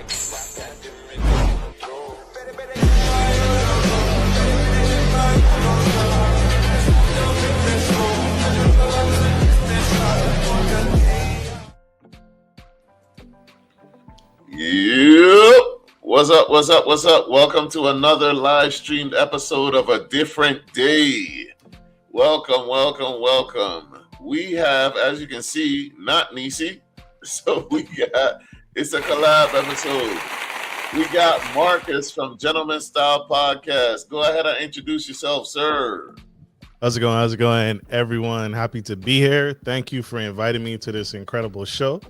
Yep. What's up? What's up? What's up? Welcome to another live streamed episode of A Different Day. Welcome, welcome, welcome. We have, as you can see, not Nisi. So it's a collab episode. We got Marcus from Gentleman Style Podcast. Go ahead and introduce yourself, sir. How's it going? How's it going, everyone? Happy to be here. Thank you for inviting me to this incredible show.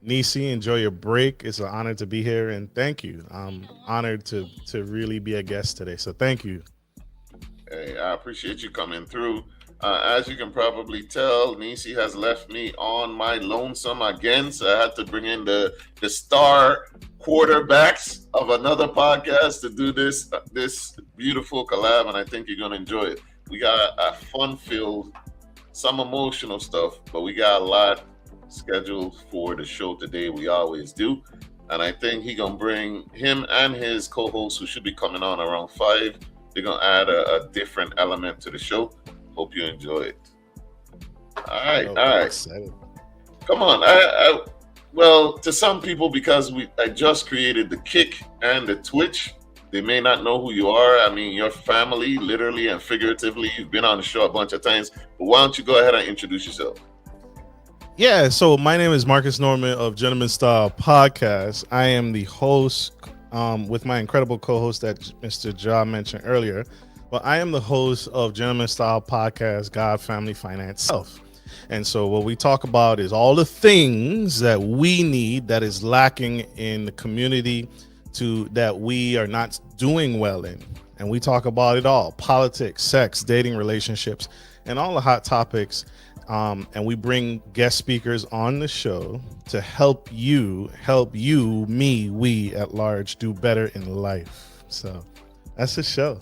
Nisi, enjoy your break. It's an honor to be here, and thank you. I'm honored to really be a guest today, so thank you. Hey, I appreciate you coming through. As you can probably tell, Nisi has left me on my lonesome again, so I had to bring in the star quarterbacks of another podcast to do this beautiful collab, and I think you're going to enjoy it. We got a fun-filled, some emotional stuff, but we got a lot scheduled for the show today. We always do, and I think he gonna bring him and his co-host, who should be coming on around 5. They're gonna add a different element to the show. Hope you enjoy it. All right. Excited. Come on. Well, to some people, because I just created the Kick and the Twitch, they may not know who you are. I mean, your family, literally and figuratively, you've been on the show a bunch of times. But why don't you go ahead and introduce yourself? Yeah, so my name is Marcus Norman of Gentleman Style Podcast. I am the host with my incredible co-host that Mr. Jah mentioned earlier. But I am the host of Gentleman Style Podcast, God, Family, Finance, Self. And so what we talk about is all the things that we need that is lacking in the community that we are not doing well in. And we talk about it all: politics, sex, dating, relationships, and all the hot topics. And we bring guest speakers on the show to help you, me, we at large do better in life. So that's the show.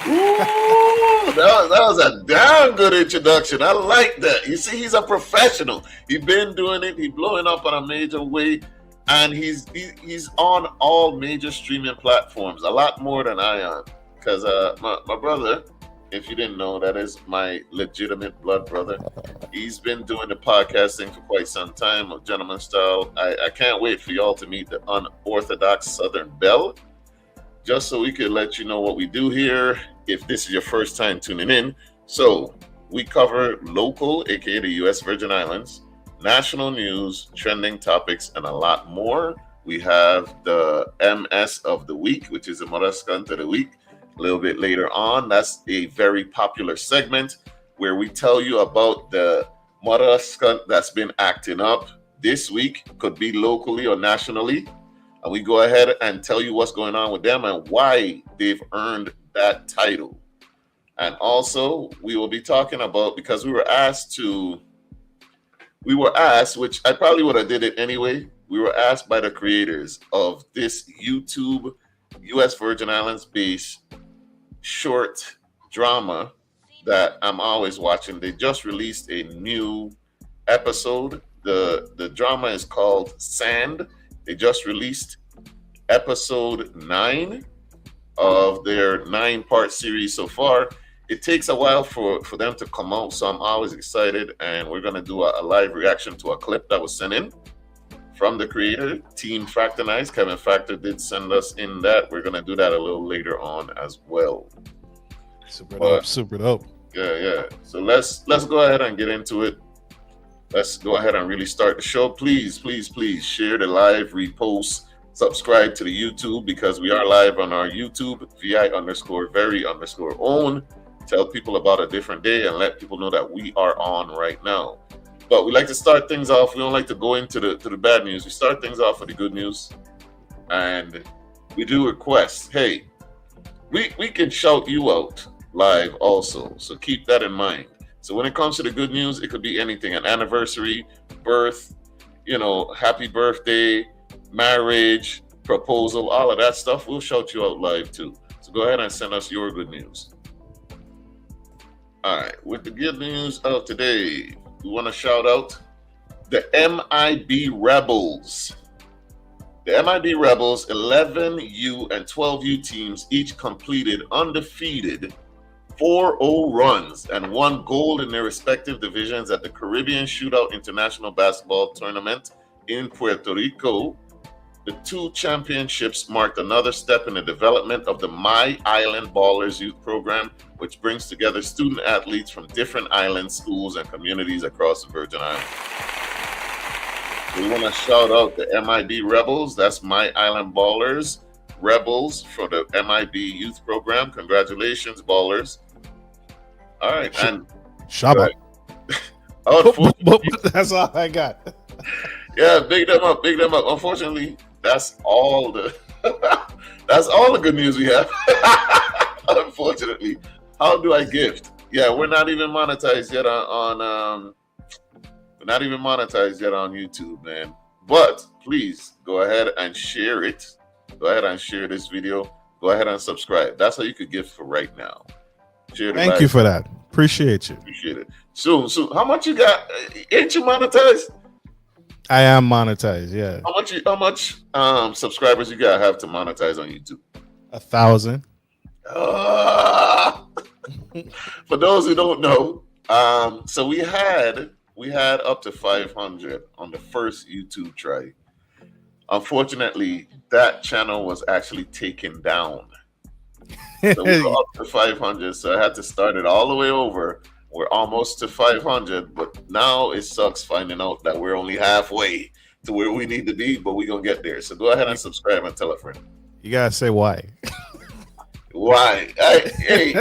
Ooh, that was a damn good introduction. I like that. You see, he's a professional. He's been doing it. He's blowing up on a major way, and he's on all major streaming platforms. A lot more than I am, because my brother, if you didn't know, that is my legitimate blood brother. He's been doing the podcasting for quite some time of Gentleman Style. I can't wait for y'all to meet the unorthodox Southern Belle, just so we could let you know what we do here if this is your first time tuning in. So we cover local, aka the U.S. Virgin Islands, national news, trending topics, and a lot more. We have the MS of the week, which is the Scunt of the week. A little bit later on, that's a very popular segment where we tell you about the mother skunk that's been acting up this week. Could be locally or nationally, and we go ahead and tell you what's going on with them and why they've earned that title. And also, we will be talking about, because we were asked, which I probably would have did it anyway. We were asked by the creators of this YouTube U.S. Virgin Islands based short drama that I'm always watching. They just released a new episode. The drama is called Sand. They just released episode 9 of their 9-part series so far. It takes a while for them to come out, so I'm always excited, and we're going to do a live reaction to a clip that was sent in from the creator, Team Factorize. Kevin Factor did send us in that. We're going to do that a little later on as well. Super dope. Yeah. So let's go ahead and get into it. Let's go ahead and really start the show. Please share the live, repost, subscribe to the YouTube, because we are live on our YouTube, VI_very_own. Tell people about A Different Day and let people know that we are on right now. But we like to start things off. We don't like to go into the bad news. We start things off with the good news. And we do request, hey, we can shout you out live also. So keep that in mind. So when it comes to the good news, it could be anything: an anniversary, birth, happy birthday, marriage, proposal, all of that stuff. We'll shout you out live too. So go ahead and send us your good news. All right, with the good news of today, we want to shout out The MIB Rebels. The MIB Rebels, 11U and 12U teams each completed undefeated 4-0 runs and won gold in their respective divisions at the Caribbean Shootout International Basketball Tournament in Puerto Rico. The two championships marked another step in the development of the My Island Ballers Youth Program, which brings together student athletes from different island schools and communities across the Virgin Islands. We want to shout out the MIB Rebels. That's My Island Ballers. Rebels for the MIB Youth Program. Congratulations, Ballers. All right. And Shabba. That's all I got. Yeah, big them up, big them up. Unfortunately, that's all the that's all the good news we have. Unfortunately, how do I gift? Yeah, we're not even monetized yet on we're not even monetized yet on YouTube, man. But please go ahead and share it. Go ahead and share this video. Go ahead and subscribe. That's how you could gift for right now. Share the Thank you for that. Appreciate you. Appreciate it. Soon. How much you got? Ain't you monetized? I am monetized, yeah. How much subscribers you gotta have to monetize on YouTube? 1,000. For those who don't know, so we had up to 500 on the first YouTube try. Unfortunately, that channel was actually taken down. So we were up to 500, so I had to start it all the way over. We're almost to 500, but now it sucks finding out that we're only halfway to where we need to be, but we're going to get there. So go ahead and subscribe and tell a friend. You got to say why. Why? Hey.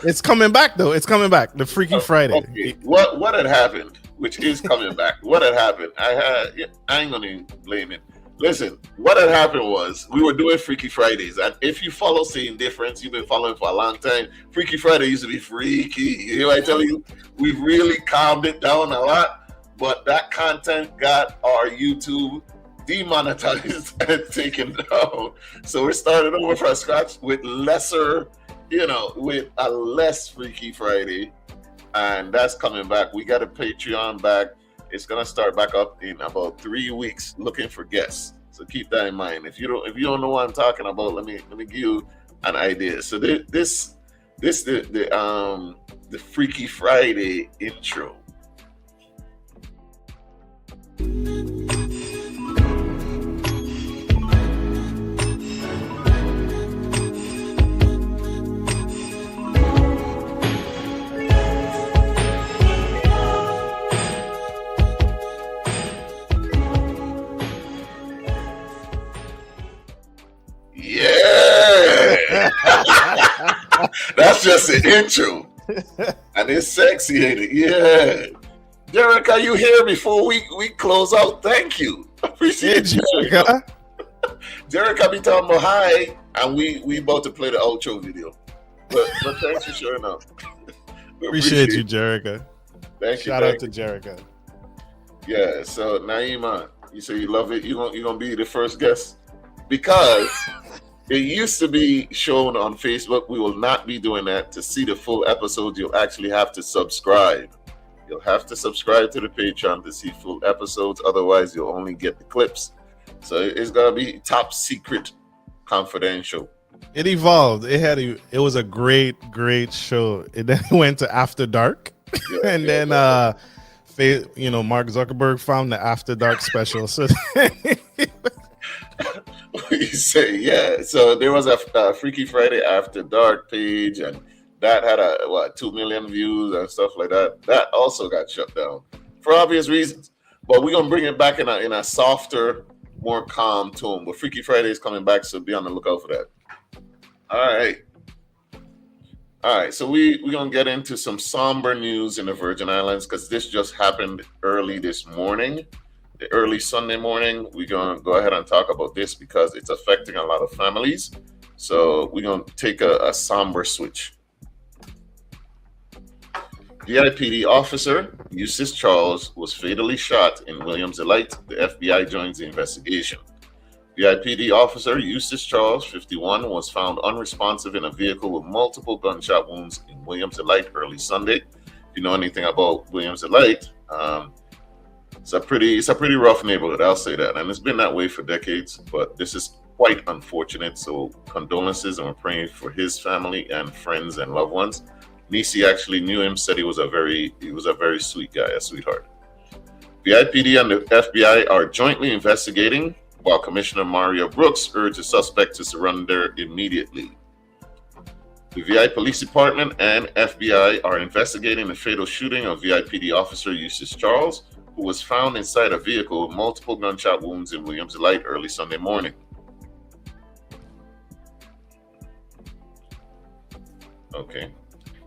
It's coming back, though. It's coming back. The Freaky Friday. Okay. What had happened, which is coming back, what had happened? I ain't going to blame it. Listen, what had happened was we were doing Freaky Fridays, and if you follow Seeing Difference, you've been following for a long time. Freaky Friday used to be freaky. You hear what I tell you? We've really calmed it down a lot, but that content got our YouTube demonetized and taken down. So we're starting over from scratch with lesser, with a less Freaky Friday, and that's coming back. We got a Patreon back. It's gonna start back up in about 3 weeks, looking for guests. So keep that in mind. If you don't know what I'm talking about, let me give you an idea. So this the Freaky Friday intro. That's just the intro. And it's sexy, ain't it? Yeah. Derek, are you here before we close out? Thank you. Appreciate you. Derek, I'll be talking about hi, and we about to play the outro video. But thanks for showing up. Appreciate you, Jerica. Thank you. Shout out to Jerica. Yeah, so Naima, you say you love it. You're gonna be the first guest? Because it used to be shown on Facebook. We will not be doing that. To see the full episode, you'll actually have to subscribe. You'll have to subscribe to the Patreon to see full episodes. Otherwise, you'll only get the clips. So it's gonna be top secret, confidential. It evolved. It was a great show. It then went to After Dark, then Mark Zuckerberg found the After Dark special. So you say, yeah. So there was a Freaky Friday After Dark page, and that had 2 million views and stuff like that. That also got shut down for obvious reasons. But we're gonna bring it back in a softer, more calm tone. But Freaky Friday is coming back, so be on the lookout for that. All right. So we're gonna get into some somber news in the Virgin Islands, because this just happened early this morning. The early Sunday morning, we're going to go ahead and talk about this because it's affecting a lot of families. So we're going to take a somber switch. VIPD Officer Eustace Charles was fatally shot in Williams Elite. The FBI joins the investigation. VIPD Officer Eustace Charles, 51, was found unresponsive in a vehicle with multiple gunshot wounds in Williams Elite early Sunday. If you know anything about Williams Elite, It's a pretty rough neighborhood, I'll say that. And it's been that way for decades, but this is quite unfortunate. So condolences, and we're praying for his family and friends and loved ones. Nisi actually knew him, said he was a very sweet guy, a sweetheart. VIPD and the FBI are jointly investigating, while Commissioner Mario Brooks urged the suspect to surrender immediately. The VI Police Department and FBI are investigating the fatal shooting of VIPD Officer Eustace Charles, who was found inside a vehicle with multiple gunshot wounds in Williams Light early Sunday morning. Okay.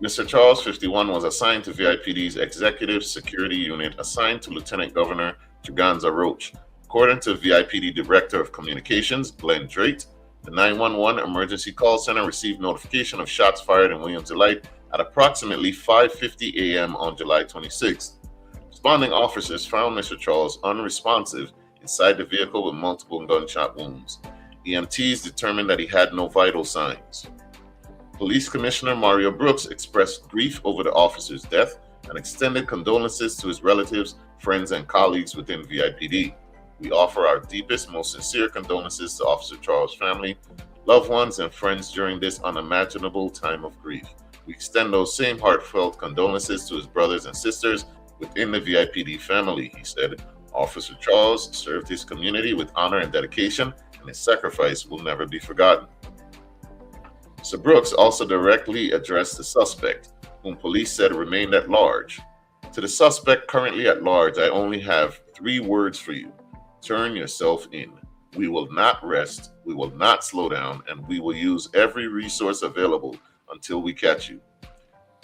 Mr. Charles, 51, was assigned to VIPD's Executive Security Unit, assigned to Lieutenant Governor Chiganza Roach. According to VIPD Director of Communications, Glenn Drake, the 911 emergency call center received notification of shots fired in Williams Light at approximately 5:50 a.m. on July 26th. Responding officers found Mr. Charles unresponsive inside the vehicle with multiple gunshot wounds. EMTs determined that he had no vital signs. Police Commissioner Mario Brooks expressed grief over the officer's death and extended condolences to his relatives, friends, and colleagues within VIPD. We offer our deepest, most sincere condolences to Officer Charles' family, loved ones, and friends during this unimaginable time of grief. We extend those same heartfelt condolences to his brothers and sisters within the VIPD family, he said. Officer Charles served his community with honor and dedication, and his sacrifice will never be forgotten. Sir Brooks also directly addressed the suspect, whom police said remained at large. To the suspect currently at large, I only have 3 words for you. Turn yourself in. We will not rest, we will not slow down, and we will use every resource available until we catch you.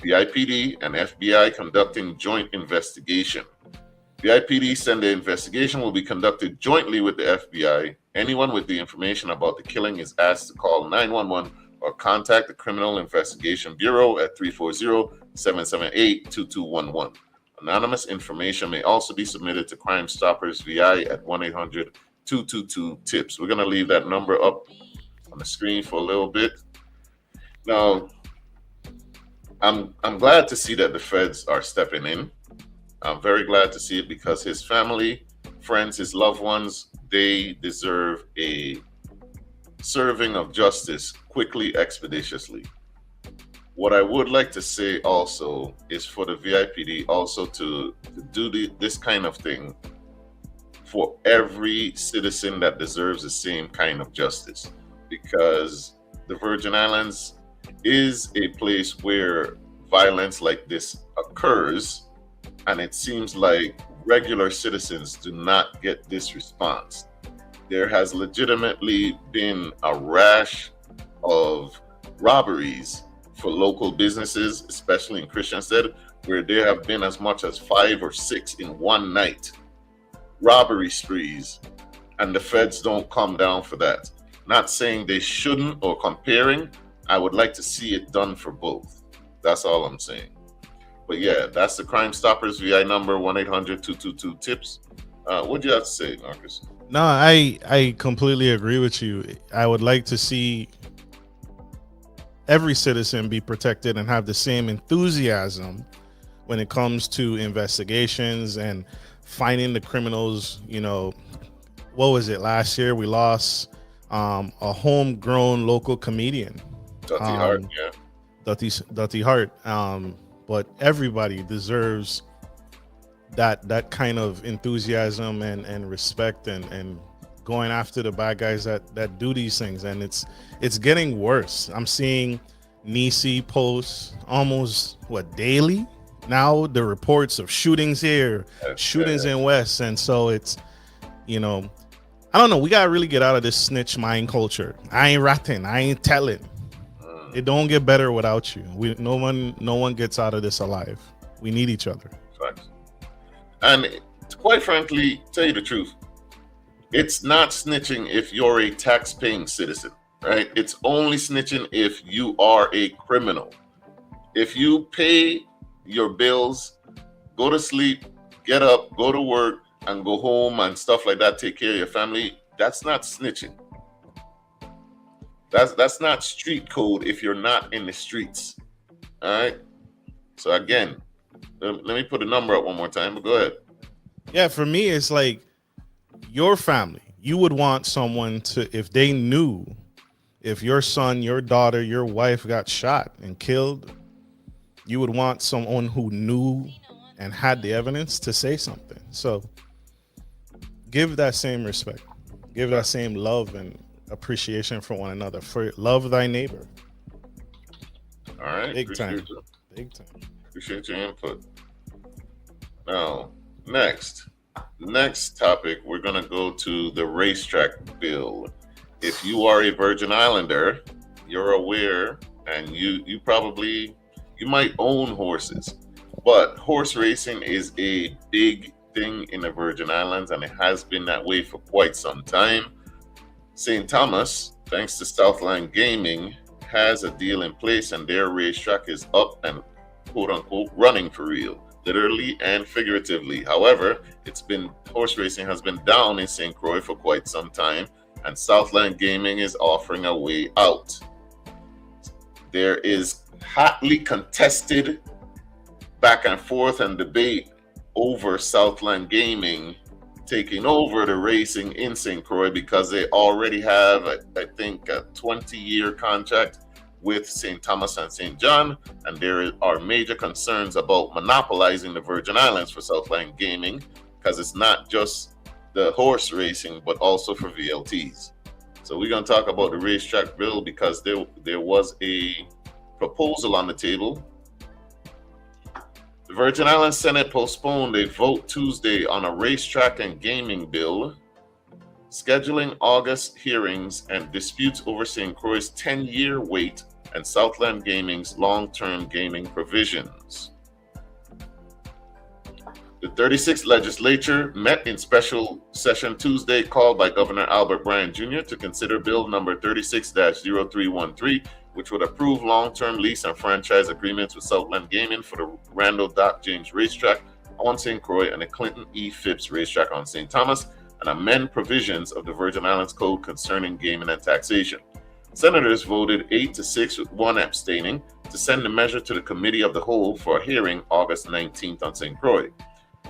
VIPD and FBI conducting joint investigation. VIPD said the investigation will be conducted jointly with the FBI. Anyone with the information about the killing is asked to call 911 or contact the Criminal Investigation Bureau at 340-778-2211. Anonymous information may also be submitted to Crime Stoppers VI at 1-800-222-TIPS. We're going to leave that number up on the screen for a little bit. Now, I'm glad to see that the feds are stepping in. I'm very glad to see it because his family, friends, his loved ones, they deserve a serving of justice quickly, expeditiously. What I would like to say also is for the VIPD also to do this kind of thing for every citizen that deserves the same kind of justice, because the Virgin Islands is a place where violence like this occurs, and it seems like regular citizens do not get this response. There has legitimately been a rash of robberies for local businesses, especially in Christiansted, where there have been as much as 5 or 6 in one night. Robbery sprees, and the feds don't come down for that. Not saying they shouldn't or comparing. I would like to see it done for both. That's all I'm saying. But yeah, that's the Crime Stoppers VI number, 1-800-222-TIPS. What do you have to say, Marcus? No, I completely agree with you. I would like to see every citizen be protected and have the same enthusiasm when it comes to investigations and finding the criminals. You know, what was it last year? We lost a homegrown local comedian, Dutty Hart, yeah. Dutty Hart. But everybody deserves that kind of enthusiasm and respect and going after the bad guys that do these things. And it's getting worse. I'm seeing Nisi posts almost daily now, the reports of shootings here, shootings in West. And so it's, you know, I don't know, we gotta really get out of this snitch mind culture. I ain't ratting, I ain't telling. It don't get better without you. No one gets out of this alive. We need each other. Facts. And quite frankly, tell you the truth, it's not snitching if you're a tax-paying citizen, right? It's only snitching if you are a criminal. If you pay your bills, go to sleep, get up, go to work, and go home and stuff like that, take care of your family, that's not snitching. That's not street code if you're not in the streets. All right. So again, let me put a number up one more time, but go ahead. Yeah, for me, it's like your family. You would want someone to, if they knew, if your son, your daughter, your wife got shot and killed, you would want someone who knew and had the evidence to say something. So give that same respect, give that same love and appreciation for one another. For love thy neighbor. All right, Big time. you. Big time. Appreciate your input. Now, next topic, we're gonna go to the racetrack bill. If you are a Virgin Islander, you're aware, and you might own horses, but horse racing is a big thing in the Virgin Islands, and it has been that way for quite some time. St. Thomas, thanks to Southland Gaming, has a deal in place, and their racetrack is up and quote unquote running for real, literally and figuratively. However, horse racing has been down in St. Croix for quite some time, and Southland Gaming is offering a way out. There is hotly contested back and forth and debate over Southland Gaming taking over the racing in St. Croix because they already have, I think, a 20-year contract with St. Thomas and St. John, and there are major concerns about monopolizing the Virgin Islands for Southland Gaming because it's not just the horse racing, but also for VLTs. So we're going to talk about the racetrack bill because there was a proposal on the table. The Virgin Islands Senate postponed a vote Tuesday on a racetrack and gaming bill, scheduling August hearings and disputes over St. Croix's 10-year wait and Southland Gaming's long-term gaming provisions. The 36th legislature met in special session Tuesday, called by Governor Albert Bryan Jr. to consider Bill number 36-0313, which would approve long-term lease and franchise agreements with Southland Gaming for the Randall Doc James Racetrack on St. Croix and the Clinton E. Phipps Racetrack on St. Thomas, and amend provisions of the Virgin Islands Code concerning gaming and taxation. Senators voted 8-6 with one abstaining to send the measure to the Committee of the Whole for a hearing August 19th on St. Croix.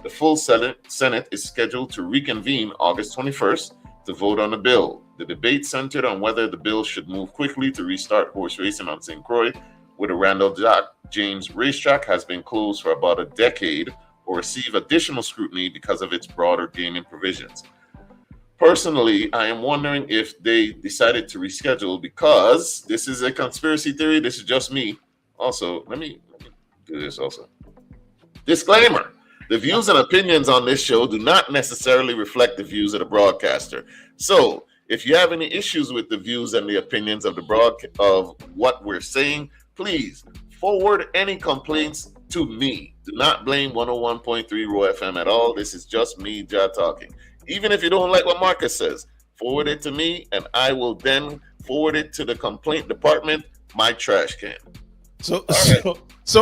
The full Senate is scheduled to reconvene August 21st to vote on the bill. The debate centered on whether the bill should move quickly to restart horse racing on St. Croix, where the Randall Doc James Racetrack has been closed for about a decade, or receive additional scrutiny because of its broader gaming provisions. Personally, I am wondering if they decided to reschedule because this is a conspiracy theory. This is just me. Also, let me do this also. Disclaimer. The views and opinions on this show do not necessarily reflect the views of the broadcaster. So, if you have any issues with the views and the opinions of of what we're saying, please forward any complaints to me. Do not blame 101.3 Raw FM at all. This is just me, Jah, talking. Even if you don't like what Marcus says, forward it to me, and I will then forward it to the complaint department, my trash can. So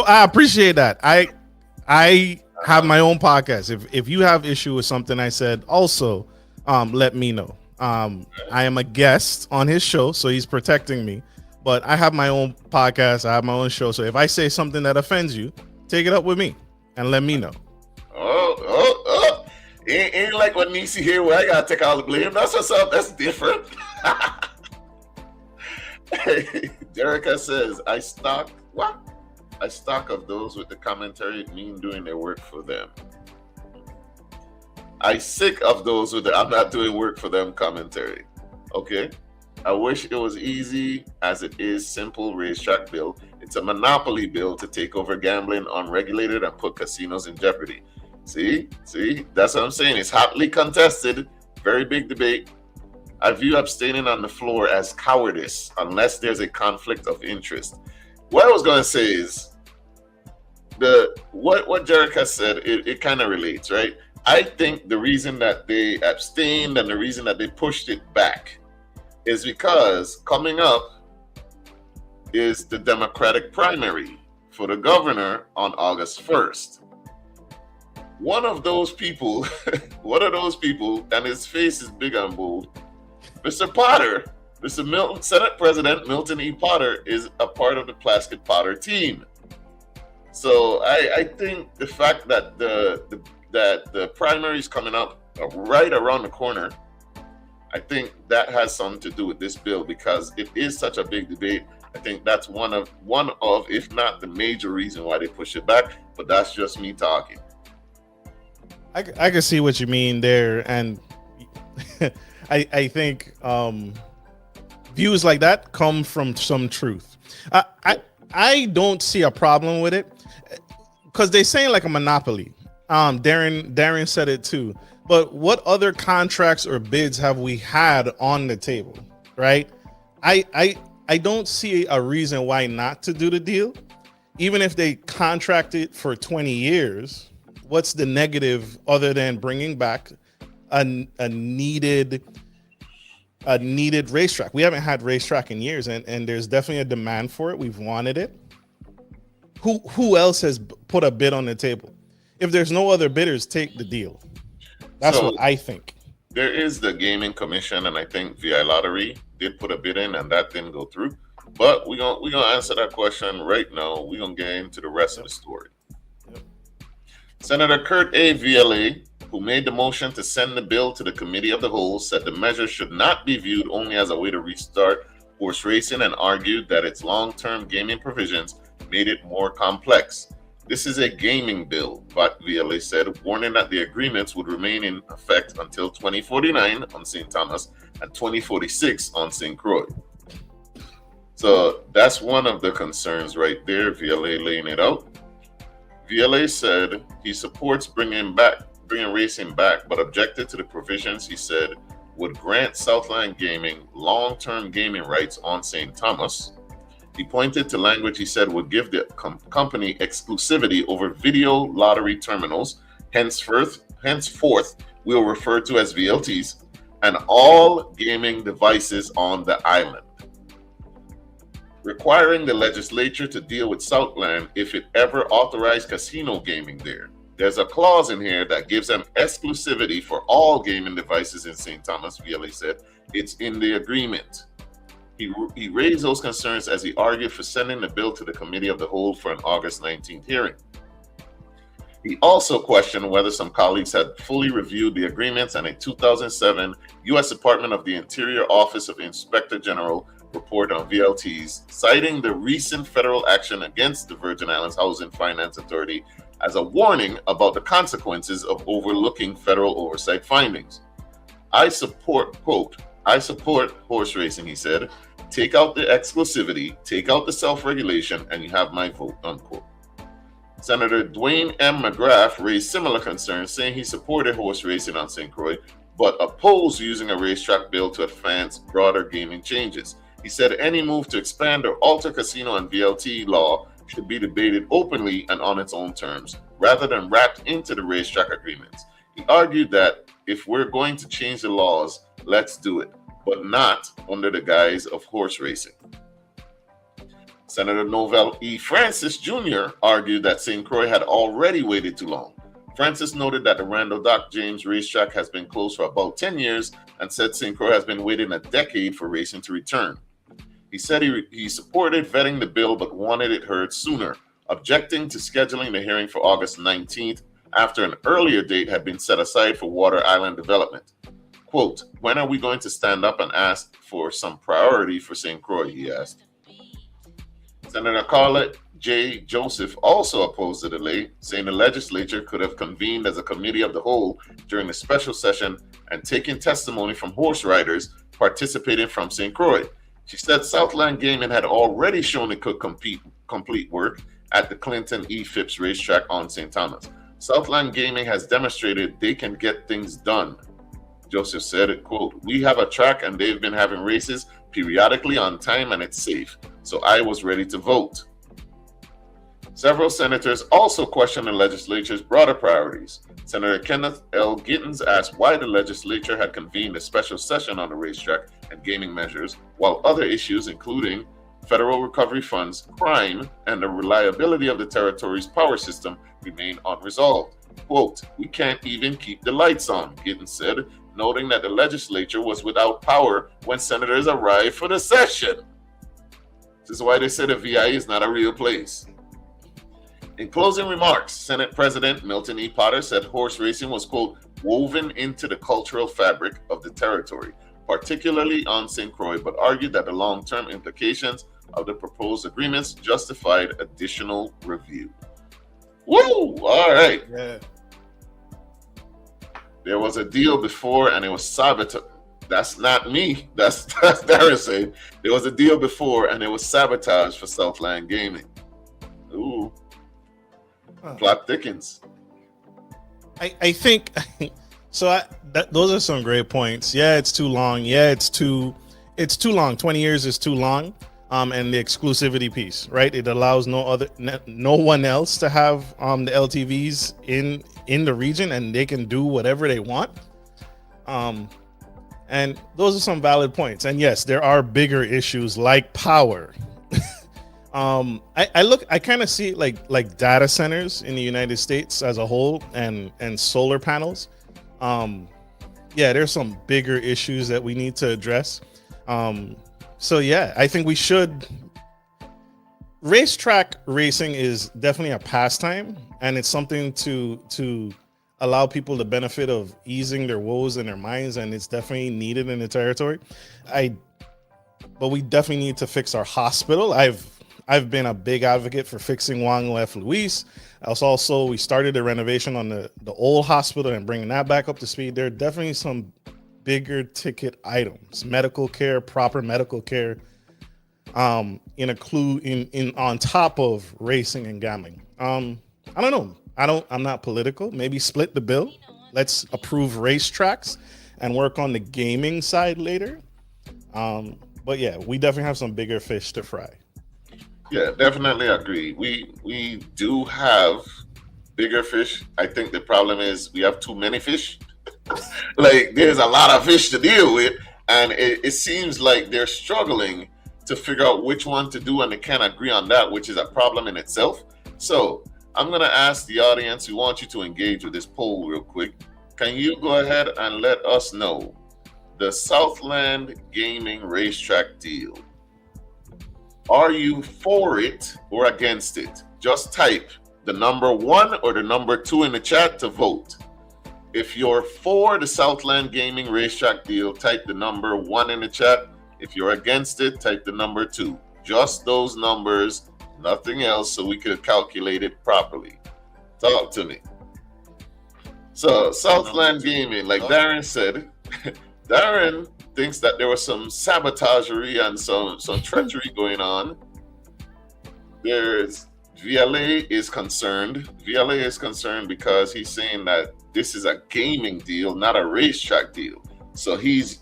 I appreciate that. I have my own podcast. If you have issue with something I said, also let me know. I am a guest on his show, so he's protecting me. But I have my own podcast. I have my own show. So if I say something that offends you, take it up with me and let me know. Oh. Ain't like what Nisi here where I gotta take all the blame. That's what's up. That's different. Jerica says, I stock of those with the commentary mean doing their work for them. I sick of those with the I'm not doing work for them commentary. Okay. I wish it was easy as it is simple racetrack bill. It's a monopoly bill to take over gambling unregulated and put casinos in jeopardy. See, that's what I'm saying. It's hotly contested, very big debate. I view abstaining on the floor as cowardice unless there's a conflict of interest. What I was going to say is what Jerica said, it kind of relates, right? I think the reason that they abstained and the reason that they pushed it back is because coming up is the Democratic primary for the governor on August 1st. One of those people, and his face is big and bold, Mr. Potter, Mr. Milton, Senate President Milton E. Potter is a part of the Plaskett Potter team. So I think the fact that the that the primary is coming up right around the corner, I think that has something to do with this bill because it is such a big debate. I think that's one of, if not the major reason why they push it back. But that's just me talking. I can see what you mean there, and I think views like that come from some truth. I don't see a problem with it because they're saying like a monopoly. Darren said it too. But what other contracts or bids have we had on the table, right? I don't see a reason why not to do the deal. Even if they contracted for 20 years, what's the negative other than bringing back a needed racetrack? We haven't had racetrack in years, and there's definitely a demand for it. We've wanted it. Who else has put a bid on the table? If there's no other bidders, take the deal. That's what I think. There is the Gaming Commission, and I think VI Lottery did put a bid in, and that didn't go through. But we're gonna answer that question right now. We're gonna get into the rest of the story. Senator Kurt A. VLA, who made the motion to send the bill to the Committee of the Whole, said the measure should not be viewed only as a way to restart horse racing and argued that its long-term gaming provisions made it more complex. This is a gaming bill, but VLA said, warning that the agreements would remain in effect until 2049 on St. Thomas and 2046 on St. Croix. So that's one of the concerns right there, VLA laying it out. VLA said he supports bringing racing back, but objected to the provisions he said would grant Southland Gaming long-term gaming rights on St. Thomas. He pointed to language he said would give the company exclusivity over video lottery terminals, henceforth we'll refer to as VLTs, and all gaming devices on the island, requiring the legislature to deal with Southland if it ever authorized casino gaming there. There's a clause in here that gives them exclusivity for all gaming devices in St. Thomas, VLA said. It's in the agreement. He raised those concerns as he argued for sending the bill to the Committee of the Whole for an August 19th hearing. He also questioned whether some colleagues had fully reviewed the agreements and a 2007 U.S. Department of the Interior Office of Inspector General report on VLTs, citing the recent federal action against the Virgin Islands Housing Finance Authority as a warning about the consequences of overlooking federal oversight findings. I support horse racing, he said. Take out the exclusivity, take out the self-regulation, and you have my vote, unquote. Senator Dwayne M. McGrath raised similar concerns, saying he supported horse racing on St. Croix, but opposed using a racetrack bill to advance broader gaming changes. He said any move to expand or alter casino and VLT law should be debated openly and on its own terms, rather than wrapped into the racetrack agreements. He argued that if we're going to change the laws, let's do it, but not under the guise of horse racing. Senator Novell E. Francis Jr. argued that St. Croix had already waited too long. Francis noted that the Randall Doc James racetrack has been closed for about 10 years and said St. Croix has been waiting a decade for racing to return. He said he supported vetting the bill but wanted it heard sooner, objecting to scheduling the hearing for August 19th after an earlier date had been set aside for Water Island development. Quote, when are we going to stand up and ask for some priority for St. Croix, he asked. Senator Carla J. Joseph also opposed the delay, saying the legislature could have convened as a committee of the whole during the special session and taken testimony from horse riders participating from St. Croix. She said Southland Gaming had already shown it could complete work at the Clinton E. Phipps racetrack on St. Thomas. Southland Gaming has demonstrated they can get things done. Joseph said, quote, we have a track and they've been having races periodically on time and it's safe. So I was ready to vote. Several senators also questioned the legislature's broader priorities. Senator Kenneth L. Gittens asked why the legislature had convened a special session on the racetrack and gaming measures, while other issues, including federal recovery funds, crime, and the reliability of the territory's power system, remain unresolved. Quote, we can't even keep the lights on, Gittens said, noting that the legislature was without power when senators arrived for the session. This is why they said the VI is not a real place. In closing remarks, Senate President Milton E. Potter said horse racing was, quote, woven into the cultural fabric of the territory, particularly on St. Croix, but argued that the long-term implications of the proposed agreements justified additional review. Woo! All right. Yeah. There was a deal before and it was sabotaged. That's not me. That's Darren saying. There was a deal before and it was sabotaged for Southland Gaming. Ooh. Plot thickens. I think so. Those are some great points. Yeah, it's too long. Yeah, it's too long. 20 years is too long. And the exclusivity piece, right? It allows no one else to have the LTVs in the region, and they can do whatever they want. And those are some valid points. And yes, there are bigger issues like power. I kind of see it like data centers in the United States as a whole, and solar panels. Yeah, there's some bigger issues that we need to address. So yeah, I think we should. Racetrack racing is definitely a pastime, and it's something to allow people the benefit of easing their woes in their minds, and it's definitely needed in the territory. But we definitely need to fix our hospital. I've been a big advocate for fixing Juan F. Luis. Also, we started a renovation on the old hospital and bringing that back up to speed. There are definitely some bigger ticket items, medical care, proper medical care, in on top of racing and gambling. I don't know. I'm not political. Maybe split the bill. Let's approve racetracks and work on the gaming side later. But yeah, we definitely have some bigger fish to fry. Yeah, definitely agree. We do have bigger fish. I think the problem is we have too many fish. Like, there's a lot of fish to deal with, and it seems like they're struggling to figure out which one to do, and they can't agree on that, which is a problem in itself. So I'm going to ask the audience, we want you to engage with this poll real quick. Can you go ahead and let us know the Southland Gaming Racetrack deal? Are you for it or against it? Just type the number 1 or the number 2 in the chat to vote. If you're for the Southland Gaming Racetrack deal, type the number 1 in the chat. If you're against it, type the number 2. Just those numbers, nothing else, so we could calculate it properly. Talk to me. So, Southland Gaming, like Darren said, Darren thinks that there was some sabotagery and some treachery going on. There's VLA is concerned. VLA is concerned because he's saying that this is a gaming deal, not a racetrack deal. So he's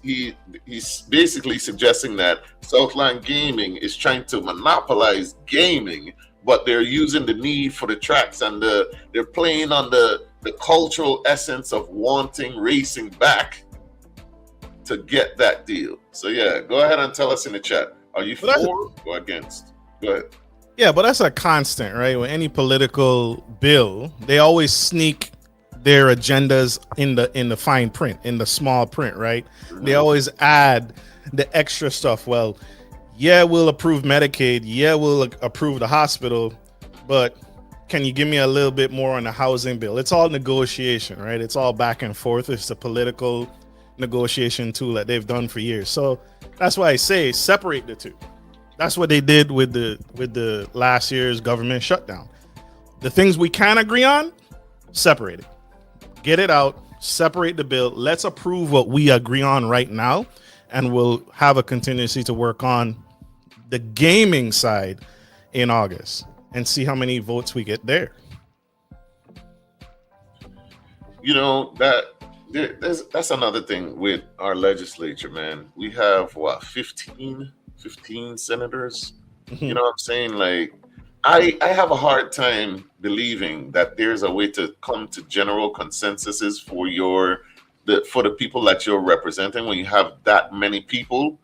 basically suggesting that Southland Gaming is trying to monopolize gaming, but they're using the need for the tracks, and they're playing on the cultural essence of wanting racing back to get that deal. So yeah, go ahead and tell us in the chat. Are you for or against? Go ahead. Yeah, but that's a constant, right? With any political bill, they always sneak their agendas in the fine print, in the small print, right? Mm-hmm. They always add the extra stuff. Well, yeah, we'll approve Medicaid. Yeah, we'll approve the hospital, but can you give me a little bit more on the housing bill? It's all negotiation, right? It's all back and forth. It's a political negotiation tool that they've done for years. So that's why I say separate the two. That's what they did with the last year's government shutdown. The things we can agree on, separate it. Get it out, separate the bill. Let's approve what we agree on right now, and we'll have a contingency to work on the gaming side in August and see how many votes we get there. You know, that's another thing with our legislature, man. We have 15 senators. Mm-hmm. You know what I'm saying? Like, I have a hard time believing that there's a way to come to general consensuses for the people that you're representing when you have that many people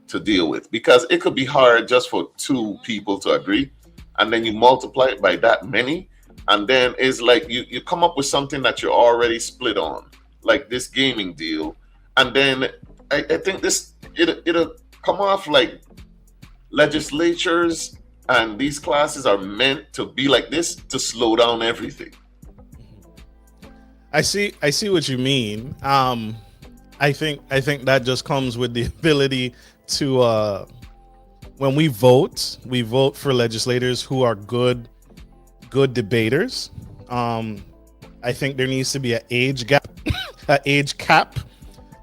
to deal with, because it could be hard just for 2 people to agree, and then you multiply it by that many, and then it's like you come up with something that you're already split on, like this gaming deal, and then I think it'll come off like legislatures And these classes are meant to be like this to slow down everything. I see what you mean. I think that just comes with the ability to when we vote for legislators who are good debaters. I think there needs to be an age gap, an age cap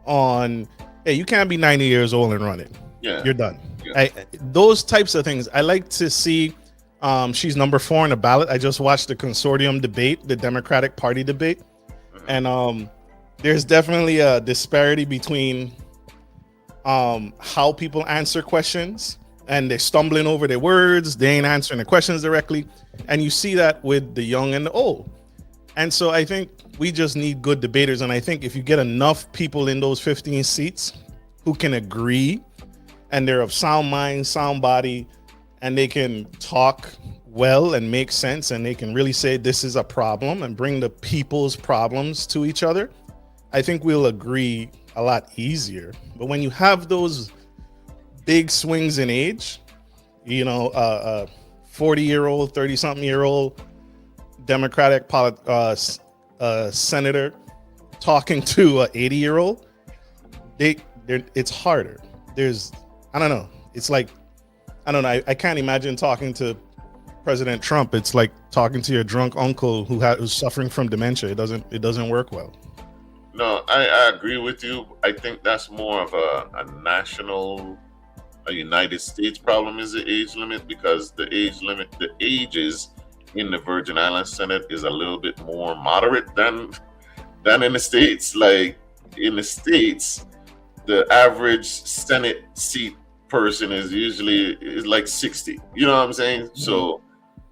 on. Hey, you can't be 90 years old and running. Yeah, You're done. yeah. Those types of things. I like to see. She's number 4 on the ballot. I just watched the consortium debate, the Democratic Party debate, and there's definitely a disparity between how people answer questions, and they're stumbling over their words. They ain't answering the questions directly, and you see that with the young and the old. And so I think we just need good debaters. And I think if you get enough people in those 15 seats who can agree and they're of sound mind, sound body, and they can talk well and make sense, and they can really say this is a problem and bring the people's problems to each other, I think we'll agree a lot easier. But when you have those big swings in age, 40-year-old, 30-something-year-old Democratic senator talking to an 80-year-old, it's harder. I don't know. It's like, I don't know. I can't imagine talking to President Trump. It's like talking to your drunk uncle who's suffering from dementia. It doesn't work well. No, I agree with you. I think that's more of a national, a United States problem is the age limit, because the ages in the Virgin Islands Senate is a little bit more moderate than in the States. Like in the States, the average Senate seat person is like 60. You know what I'm saying? Mm-hmm. So,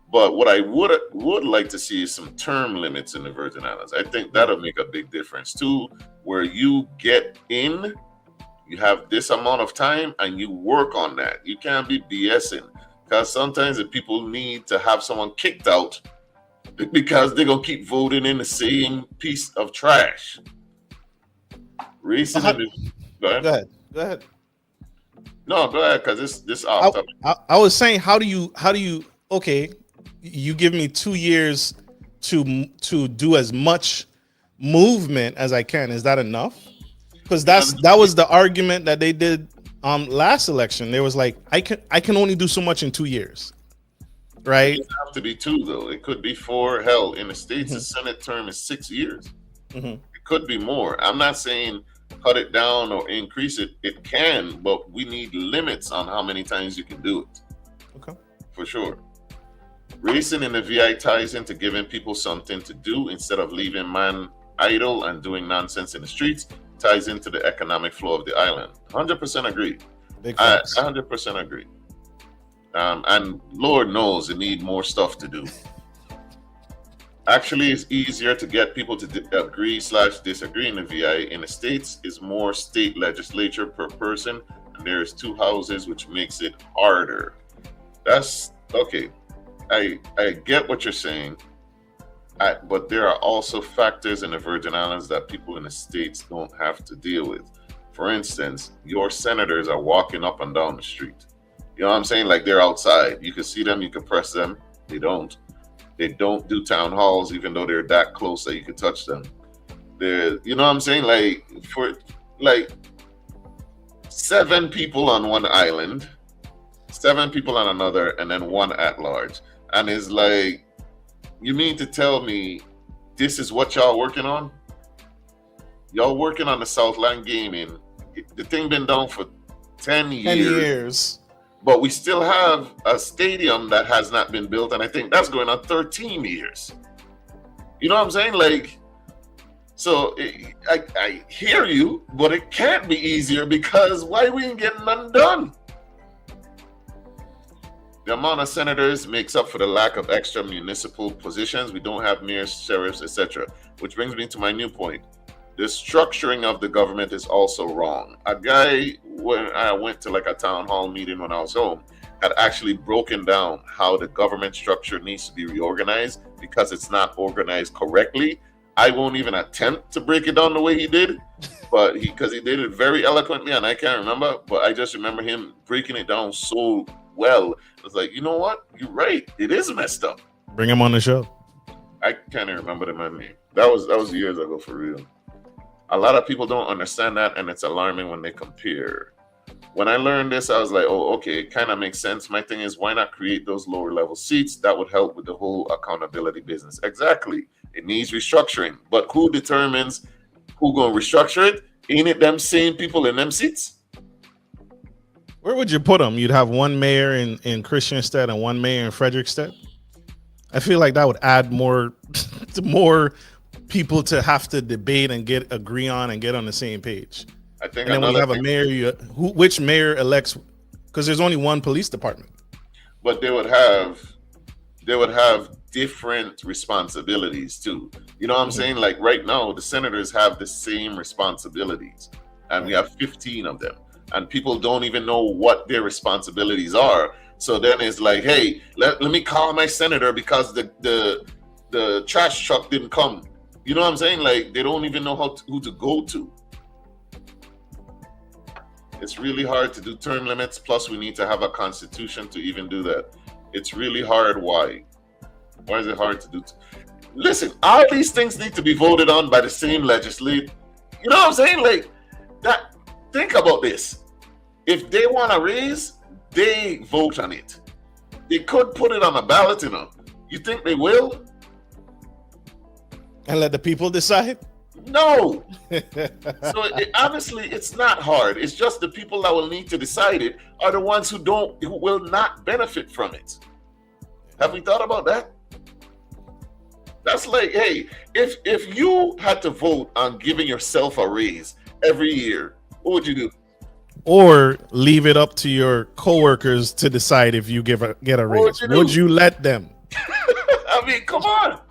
but what I would like to see is some term limits in the Virgin Islands. I think that'll make a big difference too, where you get in, you have this amount of time and you work on that. You can't be BSing, because sometimes the people need to have someone kicked out because they're gonna keep voting in the same piece of trash. Racism. Go ahead. No, go ahead, because this off topic. I was saying, how do you? Okay, you give me 2 years to do as much movement as I can. Is that enough? Because that was the argument that they did last election. There was like, I can only do so much in 2 years, right? It doesn't have to be 2 though. It could be 4. Hell, in the States, the Senate term is 6 years. Mm-hmm. It could be more. I'm not saying cut it down or increase it. It can, but we need limits on how many times you can do it. Okay, for sure. Racing in the VI ties into giving people something to do instead of leaving man idle and doing nonsense in the streets. Ties into the economic flow of the island. 100% agree. 100% agree. And Lord knows they need more stuff to do. Actually, it's easier to get people to agree/disagree in the VI. In the States, is more state legislature per person, and there's 2 houses, which makes it harder. That's okay. I get what you're saying, but there are also factors in the Virgin Islands that people in the States don't have to deal with. For instance, your senators are walking up and down the street. You know what I'm saying? Like, they're outside. You can see them, you can press them. They don't do town halls, even though they're that close that you can touch them. You know what I'm saying? Like, for like 7 people on one island, 7 people on another, and then 1 at large. And it's like, you mean to tell me this is what y'all working on? Y'all working on the Southland Gaming. The thing been down for 10 years. 10 years. But we still have a stadium that has not been built, and I think that's going on 13 years. You know what I'm saying? Like, so I hear you, but it can't be easier, because why we ain't getting nothing done? The amount of senators makes up for the lack of extra municipal positions. We don't have mayors, sheriffs, etc. Which brings me to my new point. The structuring of the government is also wrong. A guy, when I went to like a town hall meeting when I was home, had actually broken down how the government structure needs to be reorganized because it's not organized correctly. I won't even attempt to break it down the way he did, because he did it very eloquently, and I can't remember, but I just remember him breaking it down so well. I was like, you know what? You're right. It is messed up. Bring him on the show. I can't even remember the man's name. That was years ago for real. A lot of people don't understand that, and it's alarming when they compare. When I learned this, I was like, oh, okay, it kind of makes sense. My thing is, why not create those lower level seats? That would help with the whole accountability business. Exactly. It needs restructuring. But who determines who going to restructure it? Ain't it them same people in them seats? Where would you put them? You'd have one mayor in Christiansted and one mayor in Frederickstead. I feel like that would add more people to have to debate and agree on and get on the same page. I think, and then when you have a mayor, which mayor elects? Because there's only one police department. But they would have different responsibilities too. You know what I'm saying? Like right now, the senators have the same responsibilities, and we have 15 of them, and people don't even know what their responsibilities are. So then it's like, hey, let me call my senator because the trash truck didn't come. You know what I'm saying? Like they don't even know who to go to. It's really hard to do term limits. Plus, we need to have a constitution to even do that. It's really hard. Why? Why is it hard to do? Listen, all these things need to be voted on by the same legislature. You know what I'm saying? Like that. Think about this. If they want to raise, they vote on it. They could put it on a ballot, you know. You think they will? And let the people decide? No. So honestly, it's not hard. It's just the people that will need to decide it are the ones who will not benefit from it. Have we thought about that? That's like, hey, if you had to vote on giving yourself a raise every year, what would you do? Or leave it up to your coworkers to decide if you get a raise. Would you let them? I mean, come on.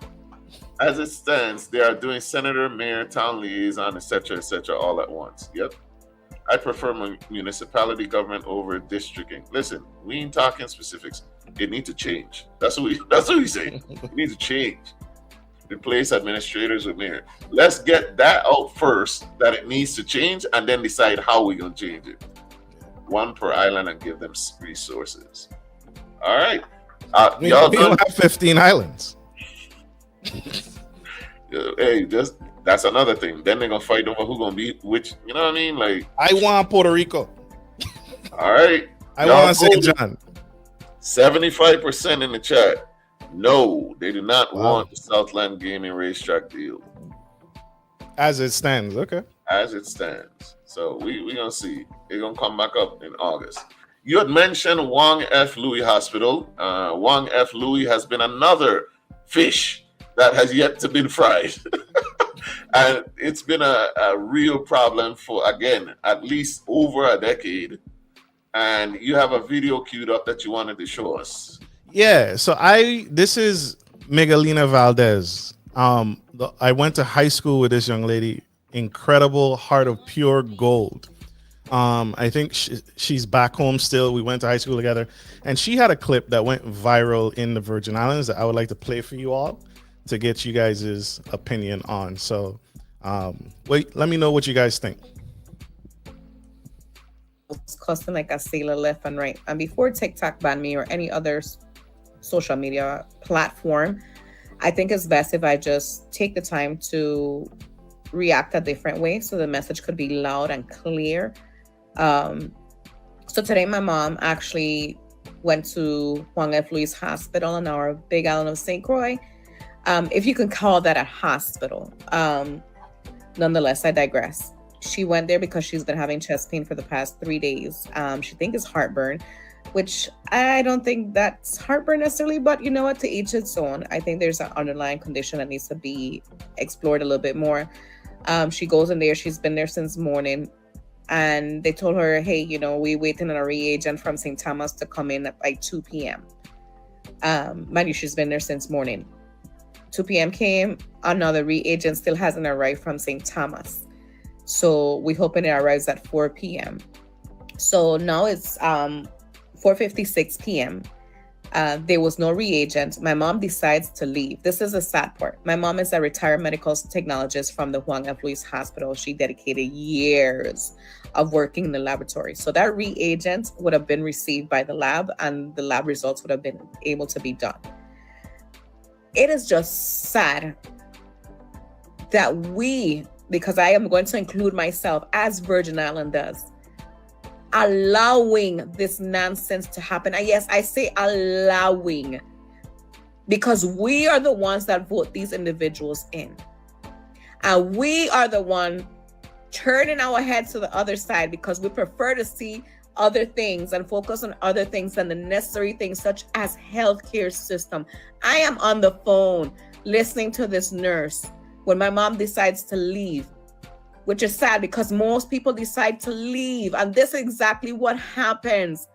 As it stands, they are doing senator, mayor, town liaison, etc., all at once. Yep. I prefer municipality government over districting. Listen, we ain't talking specifics. It needs to change. That's what we say. It needs to change. Replace administrators with mayor. Let's get that out first, that it needs to change, and then decide how we're going to change it. One per island and give them resources. All right. We don't have 15 islands. Hey, that's another thing. Then they're going to fight over who's going to be which. You know what I mean? Like, I want Puerto Rico. All right. I want St. John. 75% in the chat. No, they do not want the Southland Gaming Racetrack deal. As it stands, okay. As it stands. So we're going to see. They're going to come back up in August. You had mentioned Wong F. Louis Hospital. Wong F. Louis has been another fish that has yet to be fried. And it's been a real problem for, again, at least over a decade. And you have a video queued up that you wanted to show us. Yeah, so this is Miguelina Valdez. I went to high school with this young lady. Incredible heart of pure gold. I think she's back home still. We went to high school together, and she had a clip that went viral in the Virgin Islands that I would like to play for you all to get you guys' opinion on. So let me know what you guys think. It's costing like a sailor left and right. And before TikTok banned me or any other social media platform, I think it's best if I just take the time to react a different way so the message could be loud and clear. So today my mom actually went to Wong F. Louis Hospital on our big island of St. Croix. If you can call that a hospital. Nonetheless, I digress. She went there because she's been having chest pain for the past 3 days. She thinks it's heartburn, which I don't think that's heartburn necessarily, but you know what, to each its own. I think there's an underlying condition that needs to be explored a little bit more. She goes in there, she's been there since morning, and they told her, hey, we're waiting on a reagent from St. Thomas to come in at like 2 p.m. Mind you, she's been there since morning. 2 p.m. came, another reagent still hasn't arrived from St. Thomas. So we're hoping it arrives at 4 p.m. So now it's 4:56 p.m. There was no reagent. My mom decides to leave. This is a sad part. My mom is a retired medical technologist from the Juan F. Luis Hospital. She dedicated years of working in the laboratory. So that reagent would have been received by the lab, and the lab results would have been able to be done. It is just sad that we, because I am going to include myself as Virgin Islanders, allowing this nonsense to happen. And yes, I say allowing, because we are the ones that vote these individuals in. And we are the one turning our heads to the other side because we prefer to see other things and focus on other things than the necessary things such as healthcare system. I am on the phone listening to this nurse when my mom decides to leave, which is sad because most people decide to leave. And this is exactly what happens.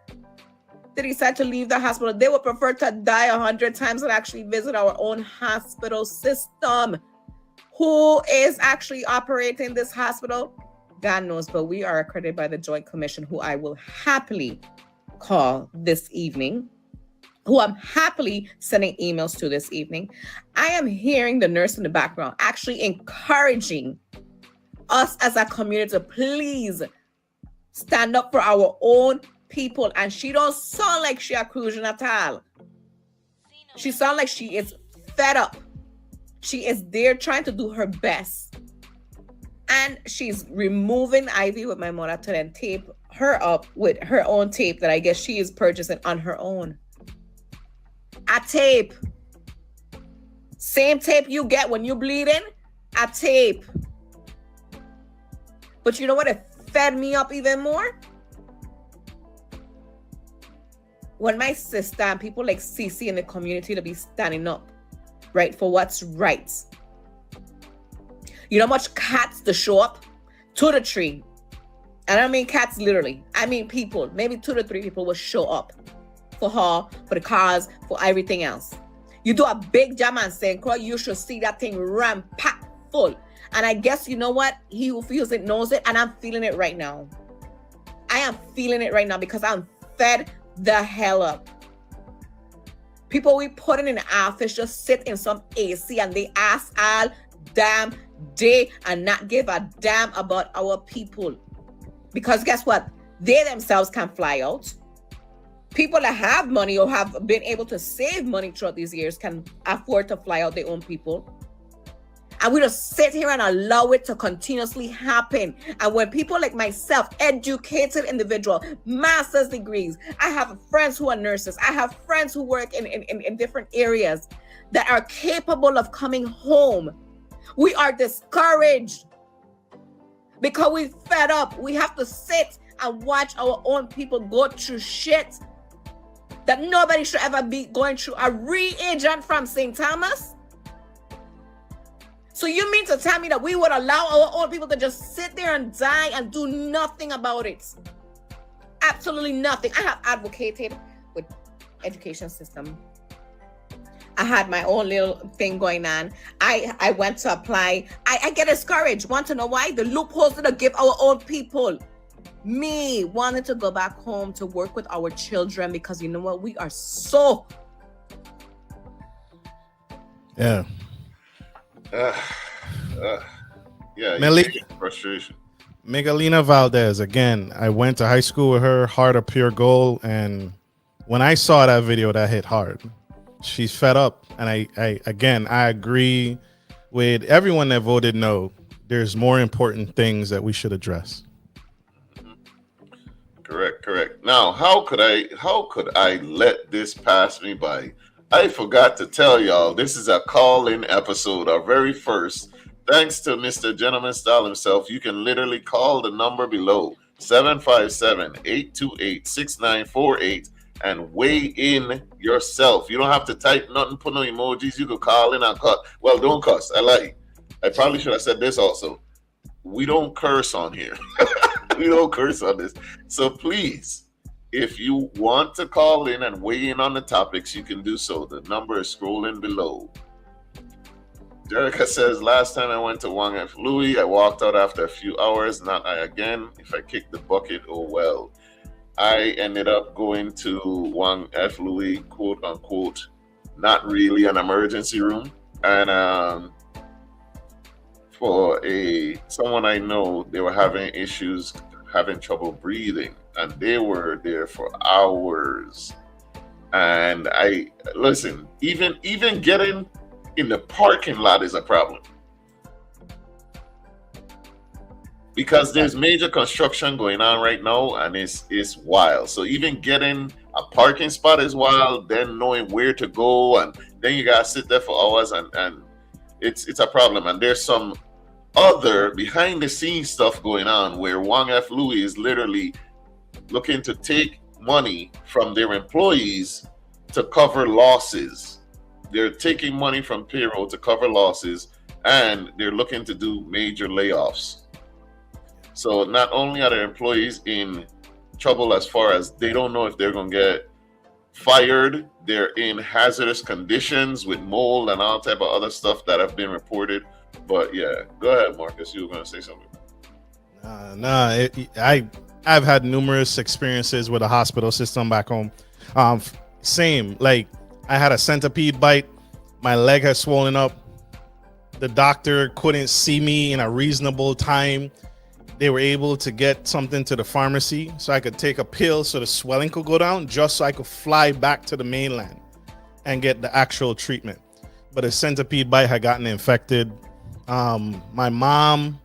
They decide to leave the hospital. They would prefer to die 100 times than actually visit our own hospital system. Who is actually operating this hospital? God knows, but we are accredited by the Joint Commission, who I will happily call this evening, who I'm happily sending emails to this evening. I am hearing the nurse in the background actually encouraging us as a community to please stand up for our own people. And she don't sound like she a cruising at all. She sounds like she is fed up. She is there trying to do her best. And she's removing Ivy with my mother to then tape her up with her own tape that I guess she is purchasing on her own. A tape. Same tape you get when you're bleeding. A tape. But you know what? It fed me up even more. When my sister and people like Cece in the community to be standing up, right, for what's right. You know how much cats to show up to the tree? And I don't mean cats literally. I mean people. Maybe 2 to 3 people will show up for her, for the cars, for everything else. You do a big jam and St. Croix, you should see that thing ram-packed full. And I guess, you know what? He who feels it knows it. And I'm feeling it right now. I am feeling it right now because I'm fed the hell up. People we put in the office just sit in some AC and they ask all damn day and not give a damn about our people. Because guess what? They themselves can fly out. People that have money or have been able to save money throughout these years can afford to fly out their own people. And we just sit here and allow it to continuously happen. And when people like myself, educated individual, master's degrees, I have friends who are nurses, I have friends who work in different areas that are capable of coming home. We are discouraged because we fed up. We have to sit and watch our own people go through shit that nobody should ever be going through. A reagent from St. Thomas? So you mean to tell me that we would allow our own people to just sit there and die and do nothing about it? Absolutely nothing. I have advocated with education system. I had my own little thing going on. I went to apply. I get discouraged. Want to know why? The loopholes that I give our own people. Me wanted to go back home to work with our children because you know what? We are so... Yeah. Yeah, frustration. Miguelina Valdez, again, I went to high school with her, heart of pure gold, and when I saw that video, that hit hard. She's fed up, and I agree with everyone that voted no. There's more important things that we should address. Correct. Now, how could I let this pass me by? I forgot to tell y'all, this is a call-in episode, our very first. Thanks to Mr. Gentleman Style himself, you can literally call the number below, 757-828-6948, and weigh in yourself. You don't have to type nothing, put no emojis. You could call in and cut. Well, don't cuss. I lie. I probably should have said this also. We don't curse on here. We don't curse on this. So please, if you want to call in and weigh in on the topics, you can do so. The number is scrolling below. Jerica says, last time I went to Juan F. Louis, I walked out after a few hours. Not I again. If I kick the bucket, oh well. I ended up going to Wang F. Louis, quote unquote, not really an emergency room. And for someone I know, they were having issues, having trouble breathing, and they were there for hours. And I listen, even getting in the parking lot is a problem because there's major construction going on right now, and it's wild. So even getting a parking spot is wild. Then knowing where to go, and then you gotta sit there for hours, and it's a problem. And there's some other behind the scenes stuff going on where Wang F. Louis is literally looking to take money from their employees to cover losses. They're taking money from payroll to cover losses, and they're looking to do major layoffs. So not only are their employees in trouble as far as they don't know if they're going to get fired, they're in hazardous conditions with mold and all type of other stuff that have been reported. But yeah, go ahead, Marcus. You were going to say something. I've had numerous experiences with the hospital system back home. Same, like I had a centipede bite. My leg has swollen up. The doctor couldn't see me in a reasonable time. They were able to get something to the pharmacy so I could take a pill so the swelling could go down, just so I could fly back to the mainland and get the actual treatment. But a centipede bite had gotten infected. My mom,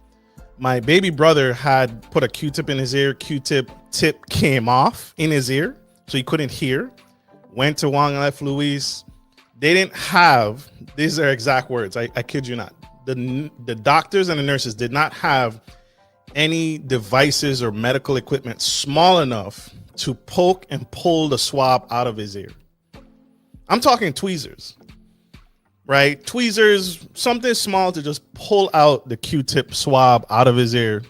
my baby brother had put a Q-tip in his ear. Q-tip tip came off in his ear, so he couldn't hear. Went to Wang F. Louis. They didn't have, these are exact words, I kid you not. The doctors and the nurses did not have any devices or medical equipment small enough to poke and pull the swab out of his ear. I'm talking tweezers, right? Tweezers, something small to just pull out the Q-tip swab out of his ear.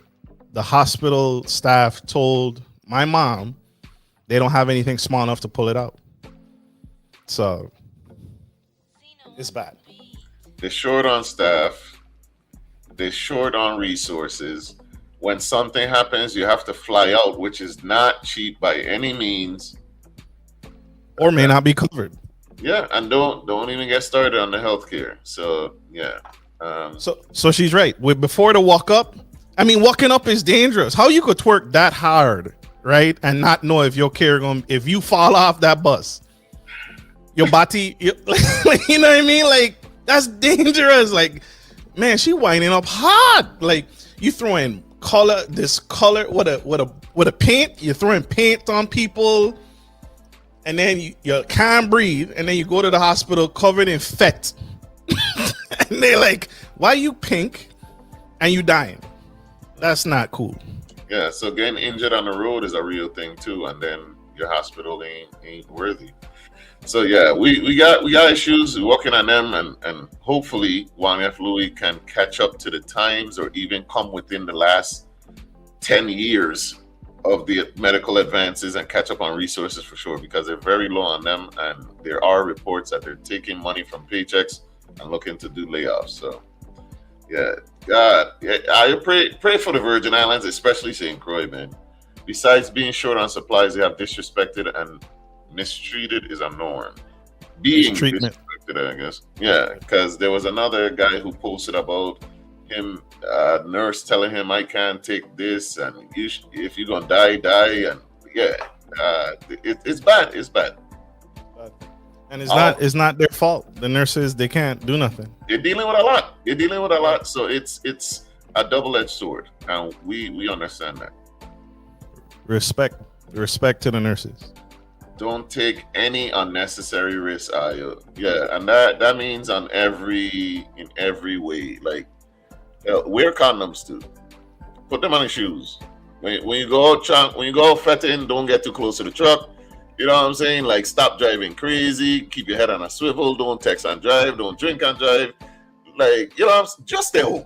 The hospital staff told my mom they don't have anything small enough to pull it out. So it's bad. They're short on staff. They're short on resources. When something happens, you have to fly out, which is not cheap by any means, or may not be covered. Yeah, and don't even get started on the healthcare. So yeah. So she's right. Before the walk up, I mean, walking up is dangerous. How you could twerk that hard, right, and not know if your care if you fall off that bus, your body, you know what I mean? Like that's dangerous. Like, man, she winding up hard. Like you throwing color with a paint. You're throwing paint on people, and then you can't breathe, and then you go to the hospital covered in fat, and they're like, "Why you pink?" and you dying. That's not cool. Yeah, so getting injured on the road is a real thing too, and then your hospital ain't worthy. So yeah, we got issues. We're working on them, and hopefully Wang F. Louis can catch up to the times, or even come within the last 10 years of the medical advances and catch up on resources for sure, because they're very low on them, and there are reports that they're taking money from paychecks and looking to do layoffs. So yeah, God, I pray for the Virgin Islands, especially St. Croix, man. Besides being short on supplies, they have disrespected and mistreated is a norm. Being disrespected, I guess. Yeah, because there was another guy who posted about him, nurse telling him, "I can't take this, and if you're gonna die." And yeah, it's bad. It's bad. And it's not their fault. The nurses, they can't do nothing. They're dealing with a lot. So it's a double-edged sword, and we understand that. Respect to the nurses. Don't take any unnecessary risk, Ayo. Yeah, and that means in every way. Like, wear condoms too. Put them on your shoes. When you go out fetting, don't get too close to the truck. You know what I'm saying? Like, stop driving crazy. Keep your head on a swivel. Don't text and drive. Don't drink and drive. Like, you know, just stay home.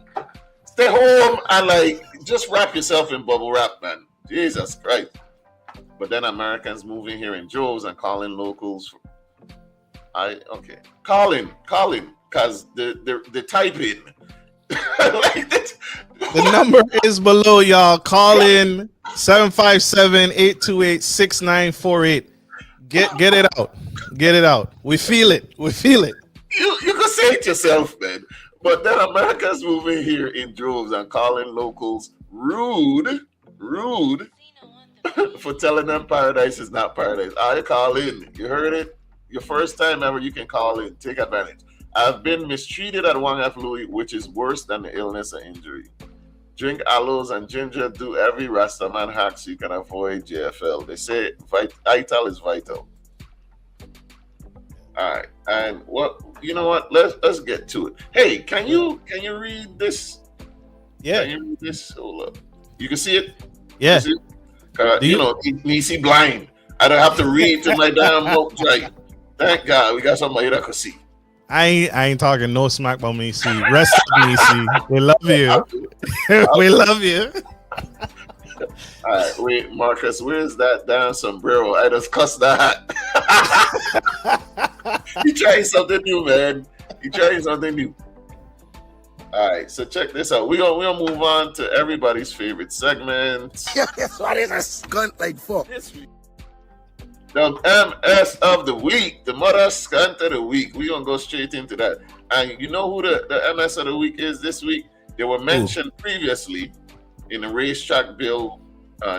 Stay home and like just wrap yourself in bubble wrap, man. Jesus Christ. But then Americans moving here in droves and calling locals. Calling, because the typing. Like the number is below, y'all. Call in, 757-828-6948. Get it out. Get it out. We feel it. We feel it. You can say it yourself, man. But then America's moving here in droves and calling locals rude for telling them paradise is not paradise. I call in. You heard it? Your first time ever, you can call in. Take advantage. I've been mistreated at Wang F. Louis, which is worse than the illness or injury. Drink aloes and ginger. Do every Rastaman hack so you can avoid JFL. They say vital is vital. All right, and you know what? Let's get to it. Hey, can you read this? Yeah. Can you read this? Hold up. You can see it. Yeah. You know, you see blind. I don't have to read to my damn book. Like, thank God we got somebody that can see. I ain't talking no smack about me. See, rest of me. See, we love you. We love you. All right, wait, Marcus, where's that damn sombrero? I just cussed that. You trying something new, man. You trying something new. All right, so check this out. We're gonna move on to everybody's favorite segment. Yes, what is a scunt like for? The MS of the week, the mother scunt of the week. We're gonna go straight into that. And you know who the MS of the week is this week? They were mentioned previously in the racetrack bill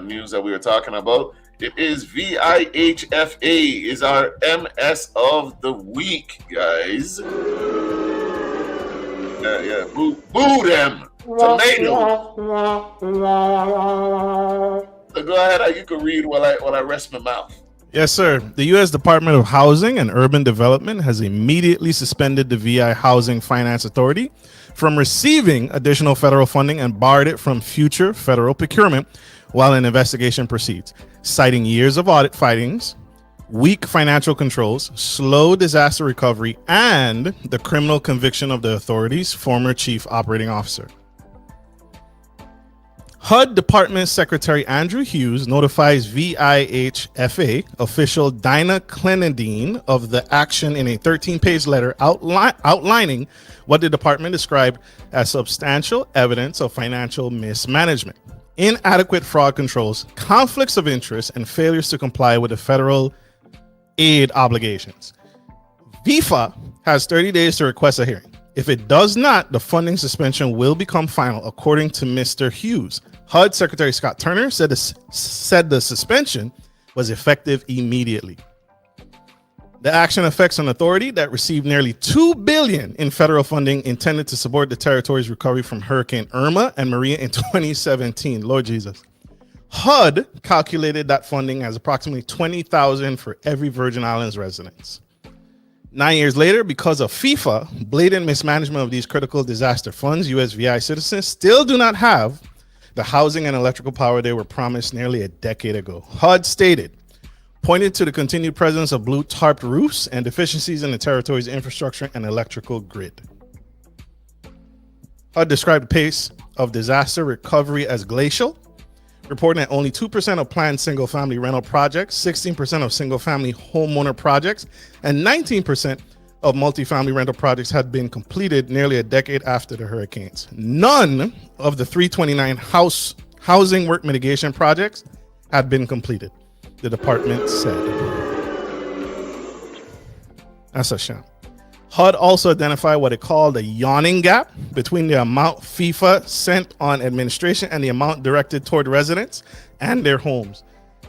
news that we were talking about. It is VIHFA is our MS of the week, guys. Yeah, boo them. Tomato. So go ahead, you can read while I rest my mouth. Yes, sir. The U.S. Department of Housing and Urban Development has immediately suspended the VI Housing Finance Authority from receiving additional federal funding and barred it from future federal procurement while an investigation proceeds, citing years of audit findings, weak financial controls, slow disaster recovery, and the criminal conviction of the authority's former chief operating officer. HUD Department Secretary Andrew Hughes notifies VIHFA official Dinah Clenadine of the action in a 13-page letter outlining what the department described as substantial evidence of financial mismanagement, inadequate fraud controls, conflicts of interest, and failures to comply with the federal aid obligations. VIFA has 30 days to request a hearing. If it does not, the funding suspension will become final, according to Mr. Hughes. HUD Secretary Scott Turner said the suspension was effective immediately. The action affects an authority that received nearly $2 billion in federal funding intended to support the territory's recovery from Hurricane Irma and Maria in 2017. Lord Jesus. HUD calculated that funding as approximately $20,000 for every Virgin Islands residence. 9 years later, because of FIFA blatant mismanagement of these critical disaster funds, USVI citizens still do not have the housing and electrical power they were promised nearly a decade ago. HUD stated, pointed to the continued presence of blue tarped roofs and deficiencies in the territory's infrastructure and electrical grid. HUD described the pace of disaster recovery as glacial, reporting that only 2% of planned single-family rental projects, 16% of single-family homeowner projects, and 19% of multifamily rental projects had been completed nearly a decade after the hurricanes. None of the 329 housing work mitigation projects had been completed, the department said. That's a shame. HUD also identified what it called a yawning gap between the amount FIFA sent on administration and the amount directed toward residents and their homes.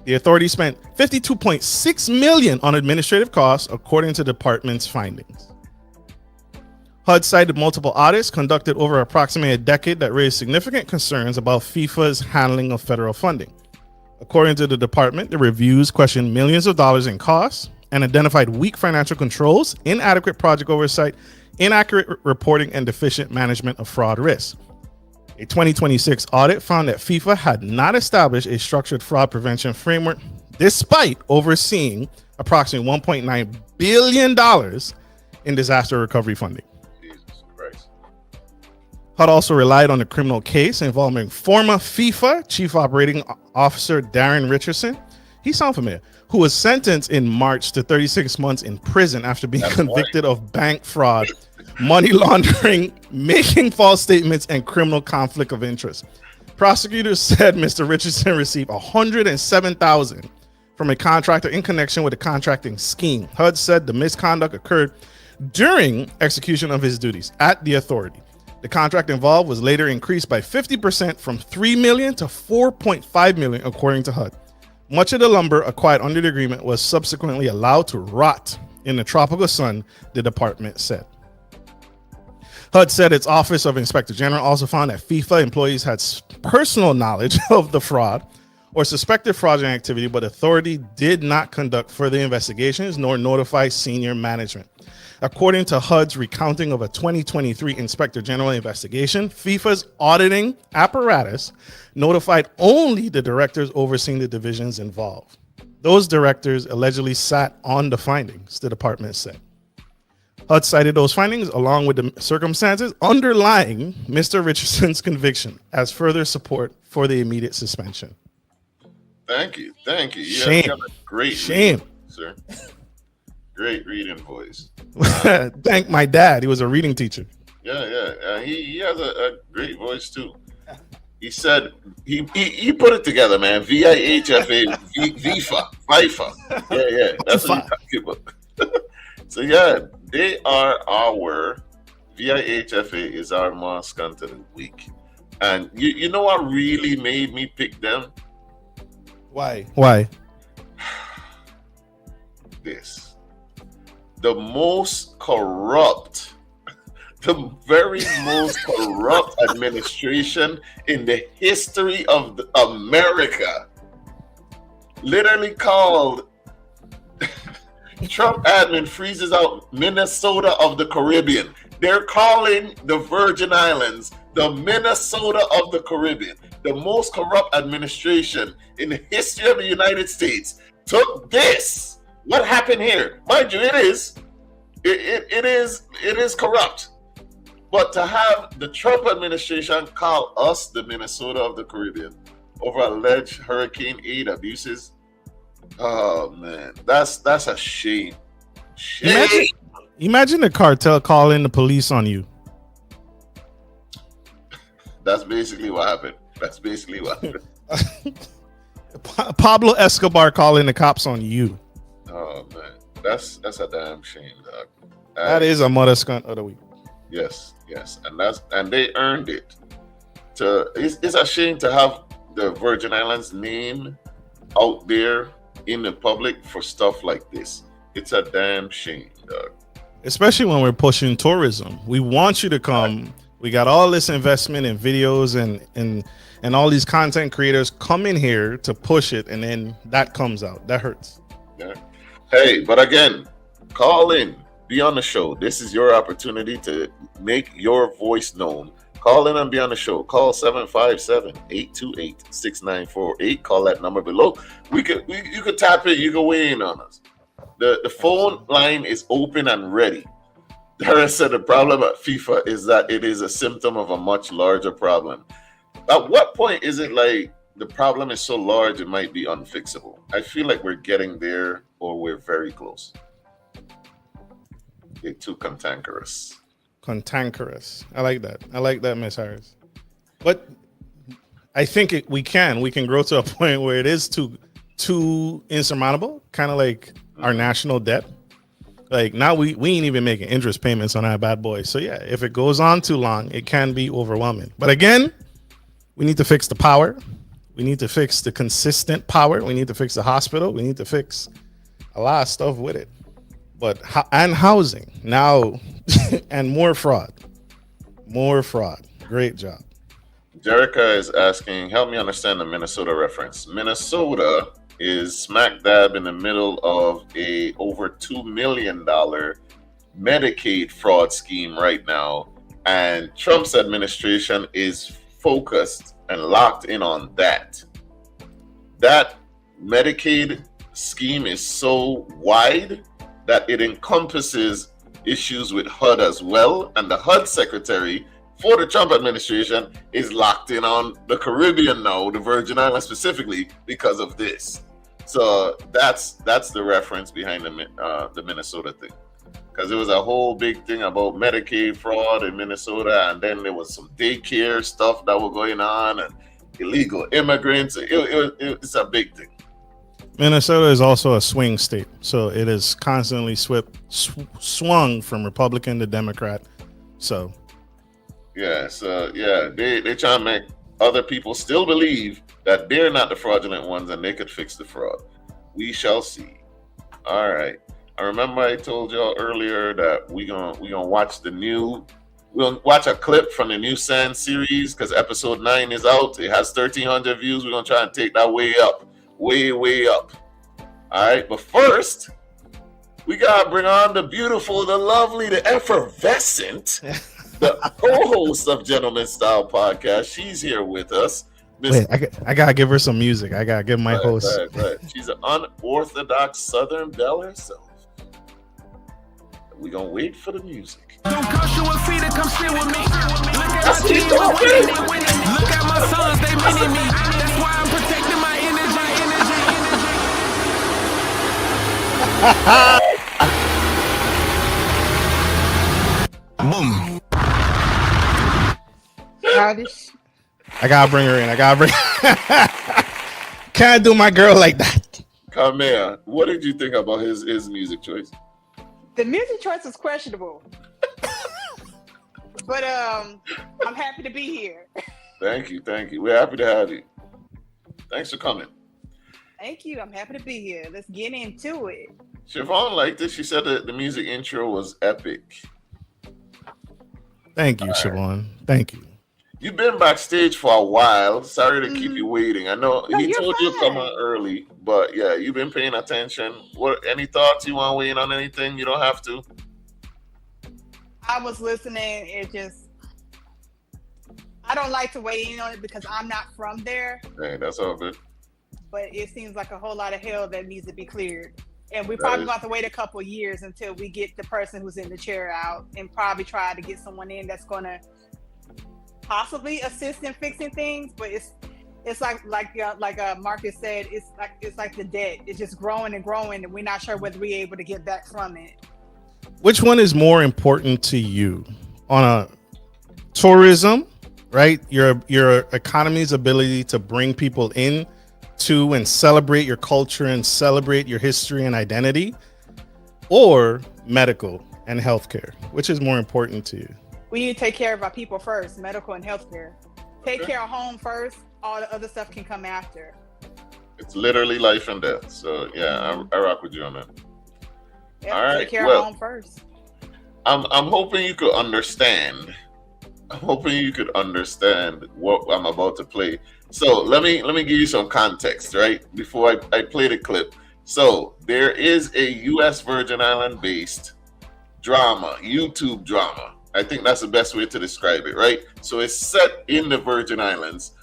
The authority spent $52.6 million on administrative costs, according to the department's findings. HUD cited multiple audits conducted over approximately a decade that raised significant concerns about FIFA's handling of federal funding. According to the department, the reviews questioned millions of dollars in costs and identified weak financial controls, inadequate project oversight, inaccurate reporting, and deficient management of fraud risks. A 2026 audit found that FIFA had not established a structured fraud prevention framework, despite overseeing approximately $1.9 billion in disaster recovery funding. Jesus Christ. HUD also relied on a criminal case involving former FIFA Chief Operating Officer Darren Richardson. He sounds familiar. Who was sentenced in March to 36 months in prison after being convicted of bank fraud, money laundering, making false statements, and criminal conflict of interest. Prosecutors said Mr. Richardson received $107,000 from a contractor in connection with a contracting scheme. HUD said the misconduct occurred during execution of his duties at the authority. The contract involved was later increased by 50% from $3 million to $4.5 million, according to HUD. Much of the lumber acquired under the agreement was subsequently allowed to rot in the tropical sun, the department said. HUD said its Office of Inspector General also found that FIFA employees had personal knowledge of the fraud or suspected fraudulent activity, but authority did not conduct further investigations nor notify senior management. According to HUD's recounting of a 2023 Inspector General investigation, FIFA's auditing apparatus notified only the directors overseeing the divisions involved. Those directors allegedly sat on the findings, the department said. HUD cited those findings along with the circumstances underlying Mr. Richardson's conviction as further support for the immediate suspension. Thank you. You Shame. have a great Shame. reading, sir. Great reading voice. Thank my dad. He was a reading teacher. Yeah. He has a great voice too. He said he put it together, man. VIHFA, FIFA. Yeah. That's what he's talking about. So yeah, they are our VIHFA is our Scunt of the week. And you know what really made me pick them? Why? This. The most corrupt, the very most corrupt administration in the history of America, literally called Trump admin freezes out Minnesota of the Caribbean. They're calling the Virgin Islands the Minnesota of the Caribbean. The most corrupt administration in the history of the United States took this. What happened here? Mind you, it is corrupt. But to have the Trump administration call us the Minnesota of the Caribbean over alleged Hurricane aid abuses, oh man, that's a shame. Imagine the cartel calling the police on you. That's basically what happened. Pablo Escobar calling the cops on you. Oh man, that's a damn shame, dog. That is a mother Scunt of the week. Yes, and they earned it. It's a shame to have the Virgin Islands name out there in the public for stuff like this. It's a damn shame, dog. Especially when we're pushing tourism. We want you to come. We got all this investment in videos and all these content creators come in here to push it, and then that comes out. That hurts. Yeah. Hey, but again, call in, be on the show. This is your opportunity to make your voice known. Call in and be on the show. Call 757-828-6948. Call that number below. You could tap it. You can weigh in on us. The phone line is open and ready. Dara said the problem at FIFA is that it is a symptom of a much larger problem. At what point is it like the problem is so large it might be unfixable? I feel like we're getting there, or we're very close. They're too cantankerous. I like that, Miss Harris. But I think we can grow to a point where it is too insurmountable, kind of like our national debt. Like now we ain't even making interest payments on our bad boys. So yeah, if it goes on too long, it can be overwhelming. But again, we need to fix the power. We need to fix the consistent power. We need to fix the hospital. We need to fix a lot of stuff with it. But and housing now and more fraud. Great job. Jerica is asking, help me understand the Minnesota reference. Minnesota is smack dab in the middle of a over $2 million Medicaid fraud scheme right now. And Trump's administration is focused and locked in on that. That Medicaid scheme is so wide that it encompasses issues with HUD as well. And the HUD secretary for the Trump administration is locked in on the Caribbean now, the Virgin Islands specifically, because of this. So that's the reference behind the Minnesota thing. Because there was a whole big thing about Medicaid fraud in Minnesota, and then there was some daycare stuff that was going on, and illegal immigrants. It's a big thing. Minnesota is also a swing state, so it is constantly swung from Republican to Democrat. So, yeah, they try to make other people still believe that they're not the fraudulent ones and they could fix the fraud. We shall see. All right. I remember I told y'all earlier that we're gonna watch we're gonna watch a clip from the new Sand series because episode 9 is out. It has 1,300 views. We're gonna try and take that way up. Way up. All right, but first we gotta bring on the beautiful, the lovely, the effervescent, the co-host of Gentleman Style Podcast. She's here with us. Wait, I gotta give her some music. I gotta give my host. Right. She's an unorthodox Southern belle herself. We gonna wait for the music. Don't cost you a fee to come sit with me. Look at my team, they winning. Look at my sons, they winning me. That's why I'm protecting my energy. Boom. I gotta bring her in. Can't do my girl like that. Kamea, what did you think about his music choice? The music choice is questionable. But I'm happy to be here. Thank you. We're happy to have you. Thanks for coming. Thank you. I'm happy to be here. Let's get into it. Siobhan liked it. She said that the music intro was epic. Thank you, Siobhan. Thank you. You've been backstage for a while. Sorry to keep you waiting. I know No, he you're told you to come fine. on early, but yeah, you've been paying attention. What? Any thoughts? You want to weigh in on anything? You don't have to. I was listening. I don't like to weigh in on it because I'm not from there. Hey, that's all good. But it seems like a whole lot of hell that needs to be cleared. And we That probably is- going to have to wait a couple years until we get the person who's in the chair out and probably try to get someone in that's going to possibly assist in fixing things. But it's like Marcus said, it's like the debt. It's just growing and growing, and we're not sure whether we're able to get back from it. Which one is more important to you on a tourism, right? Your economy's ability to bring people in to and celebrate your culture and celebrate your history and identity, or medical and healthcare? Which is more important to you? We need to take care of our people first, medical and healthcare. Take care of home first. All the other stuff can come after. It's literally life and death. So yeah, I rock with you on that. Yep, All right, take care well, of home first. I'm hoping you could understand. I'm hoping you could understand what I'm about to play. So let me give you some context, right? Before I play the clip. So there is a U.S. Virgin Island based drama, YouTube drama. I think that's the best way to describe it, right? So it's set in the Virgin Islands.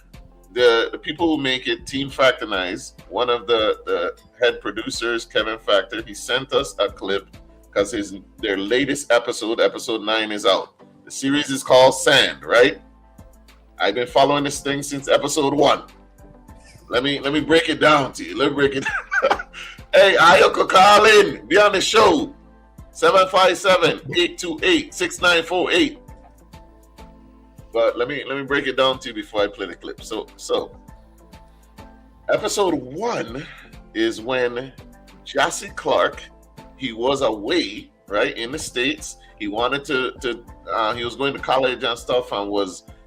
The people who make it, Team Factonize, one of the head producers, Kevin Factor, he sent us a clip because their latest episode 9, is out. The series is called Sand, right? I've been following this thing since episode 1. Let me break it down to you. Let me break it down. Hey, Ayoko, call in. Be on the show. 757-828-6948. But let me break it down to you before I play the clip. So episode 1 is when Jassy Clark, he was away, right, in the States. He wanted to he was going to college and stuff, and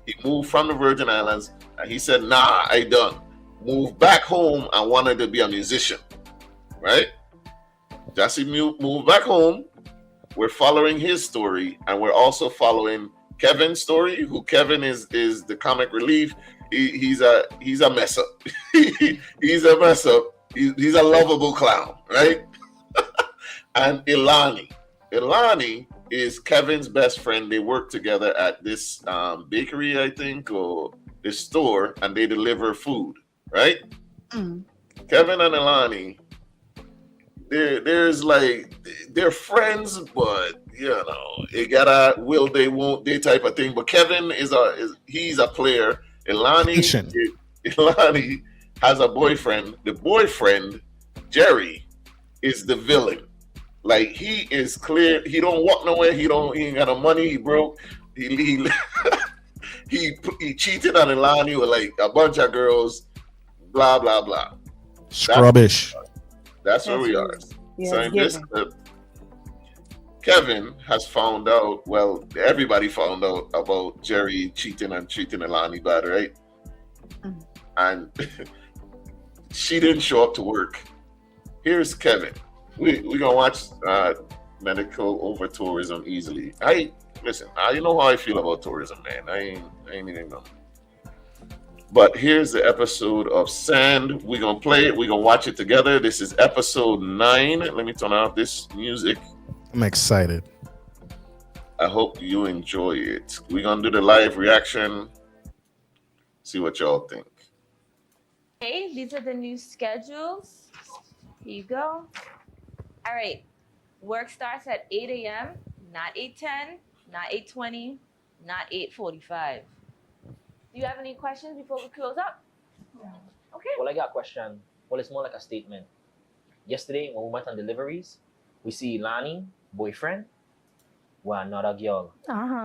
he moved from the Virgin Islands, and he said, nah, I done. Moved back home and wanted to be a musician, right? Jassy moved back home. We're following his story, and we're also following Kevin's story. Who Kevin is the comic relief. He's a mess up. He's a mess up. He's a lovable clown, right? And Ilani is Kevin's best friend. They work together at this bakery, I think, or this store, and they deliver food, right? Mm. Kevin and Ilani, they're friends, but it gotta will they won't they type of thing. But Kevin he's a player. Ilani has a boyfriend. The boyfriend, Jerry, is the villain. Like, he is clear. He don't walk nowhere. He ain't got no money. He broke. He he cheated on Ilani with like a bunch of girls, blah blah blah. Scrubbish. That's where we are. Yeah, So in this clip, Kevin has found out. Well, everybody found out about Jerry cheating and treating Ilani bad, right? Mhm. And she didn't show up to work. Here's Kevin. We gonna watch medical over tourism easily. Listen. You know how I feel about tourism, man. I ain't even know. But here's the episode of Sand. We're gonna play it. We're gonna watch it together. This is episode 9. Let me turn off this music. I'm excited. I hope you enjoy it. We're gonna do the live reaction. See what y'all think. Okay, these are the new schedules. Here you go. All right. Work starts at 8 a.m., not 8:10, not 8:20, not 8:45. Do you have any questions before we close up? Okay. Well, I got a question. Well, it's more like a statement. Yesterday, when we went on deliveries, we see Ilani, boyfriend, with another girl.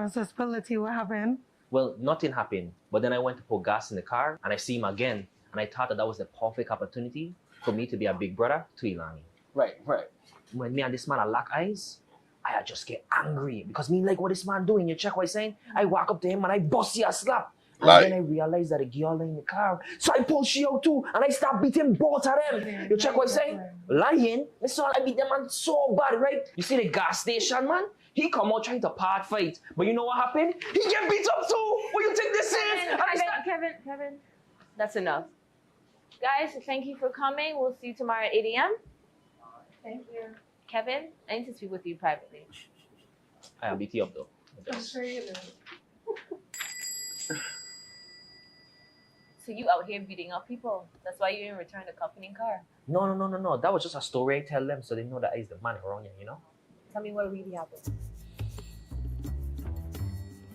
So spill it tea. What happened? Well, nothing happened. But then I went to put gas in the car, and I see him again. And I thought that was the perfect opportunity for me to be a big brother to Ilani. Right. When me and this man are lock eyes, I just get angry. Because me like what this man doing. You check what he's saying? I walk up to him and I bust you a slap. And then I realized that a girl in the car. So I pull she out too. And I start beating both of them. You check what I'm saying? Lying. I beat them man so bad, right? You see the gas station, man? He come out trying to part fight. But you know what happened? He get beat up too. What you think this is? Kevin, that's enough. Guys, thank you for coming. We'll see you tomorrow at 8 a.m. Thank you. Kevin, I need to speak with you privately. I'll beat you up though. I'm sure you do. So you out here beating up people. That's why you didn't return the company car. No. That was just a story I tell them so they know that I is the man around here, you know? Tell me what really happened.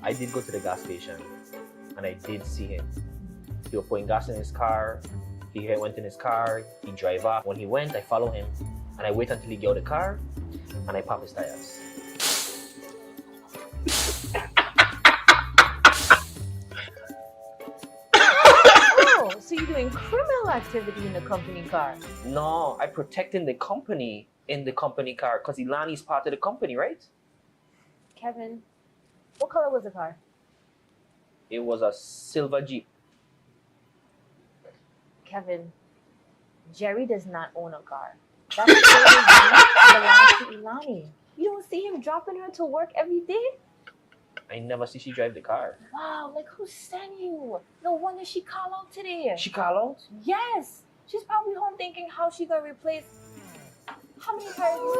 I did go to the gas station and I did see him. He was putting gas in his car. He went in his car. He drive up. When he went, I follow him and I wait until he get out of the car and I pop his tires. Oh, so you're doing criminal activity in the company car? No, I protecting the company in the company car because Ilani's part of the company, right? Kevin, what color was the car? It was a silver Jeep. Kevin, Jerry does not own a car. That Jeep belongs to Ilani. You don't see him dropping her to work every day? I never see she drive the car. Wow, like who sent you? No wonder she called out today. She call out? Yes. She's probably home thinking how she gonna replace. How many tires you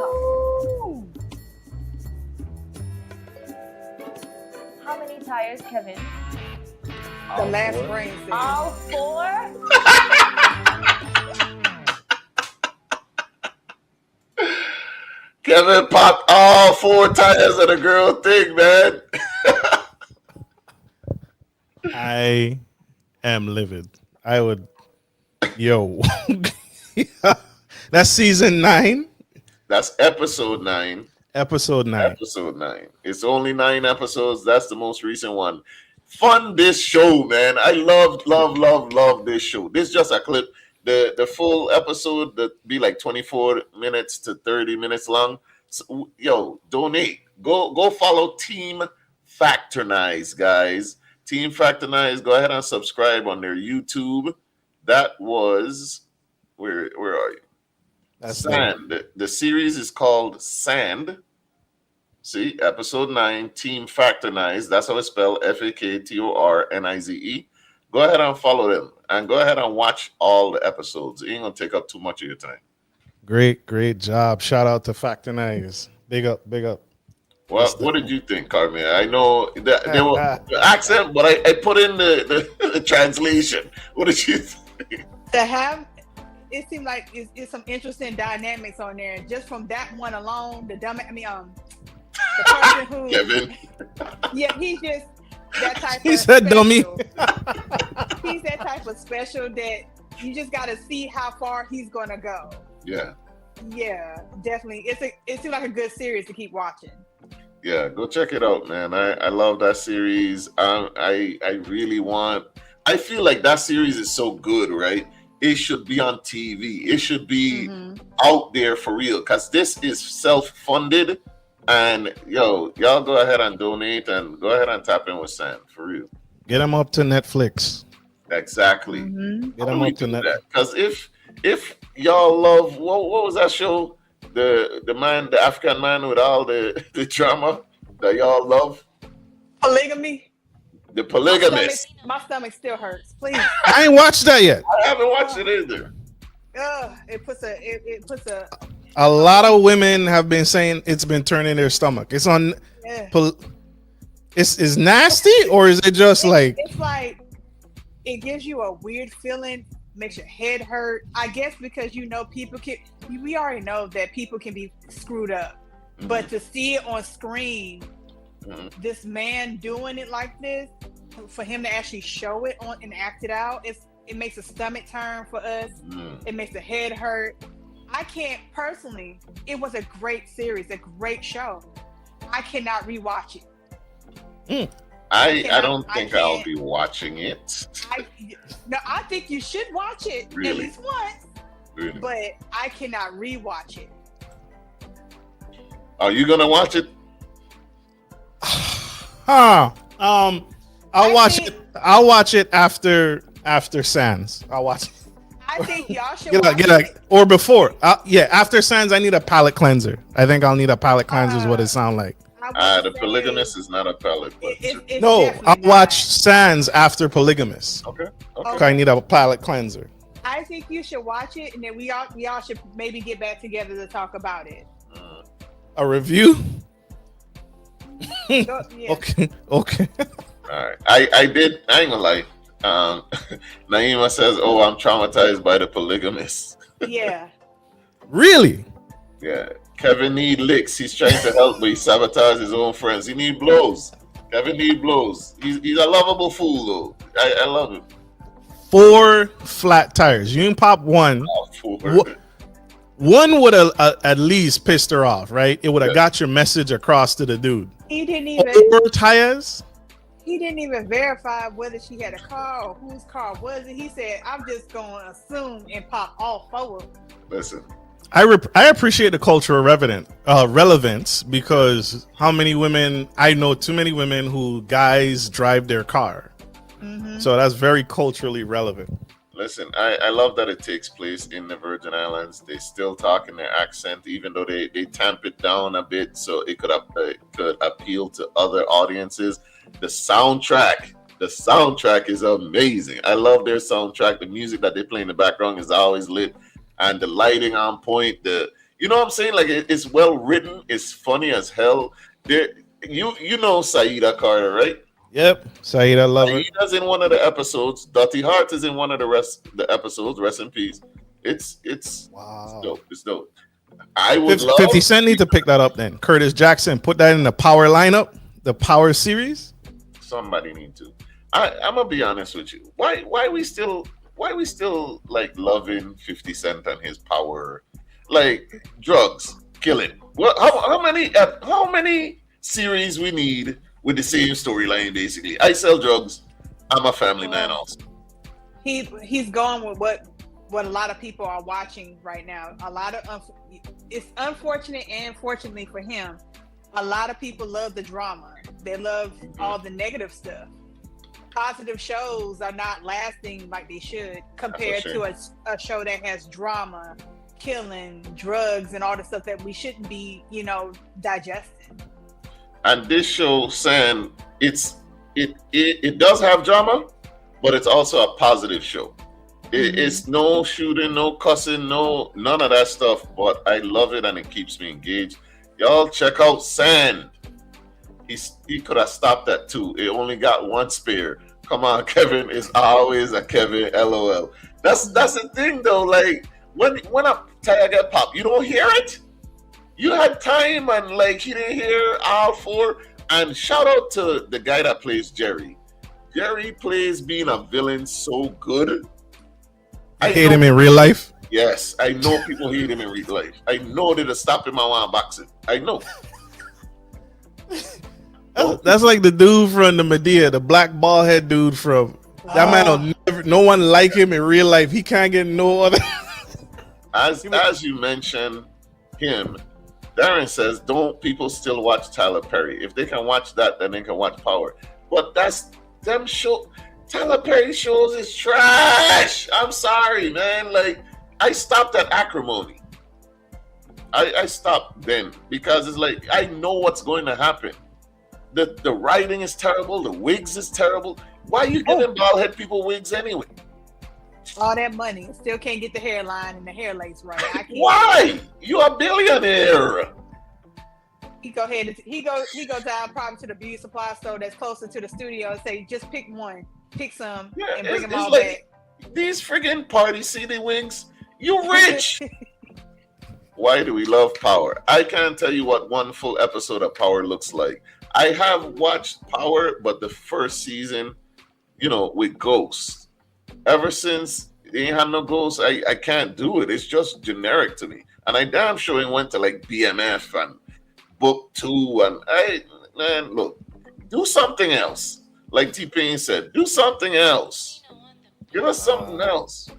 got? How many tires, Kevin? The last brain cell. All 4? Kevin popped all 4 tires of the girl thing, man. I am livid. I would, that's season 9. That's episode 9. Episode 9. Episode 9. It's only 9 episodes. That's the most recent one. Fun this show, man. I love this show. This is just a clip. The full episode that be like 24 minutes to 30 minutes long. So, donate. Go follow Team Factornize, guys. Team Factornize. Go ahead and subscribe on their YouTube. That was where are you? That's Sand. The series is called Sand. See, episode 9, Team Factornize. That's how it's spelled, Faktornize. Go ahead and follow them and go ahead and watch all the episodes. It ain't gonna take up too much of your time. Great job. Shout out to Factornize. Big up. Well, what did you think, Carmen? I know that there was the accent, but I put in the translation. What did you think? It seemed like it's some interesting dynamics on there. And just from that one alone, the person who Kevin. Yeah, he's just that type He of said special. dummy. He's that type of special that you just got to see how far he's gonna go. Yeah. Yeah, definitely. It seems like a good series to keep watching. Yeah, go check it out, man. I love that series. I really want. I feel like that series is so good, right? It should be on TV. It should be out there for real, because this is self-funded. And y'all go ahead and donate and go ahead and tap in with Sam for real. Get them up to Netflix. Exactly. Get them up to Netflix. Because if y'all love what was that show? The African man with all the drama that y'all love. Polygamy. The Polygamist. My stomach still hurts. Please. I ain't watched that yet. I haven't watched it either. It puts a. A lot of women have been saying it's been turning their stomach. It's on. Yeah. It's nasty, or is it just like? It's like it gives you a weird feeling, makes your head hurt. I guess because people can. We already know that people can be screwed up, but to see it on screen, this man doing it like this, for him to actually show it on and act it out, it makes a stomach turn for us. It makes the head hurt. I can't personally. It was a great series, a great show. I cannot rewatch it. I don't think I'll be watching it. I think you should watch it at Really? least once. Really? But I cannot rewatch it. Are you gonna watch it? I'll watch it. I'll watch it after Sands. I'll watch it. I think y'all should watch it. Or before. After Sands, I need a palate cleanser. I think I'll need a palate cleanser. Is what it sound like. The Polygamist is not a palate cleanser. No, I'll watch Sands after Polygamous. Okay. I need a palate cleanser. I think you should watch it, and then we all should maybe get back together to talk about it. A review? Yeah. Okay. All right. I ain't gonna lie. Naima says, "Oh, I'm traumatized by the Polygamist." Yeah. Really? Yeah. Kevin need licks. He's trying to help, but he sabotages his own friends. He need blows. Kevin need blows. He's a lovable fool, though. I love him. 4 flat tires. You can pop one. One would have at least pissed her off, right? It would have got your message across to the dude. He didn't even. 4 tires. He didn't even verify whether she had a car or whose car was it. He said, "I'm just going to assume and pop all 4 of them." Listen. I appreciate the cultural relevance, because how many women, I know too many women who guys drive their car. So that's very culturally relevant. Listen, I love that it takes place in the Virgin Islands. They still talk in their accent, even though they tamp it down a bit so it could appeal to other audiences. The soundtrack is amazing. I love their soundtrack. The music that they play in the background is always lit. And the lighting on point, you know what I'm saying? Like it's well written, it's funny as hell. You know Saida Carter, right? Yep, Saida, love her. Saida's in one of the episodes. Dottie Hart is in one of the episodes. Rest in peace. It's dope. It's dope. I would love 50 Cent need to pick that up then. Curtis Jackson, put that in the Power lineup, the Power series. Somebody need to. I'm gonna be honest with you. Why we still like loving 50 Cent and his power, like drugs, killing? What? How many series we need with the same storyline? Basically, I sell drugs. I'm a family man also. He's going with what a lot of people are watching right now. It's unfortunate and fortunately for him, a lot of people love the drama. They love all the negative stuff. Positive shows are not lasting like they should compared to a show that has drama, killing, drugs, and all the stuff that we shouldn't be, digesting. And this show, Sam, it does have drama, but it's also a positive show. It's no shooting, no cussing, none of that stuff. But I love it and it keeps me engaged. Y'all check out Sand. He could have stopped at 2. It only got 1 spare. Come on, Kevin is always a Kevin. LOL. That's the thing though. Like when a tire get popped, you don't hear it. You had time and like he didn't hear all 4. And shout out to the guy that plays Jerry. Jerry plays being a villain so good. I hate him in real life. Yes, I know people hate him in real life. I know they'll stop him on boxing. I know. That's like the dude from the Medea, the black bald head dude from that man will never, no one like him in real life. He can't get no other. As you mentioned him, Darren says, don't people still watch Tyler Perry? If they can watch that, then they can watch Power. But that's them show. Tyler Perry shows is trash. I'm sorry, man. Like, I stopped at Acrimony. I stopped then because it's like I know what's going to happen. The writing is terrible. The wigs is terrible. Why are you giving bald head people wigs anyway? All that money, still can't get the hairline and the hair lace right. I can't. Why? You're a billionaire. He goes down probably to the beauty supply store that's closer to the studio and say, just pick one, pick some, and bring them all back. These friggin' Party City wigs. You rich. Why do we love Power? I can't tell you what one full episode of Power looks like. I have watched Power, but the first season, with ghosts. Ever since they ain't had no ghosts, I can't do it. It's just generic to me. And I damn sure it went to like BMF and Book 2. And look, do something else. Like T-Pain said, do something else. Give us something else.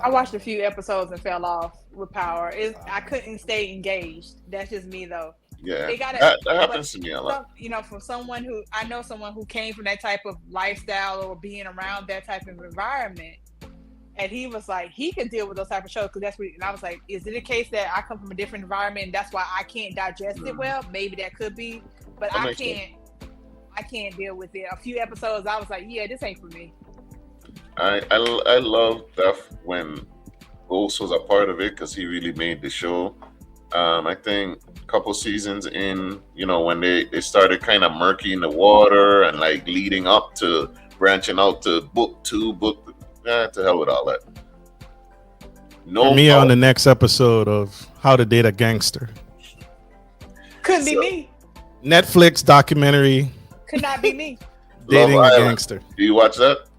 I watched a few episodes and fell off with Power. I couldn't stay engaged. That's just me, though. Yeah, that happens to me a lot. For someone who came from that type of lifestyle or being around that type of environment, and he was like, he could deal with those type of shows because that's what. And I was like, is it a case that I come from a different environment and that's why I can't digest it well? Maybe that could be, but I can't deal with it. A few episodes, I was like, yeah, this ain't for me. I love that when Ghost was a part of it because he really made the show. I think a couple seasons in, when they started kind of murky in the water and like leading up to branching out to Book 2, to hell with all that. No, me on the next episode of How to Date a Gangster. Couldn't be me. Netflix documentary. Could not be me. Dating a gangster. Do you watch that?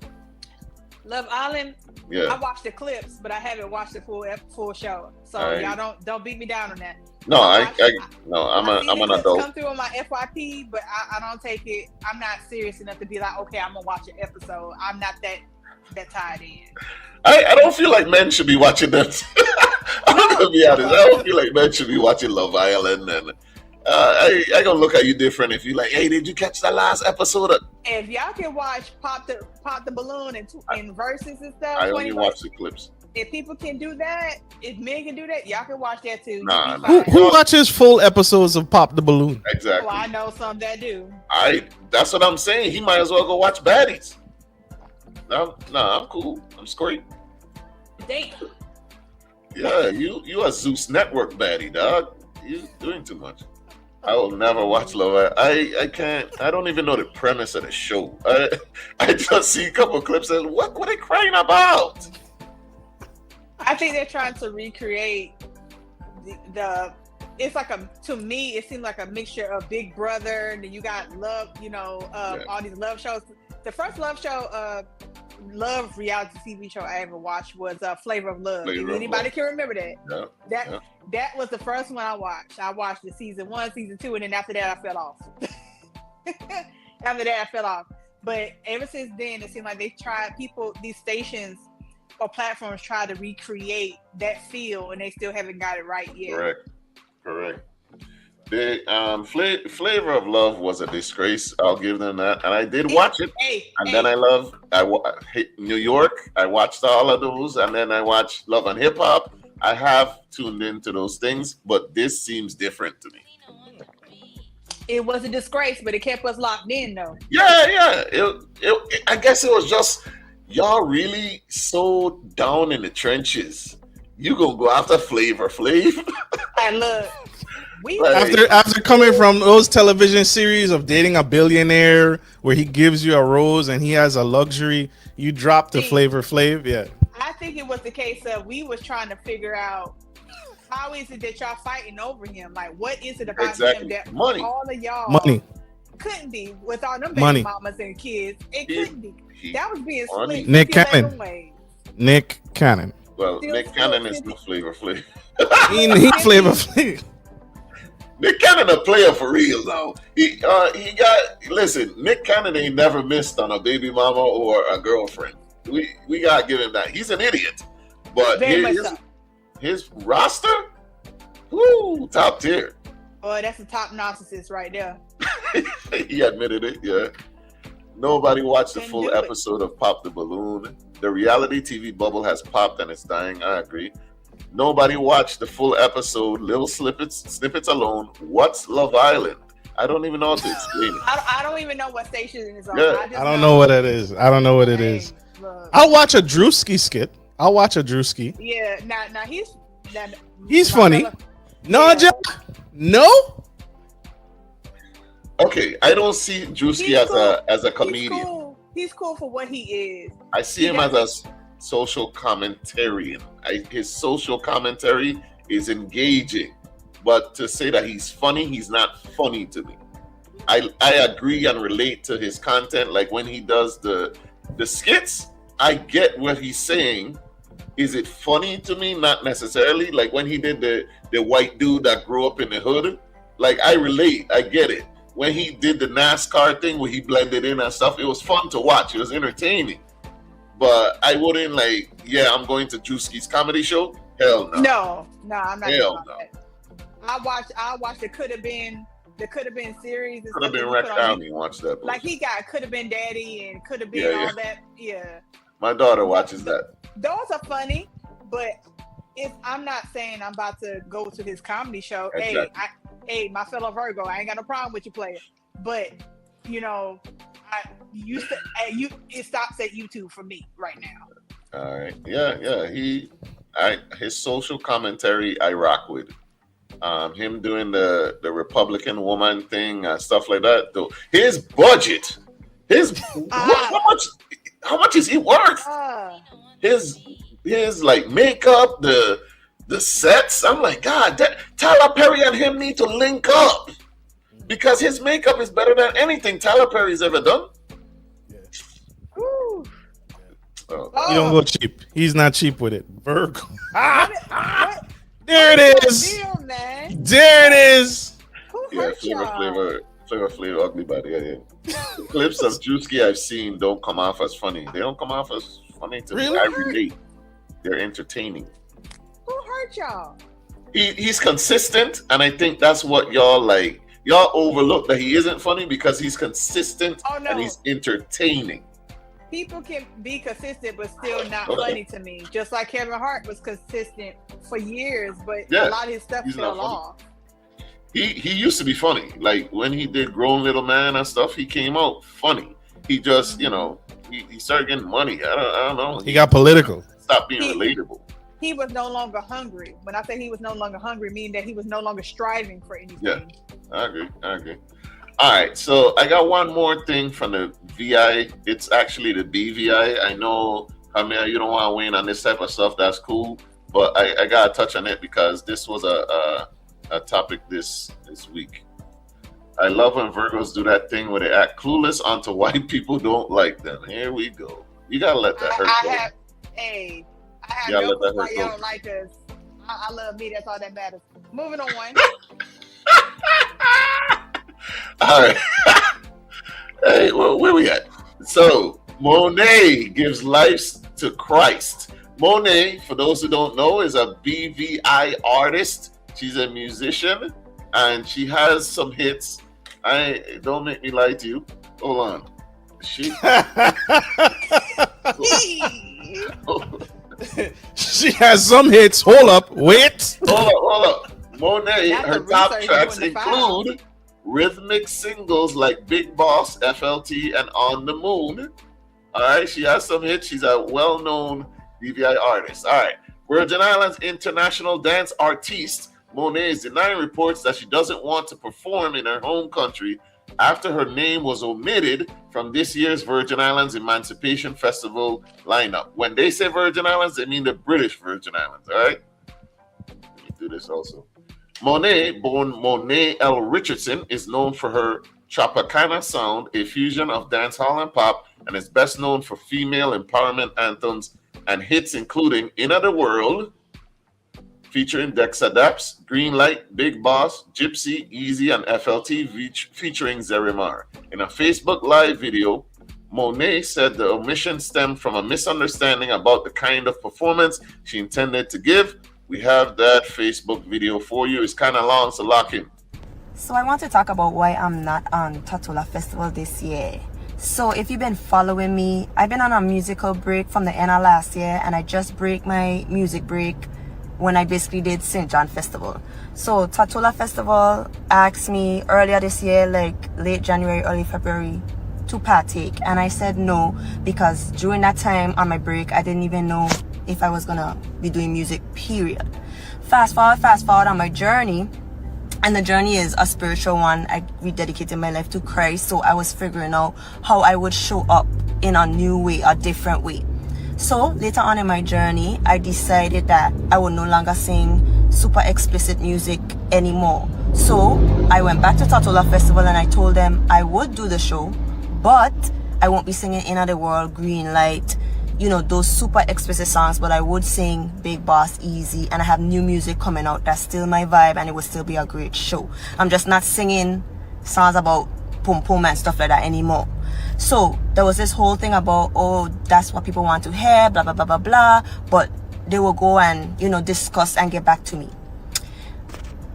Love Island. Yeah. I watched the clips, but I haven't watched the full show. So y'all don't beat me down on that. No, I'm an adult. Come through on my FYP, but I don't take it. I'm not serious enough to be like, okay, I'm gonna watch an episode. I'm not that tied in. I don't feel like men should be watching that. I'm gonna be honest. I don't feel like men should be watching Love Island, and I gonna look at you different if you like. Hey, did you catch the last episode? If y'all can watch Pop the Balloon and verses and stuff, I only watch the clips. If people can do that, if men can do that, y'all can watch that too. Nah. Who watches full episodes of Pop the Balloon? Exactly. Well, I know some that do. That's what I'm saying. He might as well go watch Baddies. No, I'm cool. I'm straight. Damn. Yeah, you a Zeus Network baddie, dog. You doing too much. I will never watch Love Island. I can't. I don't even know the premise of the show. I just see a couple clips and what are they crying about? I think they're trying to recreate the it's like to me it seems like a mixture of Big Brother, and then you got love, all these love shows. The first love show, love reality TV show I ever watched was Flavor of Love. If anybody can remember that. That was the first one I watched. I watched the season 1, season 2, and then after that I fell off. But ever since then, it seemed like they tried these stations or platforms try to recreate that feel, and they still haven't got it right yet. Correct. The Flavor of Love was a disgrace. I'll give them that, and I did watch it. Then I hit New York. I watched all of those, and then I watched Love and Hip Hop. I have tuned into those things, but this seems different to me. It was a disgrace, but it kept us locked in, though. Yeah. I guess it was just y'all really so down in the trenches. You gonna go after Flavor Flav? And look, after coming from those television series of dating a billionaire where he gives you a rose and he has a luxury, you drop the Flavor Flav. Yeah, I think it was the case of we was trying to figure out how is it that y'all fighting over him? Like, what is it about him that all of y'all couldn't be with all them baby mamas and kids? It couldn't be. That was being split. Nick Cannon. Well, Nick Cannon is no Flavor Flav. He Flavor Flav. Nick Cannon a player for real now. He got listen. Nick Cannon ain't never missed on a baby mama or a girlfriend. We gotta give him that. He's an idiot, but his roster, woo, top tier. Boy, that's a top narcissist right there. He admitted it. Yeah. Nobody watched the full episode of Pop the Balloon. The reality TV bubble has popped and it's dying. I agree. Nobody watched the full episode. Little snippets alone. What's Love Island? I don't even know how to explain it. I don't even know what station it is on. Yeah. I don't know what it is. I don't know what it is. Look. I'll watch a Drewski skit. I'll watch a Drewski. Yeah, now he's funny. No, Jack. No. Okay, I don't see Drewski as a comedian. He's cool for what he is. I see him as a social commentarian. His social commentary is engaging, but to say that he's funny, he's not funny to me. I agree and relate to his content. Like when he does the skits, I get what he's saying. Is it funny to me? Not necessarily. Like when he did the white dude that grew up in the hood, like I relate. I get it. When he did the NASCAR thing where he blended in and stuff, it was fun to watch. It was entertaining. But I wouldn't I'm going to Drewski's comedy show. Hell no. No, I'm not. Hell no. That. I watched the could have been series. Could have been Wreck County. Watch that. Like he got could have been Daddy and could have been all that. Yeah. My daughter watches that. Those are funny, but I'm not saying I'm about to go to his comedy show. Exactly. Hey, my fellow Virgo, I ain't got no problem with you playing, but it stops at YouTube for me right now. All right, yeah. His social commentary I rock with. Him doing the Republican woman thing, stuff like that. Though his budget, how much is he worth? His like makeup, the sets. I'm like, God, Tyler Perry and him need to link up because his makeup is better than anything Tyler Perry's ever done. He don't go cheap. He's not cheap with it. Virgo. There it is. There it is. Flavor, ugly body. Yeah. The clips of Drewski I've seen don't come off as funny. They don't come off as funny to me. I relate. They're entertaining. Who hurt y'all? He's consistent, and I think that's what y'all like. Y'all overlook that he isn't funny because he's consistent and he's entertaining. People can be consistent but still not funny to me. Just like Kevin Hart was consistent for years, but a lot of his stuff fell off. He used to be funny. Like when he did Grown Little Man and stuff, he came out funny. He just, he started getting money. I don't know. He got political. Stopped being relatable. He was no longer hungry. When I say he was no longer hungry, meaning that he was no longer striving for anything. Yeah, I agree. All right, so I got one more thing from the VI. It's actually the BVI. I know, Hamia, you don't want to weigh in on this type of stuff. That's cool. But I got to touch on it because this was a topic this week. I love when Virgos do that thing where they act clueless onto why people don't like them. Here we go. You got to let that hurt go. I have no clue why y'all don't like us. I love me. That's all that matters. Moving on. All right. Hey, well, where we at? So, Monet gives life to Christ. Monet, for those who don't know, is a BVI artist. She's a musician, and she has some hits. Don't make me lie to you. Hold on. She has some hits. Hold up. Wait. Hold up. Monet, her top tracks include rhythmic singles like Big Boss, FLT, and On the Moon. All right, she has some hits. She's a well-known BVI artist. All right, Virgin Islands international dance artiste Monet is denying reports that she doesn't want to perform in her home country after her name was omitted from this year's Virgin Islands Emancipation Festival lineup. When they say Virgin Islands, they mean the British Virgin Islands, all right? Let me do this also. Monet, born Monet L. Richardson, is known for her Tropicana sound, a fusion of dancehall and pop, and is best known for female empowerment anthems and hits including In Other World, featuring Dex Adapts, Greenlight, Big Boss, Gypsy, Easy, and FLT featuring Zerimar. In a Facebook Live video, Monet said the omission stemmed from a misunderstanding about the kind of performance she intended to give. We have that Facebook video for you. It's kind of long, so lock in. So I want to talk about why I'm not on Tatola Festival this year. So if you've been following me, I've been on a musical break from the end of last year, and I just break my music break when I basically did St. John Festival. So Tatola Festival asked me earlier this year, like late January, early February, to partake, and I said no, because during that time on my break, I didn't even know if I was gonna be doing music, period. Fast forward on my journey. And the journey is a spiritual one. I rededicated my life to Christ, so I was figuring out how I would show up in a new way, a different way. So later on in my journey, I decided that I would no longer sing super explicit music anymore. So I went back to Tatola Festival and I told them I would do the show, but I won't be singing Inner the World, Green Light, you know, those super explicit songs, but I would sing Big Boss, Easy, and I have new music coming out that's still my vibe, and it would still be a great show. I'm just not singing songs about pum pum and stuff like that anymore. So there was this whole thing about, oh, that's what people want to hear, blah blah blah blah blah, but they will go and, you know, discuss and get back to me.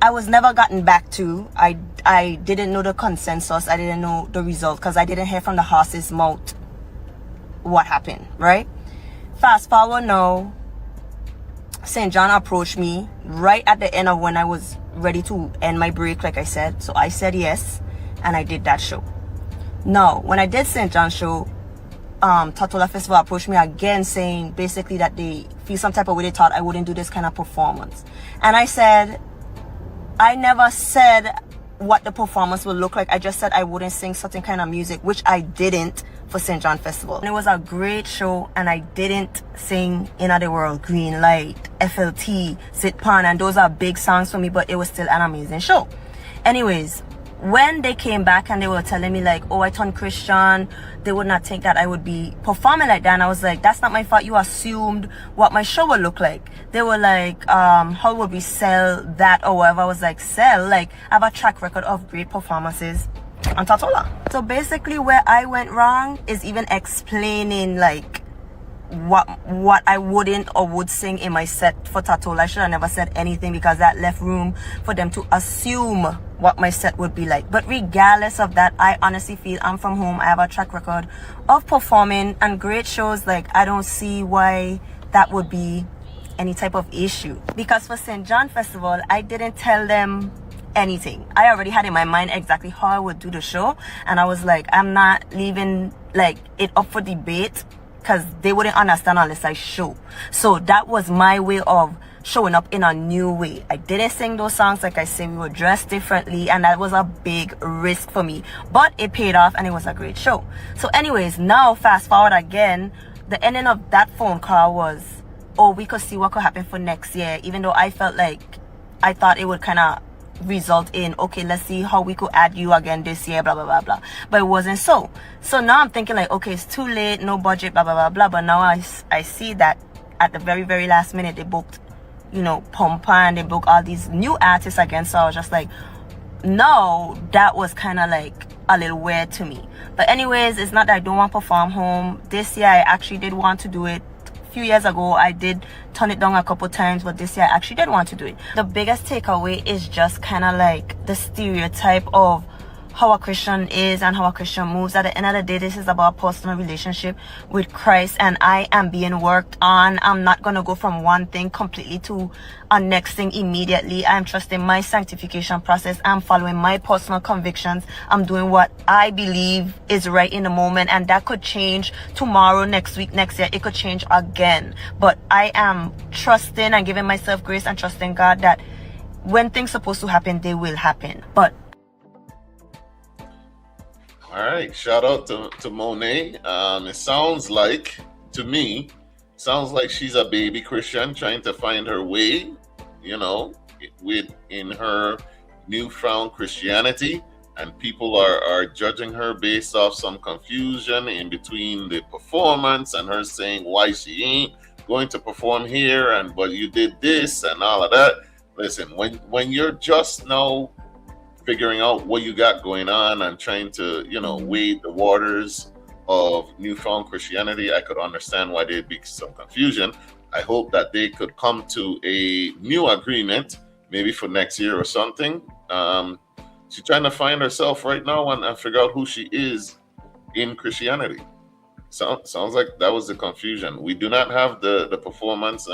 I was never gotten back to. I didn't know the consensus, I didn't know the result, because I didn't hear from the horse's mouth what happened, right? Fast forward now, St. John approached me right at the end of when I was ready to end my break, like I said. So I said yes, and I did that show. Now, when I did St. John's show, Tatola Festival approached me again, saying basically that they feel some type of way, they thought I wouldn't do this kind of performance. And I said, I never said what the performance would look like. I just said I wouldn't sing certain kind of music, which I didn't for St. John Festival. And it was a great show, and I didn't sing Inner the World, Green Light, FLT, Sit Pan, and those are big songs for me, but it was still an amazing show. Anyways, when they came back and they were telling me like, oh, I turned Christian, they would not think that I would be performing like that. And I was like, that's not my fault. You assumed what my show would look like. They were like, how would we sell that or whatever? I was like, sell? Like, I have a track record of great performances on Tatola. So basically where I went wrong is even explaining like what I wouldn't or would sing in my set for Tatola. I should have never said anything, because that left room for them to assume what my set would be like. But regardless of that, I honestly feel I'm from home. I have a track record of performing and great shows. Like, I don't see why that would be any type of issue. Because for St. John Festival, I didn't tell them anything. I already had in my mind exactly how I would do the show, and I was like, I'm not leaving like it up for debate, because they wouldn't understand unless I show. So that was my way of showing up in a new way. I didn't sing those songs like I say. We were dressed differently, and that was a big risk for me, but it paid off and it was a great show. So anyways, now fast forward again, the ending of that phone call was, oh, we could see what could happen for next year, even though I felt like, I thought it would kind of result in, okay, let's see how we could add you again this year, blah blah blah blah. But it wasn't so. So now I'm thinking like, okay, it's too late, no budget, blah blah blah blah. But now I see that at the very very last minute they booked, you know, Pompa, and they booked all these new artists again. So I was just like, no, that was kind of like a little weird to me. But anyways, it's not that I don't want to perform home. This year I actually did want to do it. Few years ago I did turn it down a couple times, but this year I actually did want to do it. The biggest takeaway is just kind of like the stereotype of how a Christian is and how a Christian moves. At the end of the day, this is about a personal relationship with Christ, and I am being worked on. I'm not going to go from one thing completely to a next thing immediately. I'm trusting my sanctification process. I'm following my personal convictions. I'm doing what I believe is right in the moment, and that could change tomorrow, next week, next year. It could change again. But I am trusting and giving myself grace and trusting God that when things supposed to happen, they will happen. But all right, shout out to Monet. It sounds like, to me, sounds like she's a baby Christian trying to find her way, you know, in her newfound Christianity, and people are judging her based off some confusion in between the performance and her saying why she ain't going to perform here, and but you did this and all of that. Listen, when you're just now figuring out what you got going on and trying to, wade the waters of newfound Christianity, I could understand why there'd be some confusion. I hope that they could come to a new agreement, maybe for next year or something. She's trying to find herself right now and figure out who she is in Christianity. Sounds like that was the confusion. We do not have the performance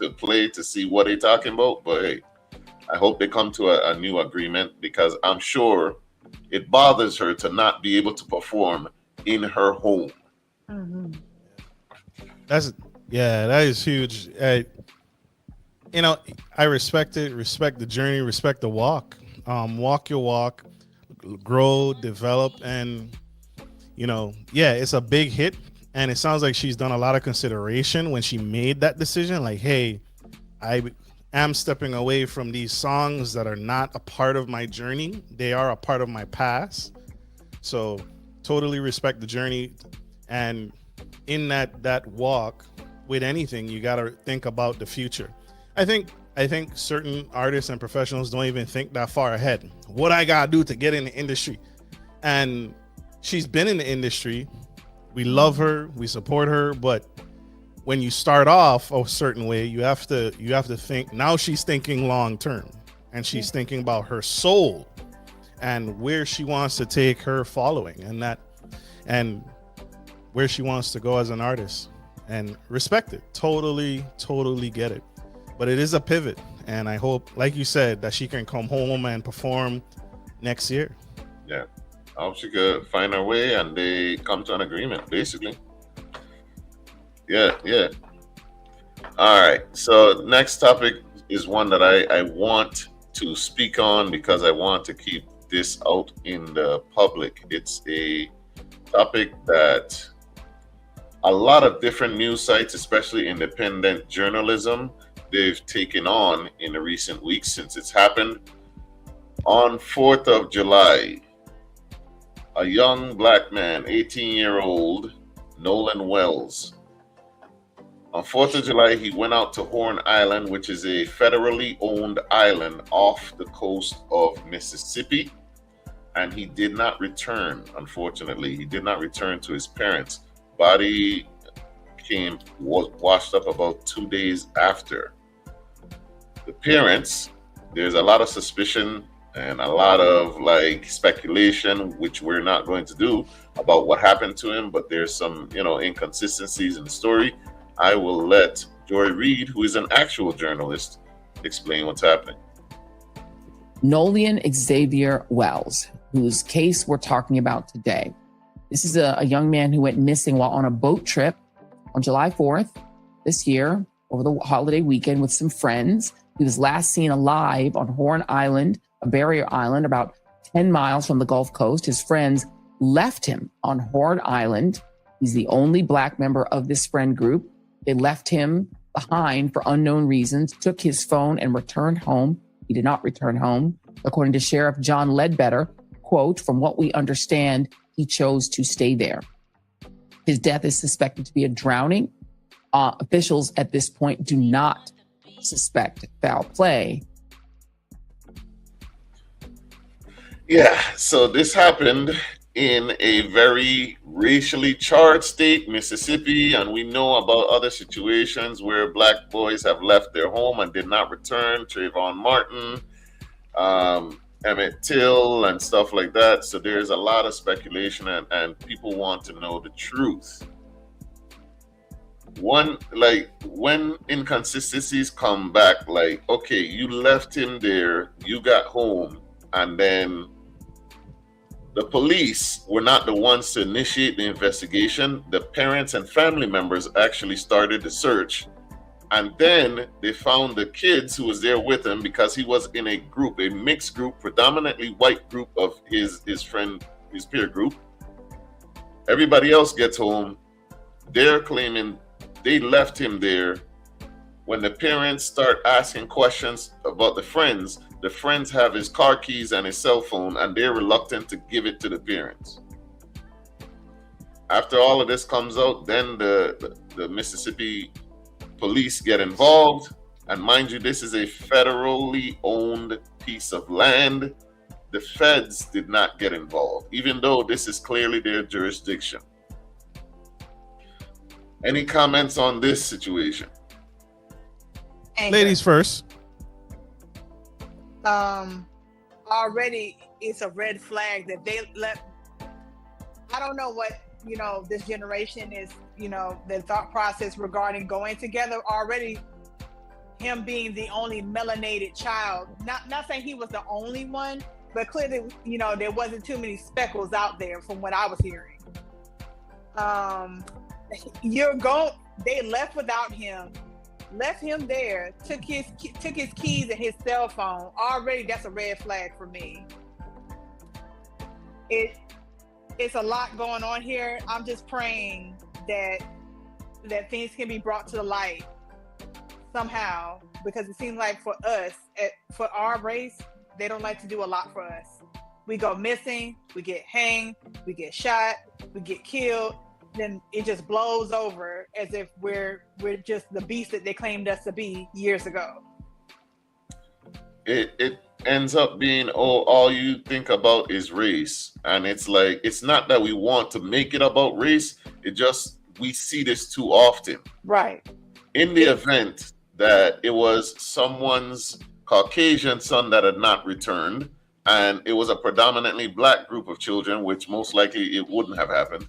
to play to see what they're talking about, but hey, I hope they come to a new agreement, because I'm sure it bothers her to not be able to perform in her home. Mm-hmm. That is huge. I respect it, respect the journey, respect the walk. Walk your walk, grow, develop, and it's a big hit. And it sounds like she's done a lot of consideration when she made that decision. Like, hey, I am stepping away from these songs that are not a part of my journey. They are a part of my past. So totally respect the journey. And in that walk with anything, you got to think about the future. I think certain artists and professionals don't even think that far ahead. What I got to do to get in the industry. And she's been in the industry. We love her, we support her, but when you start off a certain way, you have to think. Now she's thinking long term, and she's thinking about her soul and where she wants to take her following, and where she wants to go as an artist. And respect it. Totally get it. But it is a pivot, and I hope, like you said, that she can come home and perform next year. Yeah, I hope she could find her way and they come to an agreement, basically. Yeah. All right. So next topic is one that I want to speak on, because I want to keep this out in the public. It's a topic that a lot of different news sites, especially independent journalism, they've taken on in the recent weeks since it's happened. On 4th of July, a young black man, 18-year-old Nolan Wells. On 4th of July, he went out to Horn Island, which is a federally owned island off the coast of Mississippi. And he did not return, unfortunately. He did not return to his parents. Body was washed up about 2 days after. The parents, there's a lot of suspicion and a lot of speculation, which we're not going to do, about what happened to him, but there's some inconsistencies in the story. I will let Joy Reid, who is an actual journalist, explain what's happening. Nolan Xavier Wells, whose case we're talking about today. This is a young man who went missing while on a boat trip on July 4th this year, over the holiday weekend, with some friends. He was last seen alive on Horn Island, a barrier island about 10 miles from the Gulf Coast. His friends left him on Horn Island. He's the only black member of this friend group. They left him behind for unknown reasons, took his phone and returned home. He did not return home. According to Sheriff John Ledbetter, quote, "From what we understand, he chose to stay there." His death is suspected to be a drowning. Officials at this point do not suspect foul play. Yeah, so this happened in a very racially charged state, Mississippi, and we know about other situations where black boys have left their home and did not return. Trayvon Martin, Emmett Till, and stuff like that. So there's a lot of speculation, and people want to know the truth. When inconsistencies come back, okay, you left him there, you got home, and then the police were not the ones to initiate the investigation. The parents and family members actually started the search. And then they found the kids who was there with him, because he was in a group, a mixed group, predominantly white group of his peer group. Everybody else gets home. They're claiming they left him there. When the parents start asking questions about the friends have his car keys and his cell phone, and they're reluctant to give it to the parents. After all of this comes out, then the Mississippi police get involved. And mind you, this is a federally owned piece of land. The feds did not get involved, even though this is clearly their jurisdiction. Any comments on this situation? Ladies first. Already it's a red flag that they let. I don't know what, this generation is, the thought process regarding going together. Already him being the only melanated child, not saying he was the only one, but clearly, there wasn't too many speckles out there from what I was hearing. They left without him, left him there, took his keys and his cell phone. Already that's a red flag for me. It's a lot going on here. I'm just praying that things can be brought to the light somehow, because it seems like for us, for our race, they don't like to do a lot for us. We go missing, we get hanged, we get shot, we get killed, then it just blows over as if we're just the beast that they claimed us to be years ago. It ends up being all you think about is race. And it's like, it's not that we want to make it about race, it just, we see this too often. Right. In the event that it was someone's Caucasian son that had not returned, and it was a predominantly black group of children, which most likely it wouldn't have happened,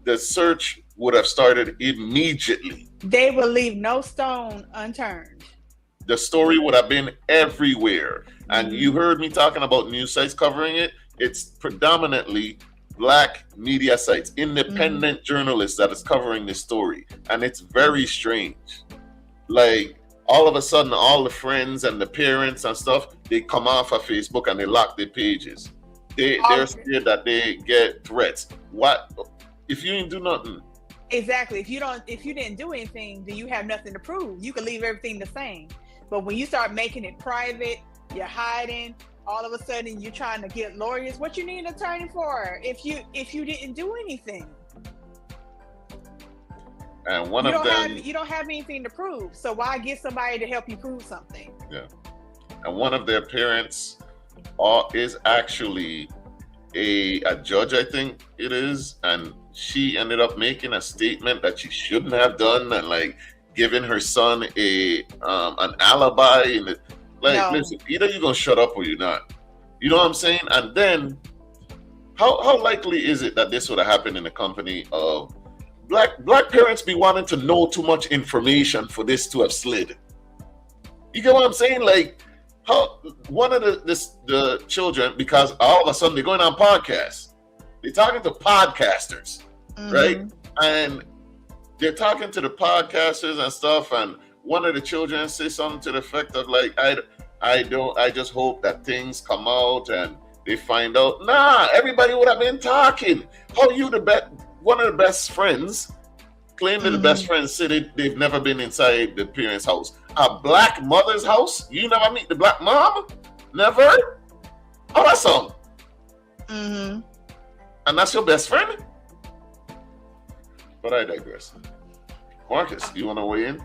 the search would have started immediately. They will leave no stone unturned. The story would have been everywhere. And you heard me talking about news sites covering it. It's predominantly black media sites, independent journalists that is covering this story. And it's very strange. Like, all of a sudden, all the friends and the parents and stuff, they come off of Facebook and they lock their pages. They're scared that they get threats. What if you didn't do nothing? Exactly. If you didn't do anything, then you have nothing to prove. You can leave everything the same. But when you start making it private, you're hiding, all of a sudden you're trying to get lawyers. What you need an attorney for if you didn't do anything? And you don't have anything to prove. So why get somebody to help you prove something? Yeah. And one of their parents is actually a judge, I think it is, and she ended up making a statement that she shouldn't have done, and like giving her son an alibi. And listen, either you're gonna shut up or you're not. You know what I'm saying? And then, how likely is it that this would have happened in a company of black parents be wanting to know too much information for this to have slid? You get what I'm saying? Like, how one of the children, because all of a sudden they're going on podcasts, they're talking to podcasters, right? And they're talking to the podcasters and stuff, and one of the children says something to the effect of like, I just hope that things come out and they find out. Nah, everybody would have been talking. How you one of the best friends claim that the best friends say they've never been inside the parents' house. A black mother's house? You never meet the black mom? Never? How that sound? And that's your best friend? But I digress. Marcus, you want to weigh in?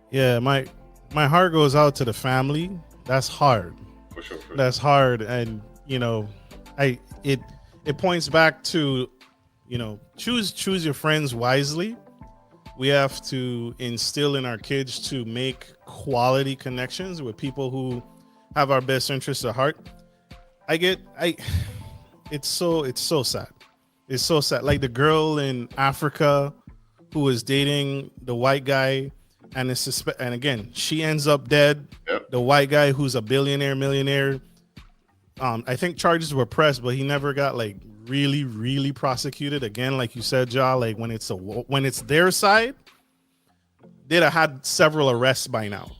Yeah, my heart goes out to the family. That's hard. For sure. That's hard, and it points back to, choose your friends wisely. We have to instill in our kids to make quality connections with people who have our best interests at heart. It's so sad. It's so sad. Like the girl in Africa who was dating the white guy, and again, she ends up dead. Yep. The white guy who's a millionaire. I think charges were pressed, but he never got like really, really prosecuted. Again, like you said, Jah, like when it's their side, they'd have had several arrests by now,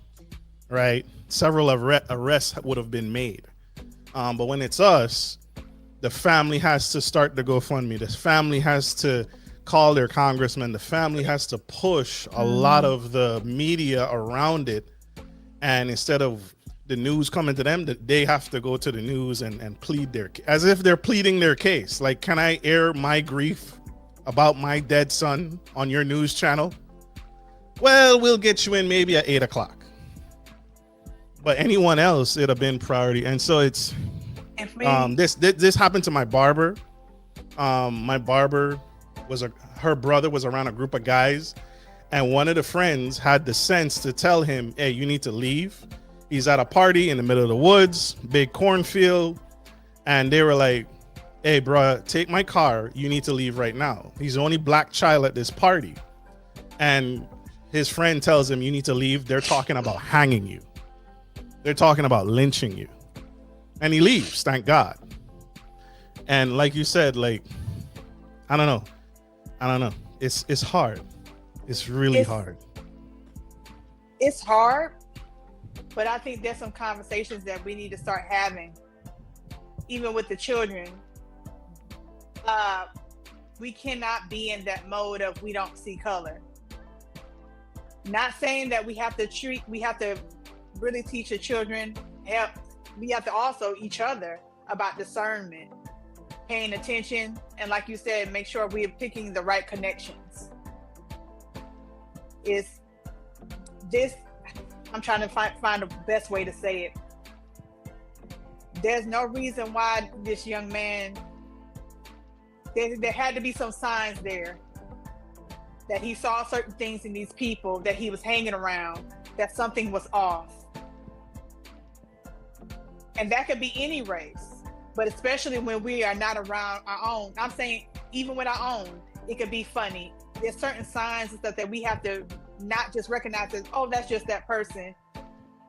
right? Several arrests would have been made. But when it's us, the family has to start the GoFundMe. The family has to call their congressman. The family has to push a lot of the media around it. And instead of the news coming to them, that they have to go to the news and plead as if they're pleading their case. Like, can I air my grief about my dead son on your news channel? well, we'll get you in maybe at 8 o'clock. But anyone else, it'd have been priority. And so it's this happened to my barber. My barber her brother was around a group of guys, and one of the friends had the sense to tell him, hey, you need to leave. He's at a party in the middle of the woods, big cornfield. And they were like, hey, bro, take my car. You need to leave right now. He's the only black child at this party. And his friend tells him, you need to leave. They're talking about hanging you. They're talking about lynching you. And he leaves, thank God. And like you said, like, I don't know. It's hard. It's really hard. It's hard, but I think there's some conversations that we need to start having, even with the children. We cannot be in that mode of we don't see color. Not saying that we have to really teach the children, we have to also each other about discernment, paying attention, and like you said, make sure we're picking the right connections. I'm trying to find the best way to say it. There's no reason why this young man, there had to be some signs there that he saw certain things in these people that he was hanging around, that something was off. And that could be any race, but especially when we are not around our own. I'm saying even with our own, it could be funny. There's certain signs and stuff that we have to not just recognize as, oh, that's just that person,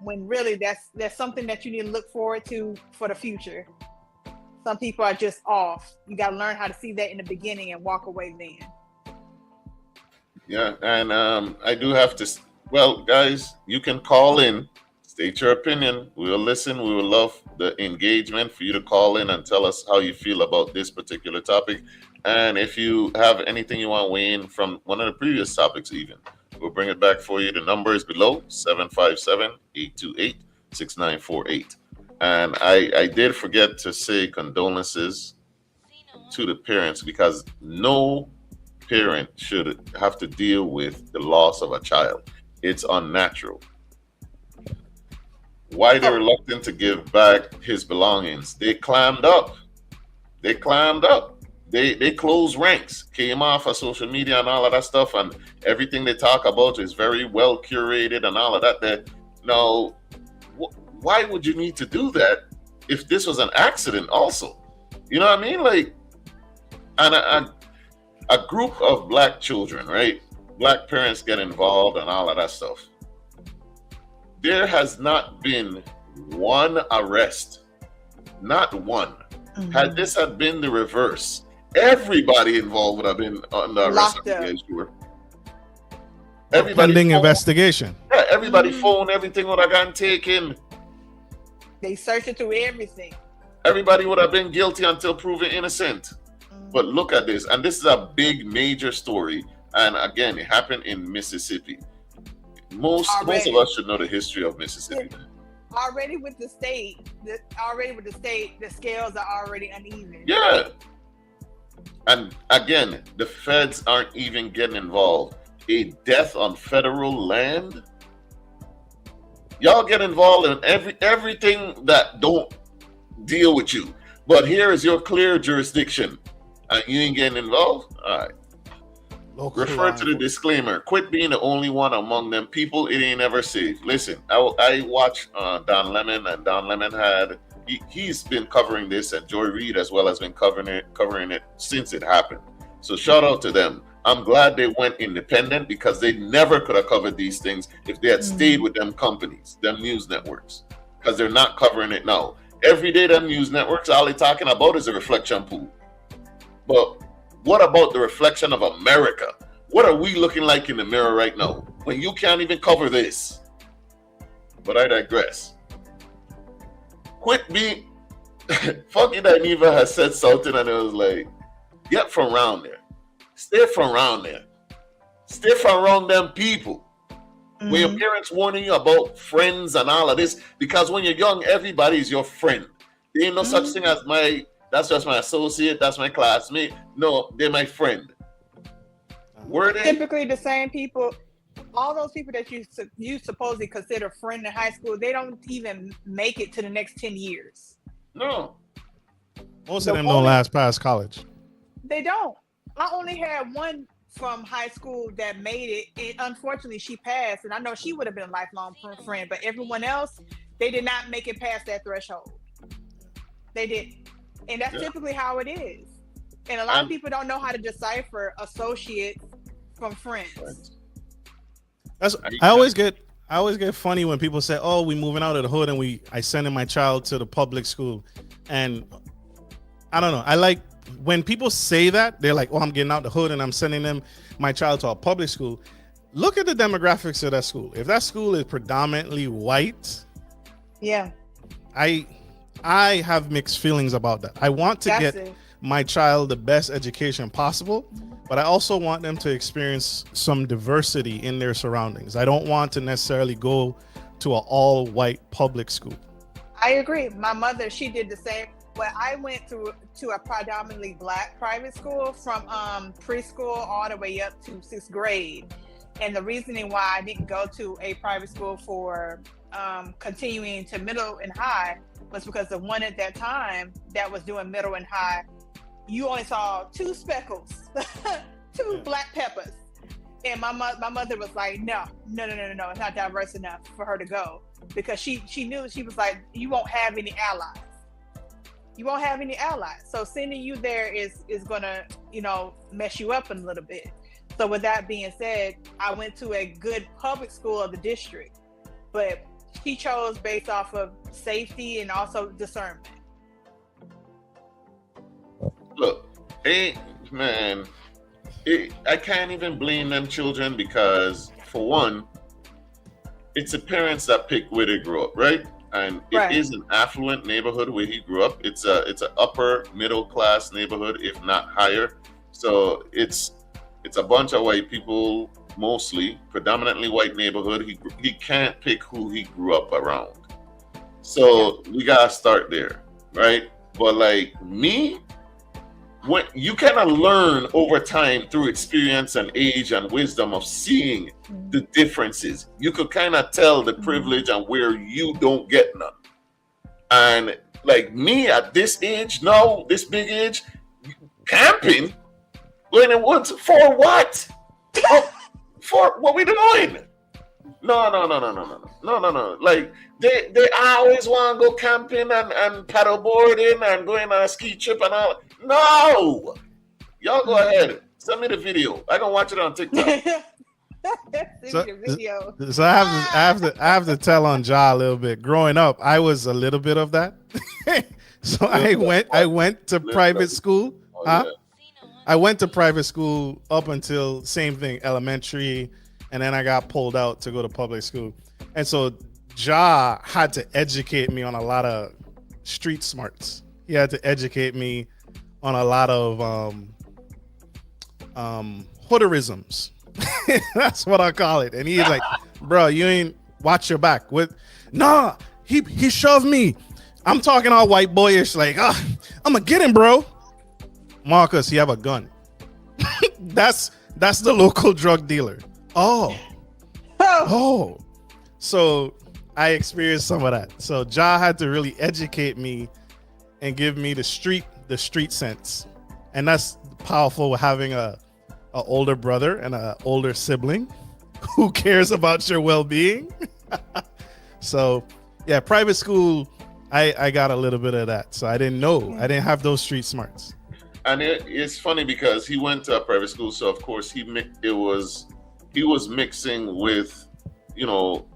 when really there's something that you need to look forward to for the future. Some people are just off. You got to learn how to see that in the beginning and walk away then. Yeah, and I do have to, well, guys, you can call in, state your opinion. We will listen. We will love the engagement for you to call in and tell us how you feel about this particular topic. And if you have anything you want to weigh in from one of the previous topics even, we'll bring it back for you. The number is below, 757-828-6948. And I did forget to say condolences to the parents, because no parent should have to deal with the loss of a child. It's unnatural. Why they're reluctant to give back his belongings? They climbed up. They closed ranks, came off of social media and all of that stuff, and everything they talk about is very well curated and all of that. Now, why would you need to do that if this was an accident also? You know what I mean? Like, and a group of black children, right? Black parents get involved and all of that stuff. There has not been one arrest, not one. Mm-hmm. Had this had been the reverse, everybody involved would have been on the arrest. Sure. Everybody pending investigation. Yeah, everybody phone, everything would have gotten taken. They searched through everything. Everybody would have been guilty until proven innocent. But look at this, and this is a big major story. And again, it happened in Mississippi. Most of us should know the history of Mississippi. Already with the state, the scales are already uneven. Yeah. And again, the feds aren't even getting involved. A death on federal land? Y'all get involved in everything that don't deal with you. But here is your clear jurisdiction. And you ain't getting involved? All right. Refer to the disclaimer. Quit being the only one among them people. It ain't ever safe. Listen, I watched Don Lemon, and Don Lemon he's been covering this, and Joy Reid as well has been covering it since it happened. So shout out to them. I'm glad they went independent, because they never could have covered these things if they had stayed with them companies, them news networks, because they're not covering it now. Every day, them news networks, all they're talking about is a reflection pool. But what about the reflection of America? What are we looking like in the mirror right now when you can't even cover this? But I digress. Quit being... Funky that Neva has said something and it was like, get from around there. Stay from around there. Stay from around them people. When your parents warning you about friends and all of this, because when you're young, everybody is your friend. There ain't no such thing as that's just my associate, that's my classmate. No, they're my friend. Typically the same people all those people that you supposedly consider friend in high school, they don't even make it to the next 10 years. No. Most of them don't last past college. They don't. I only had one from high school that made it, and unfortunately she passed, and I know she would have been a lifelong friend, but everyone else, they did not make it past that threshold. They didn't. And that's typically how it is. And a lot of people don't know how to decipher associates from friends. I always get funny when people say, "Oh, we moving out of the hood and I sending my child to the public school," and I don't know. I like when people say that. They're like, "Oh, I'm getting out the hood and I'm sending my child to a public school." Look at the demographics of that school. If that school is predominantly white, yeah, I have mixed feelings about that. I want to get my child the best education possible, but I also want them to experience some diversity in their surroundings. I don't want to necessarily go to an all-white public school. I agree. My mother, she did the same. But I went to a predominantly Black private school from preschool all the way up to 6th grade. And the reasoning why I didn't go to a private school for continuing to middle and high was because the one at that time that was doing middle and high, you only saw 2 speckles, 2 black peppers. And my mother was like, no, it's not diverse enough for her to go. Because she knew, she was like, you won't have any allies. You won't have any allies. So sending you there is gonna, mess you up a little bit. So with that being said, I went to a good public school of the district, but she chose based off of safety and also discernment. Look, I can't even blame them children because, for one, it's the parents that pick where they grow up, right? And it is an affluent neighborhood where he grew up. It's an upper middle class neighborhood, if not higher. So it's a bunch of white people, mostly predominantly white neighborhood. He can't pick who he grew up around. So we gotta start there, right? But like me, when you kind of learn over time through experience and age and wisdom of seeing the differences, you could kind of tell the privilege and where you don't get none. And like me at this age now, this big age, camping, going in woods for what? For what we doing? No. Like they always want to go camping and paddle boarding and going on a ski trip and all. No, y'all go ahead. Send me the video. I can watch it on TikTok. So I have to tell on Jah a little bit. Growing up, I was a little bit of that. So I went to private school. I went to private school up until same thing, elementary, and then I got pulled out to go to public school. And so Jah had to educate me on a lot of street smarts. He had to educate me on a lot of hooderisms. That's what I call it. And he's like, bro, you ain't watch your back. Nah, he shoved me. I'm talking all white boyish, like, I'm gonna get him, bro. Marcus, you have a gun. That's the local drug dealer. Oh. So I experienced some of that. So Jah had to really educate me and give me the street sense. And that's powerful with having a older brother and an older sibling who cares about your well-being. So yeah, private school, I got a little bit of that. So I didn't know. I didn't have those street smarts. And it's funny because he went to a private school, so of course he was mixing with,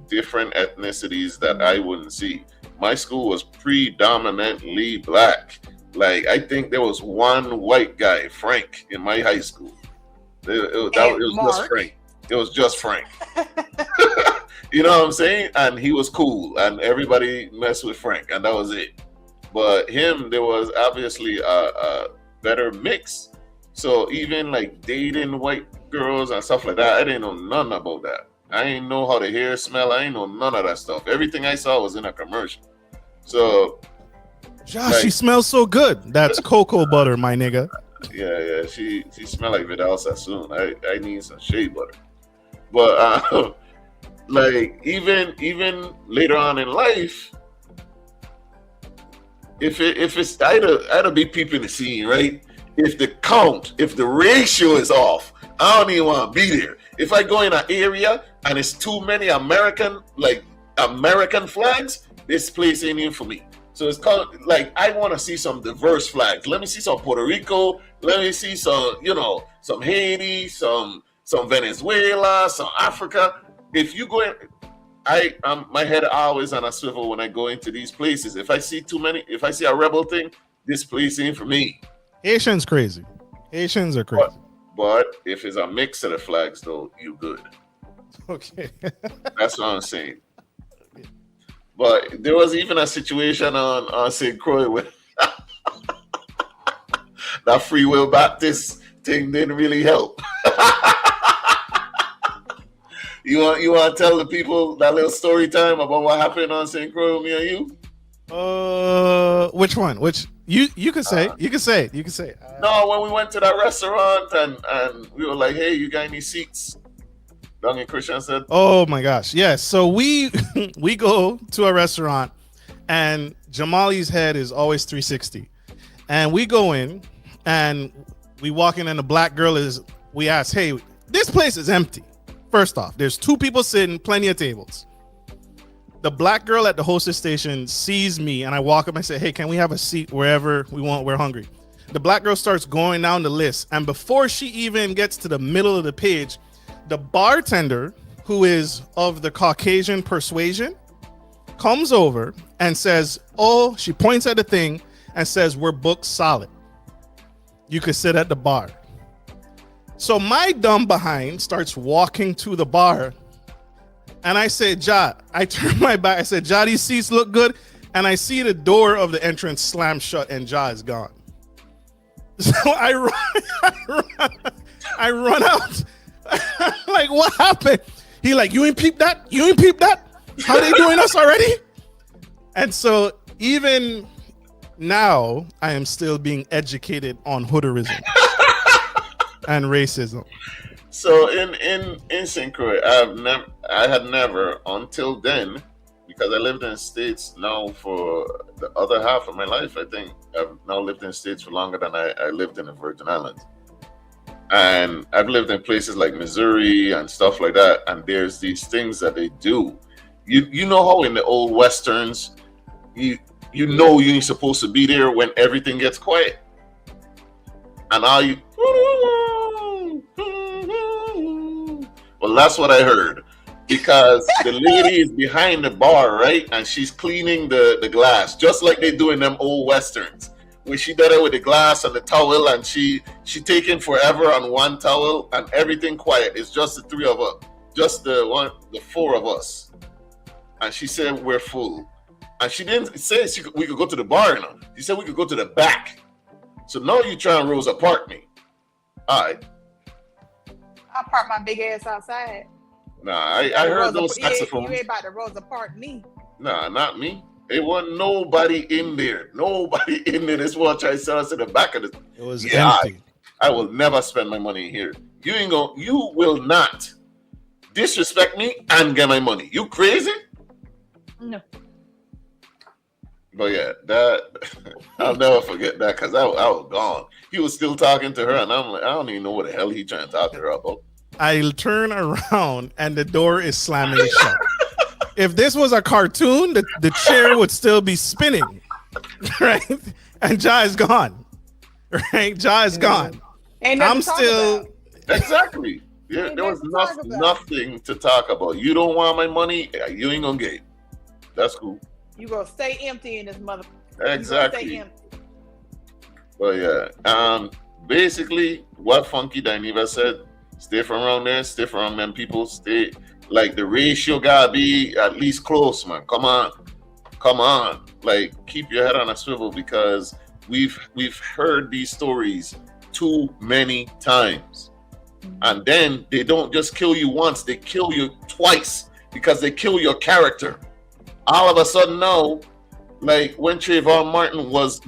different ethnicities that I wouldn't see. My school was predominantly Black. Like I think there was one white guy, Frank, in my high school. It was just Frank. It was just Frank. You know what I'm saying? And he was cool, and everybody messed with Frank, and that was it. But him, there was obviously a better mix. So even like dating white girls and stuff like that, I didn't know none about that. I didn't know how the hair smell. I didn't know none of that stuff. Everything I saw was in a commercial. So Josh, she smells so good. That's cocoa butter, my nigga. Yeah. She smelled like Vidal Sassoon. I need some shea butter. But like even later on in life, if it's I'd be peeping the scene, right? If the ratio is off, I don't even want to be there. If I go in an area and it's too many American flags, this place ain't even for me. So it's called, like, I want to see some diverse flags. Let me see some Puerto Rico. Let me see some, some Haiti, some Venezuela, some Africa. If you go in, my head always on a swivel when I go into these places. If I see too many, if I see a rebel thing, this place ain't for me. Haitians crazy. Haitians are crazy. But if it's a mix of the flags, though, you good. Okay. That's what I'm saying. But there was even a situation on St. Croix where that Free Will Baptist thing didn't really help. You want to tell the people that little story time about what happened on St. Croix with me and you? Which one? Which you can say? You can say. No, when we went to that restaurant and we were like, "Hey, you got any seats?" Young and Christian said, "Oh my gosh, yes." So we go to a restaurant, and Jamali's head is always 360, and we go in, and we walk in, and the black girl is. We ask, "Hey, this place is empty." First off, there's 2 people sitting, plenty of tables. The black girl at the hostess station sees me, and I walk up and say, "Hey, can we have a seat wherever we want? We're hungry." The black girl starts going down the list, and before she even gets to the middle of the page, the bartender, who is of the Caucasian persuasion, comes over and says, she points at the thing and says, "We're booked solid. You could sit at the bar." So my dumb behind starts walking to the bar, and I say, I turn my back. I said, "Ja, these seats look good." And I see the door of the entrance slam shut, and Ja is gone. So I run out. Like, what happened? He like, "You ain't peeped that? You ain't peeped that? How they doing us already?" And so even now, I am still being educated on hooderism and racism. So in St. Croix, I had never until then, because I lived in the States now for the other half of my life. I think I've now lived in the States for longer than I lived in the Virgin Islands. And I've lived in places like Missouri and stuff like that. And there's these things that they do. You know how in the old Westerns, you ain't supposed to be there when everything gets quiet. And all you... Well, that's what I heard. Because the lady is behind the bar, right? And she's cleaning the glass, just like they do in them old Westerns. When she did it with the glass and the towel, and she taking forever on one towel, and everything quiet. It's just the 3 of us, just the 4 of us. And she said we're full, and she didn't say we could go to the bar. She said we could go to the back. So now you try and Rosa Park me. All right. I'll park my big ass outside. Nah, I heard those saxophones. You ain't about to Rosa Park me. Nah, not me. It wasn't nobody in there. Nobody in there. This one tried to sell us in the back of the. It was empty. I will never spend my money here. You will not disrespect me and get my money. You crazy? No. But yeah, that I'll never forget that, because I was gone. He was still talking to her, and I'm like, I don't even know what the hell he trying to talk to her about. I turn around and the door is slamming shut. If this was a cartoon, the chair would still be spinning, right? And Ja is gone, right? Ja is gone. I'm still exactly. Yeah, there was nothing to talk about. You don't want my money, you ain't gonna get it. That's cool. You gonna stay empty in this mother. Exactly. Well, yeah. Basically, what Funky Dineva said: stay from around there, stay from around them people, stay. Like, the ratio gotta be at least close, man. Come on. Like, keep your head on a swivel, because we've heard these stories too many times. And then they don't just kill you once, they kill you twice, because they kill your character. All of a sudden now, like when Trayvon Martin was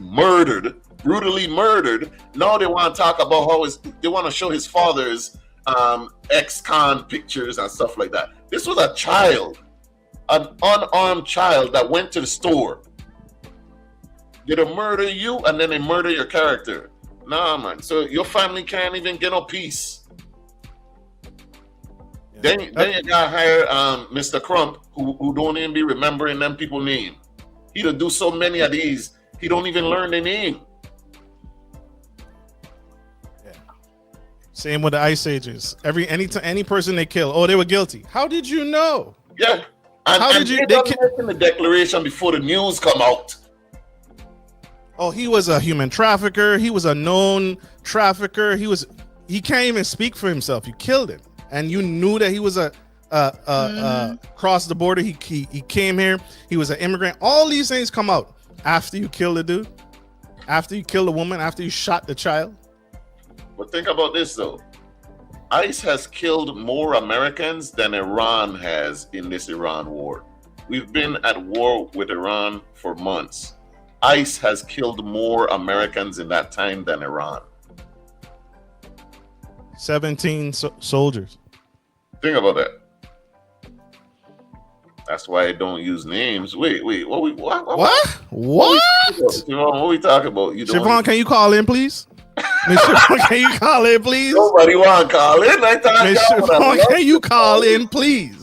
brutally murdered, now they want to talk about they want to show his father's ex-con pictures and stuff like that. This was a child, an unarmed child that went to the store. Did they murder you and then they murder your character? Nah, man. So your family can't even get no peace. Then you gotta hire Mr. Crump, who don't even be remembering them people name. He'll do so many of these, he don't even learn their name. Yeah. Same with the Ice Ages. Any person they kill, oh, they were guilty. How did you know? Yeah. And they don't mention the declaration before the news come out. Oh, he was a human trafficker. He was a known trafficker. He can't even speak for himself. You killed him, and you knew that he was cross the border. He came here. He was an immigrant. All these things come out after you kill the dude, after you kill the woman, after you shot the child. But think about this though. ICE has killed more Americans than Iran has in this Iran war. We've been at war with Iran for months. ICE has killed more Americans in that time than Iran. 17 soldiers. Think about that. That's why I don't use names. Wait. What? What are we talking about? Siobhan, can you call in, please? Miss Siobhan, can you call in, please? Nobody want to call in. Miss Siobhan, can you call in, please?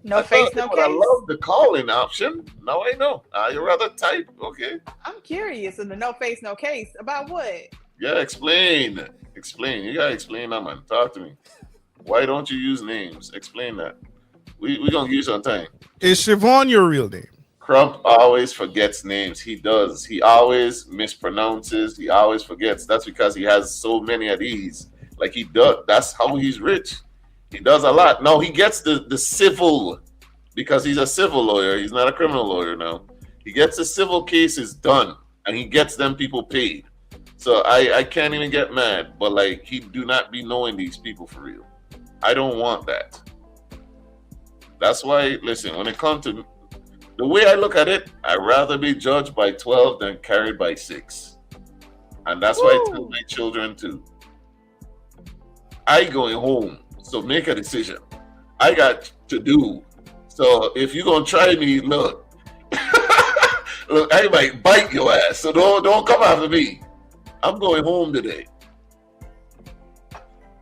No face, no case. I love the call-in option. Now I know. You rather type? Okay. I'm curious in the no face, no case about what? Yeah, explain. You gotta explain that, man. Talk to me. Why don't you use names? Explain that. We gonna give you some time. Is Siobhan your real name? Crump always forgets names. He does. He always mispronounces. He always forgets. That's because he has so many of these. Like he does. That's how he's rich. He does a lot. No, he gets the civil, because he's a civil lawyer. He's not a criminal lawyer now. He gets the civil cases done, and he gets them people paid. So I can't even get mad. But like, he do not be knowing these people for real. I don't want that. That's why, listen, when it comes to the way I look at it, I'd rather be judged by 12 than carried by 6. And that's why I tell my children too. I going home. So make a decision. I got to do. So if you're gonna try me, look, I might bite your ass. So don't come after me. I'm going home today.